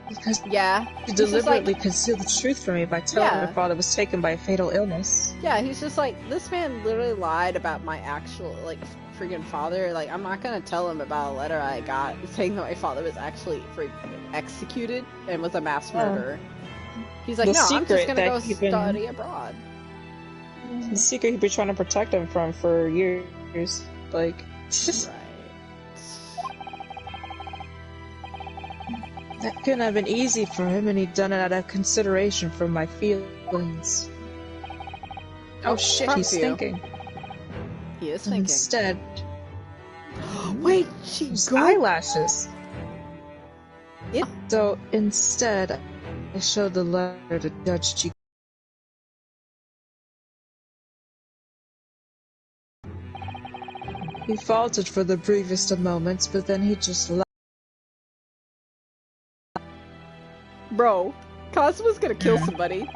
Because he deliberately concealed the truth from me by telling me my father was taken by a fatal illness. Yeah, he's just like, this man literally lied about my actual, like, freaking father. Like, I'm not gonna tell him about a letter I got saying that my father was actually executed and was a mass murderer. He's like, no, I'm just gonna go study abroad. The secret he'd been trying to protect him from for years. Like... Right. That couldn't have been easy for him, and he'd done it out of consideration for my feelings. Oh shit, he's thinking. He is thinking. Instead... Wait, she's eyelashes! So, instead, I showed the letter to Judge G. He faltered for the briefest of moments, but then he just laughed. Bro, Kazuma's gonna kill somebody.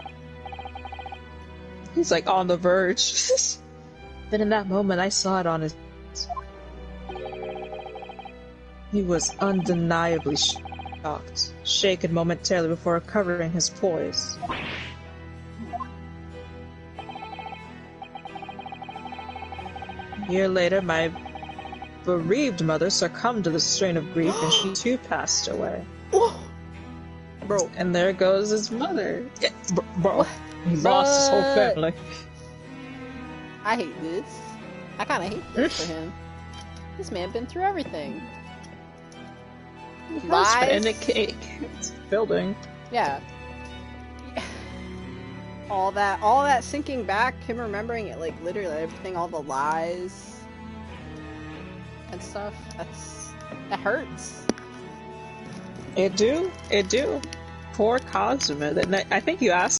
He's like on the verge. Then in that moment, I saw it on his face. He was undeniably shocked, shaken momentarily before recovering his poise. A year later, my bereaved mother succumbed to the strain of grief, and she too passed away. Bro. And there goes his mother. Yeah, bro. He lost his whole family. I hate this. I kinda hate this for him. This man been through everything. Lies. And a cake. It's building. Yeah. All that sinking back, him remembering it, like, literally everything, all the lies and stuff, that hurts. It do. Poor Kazuma. I think you asked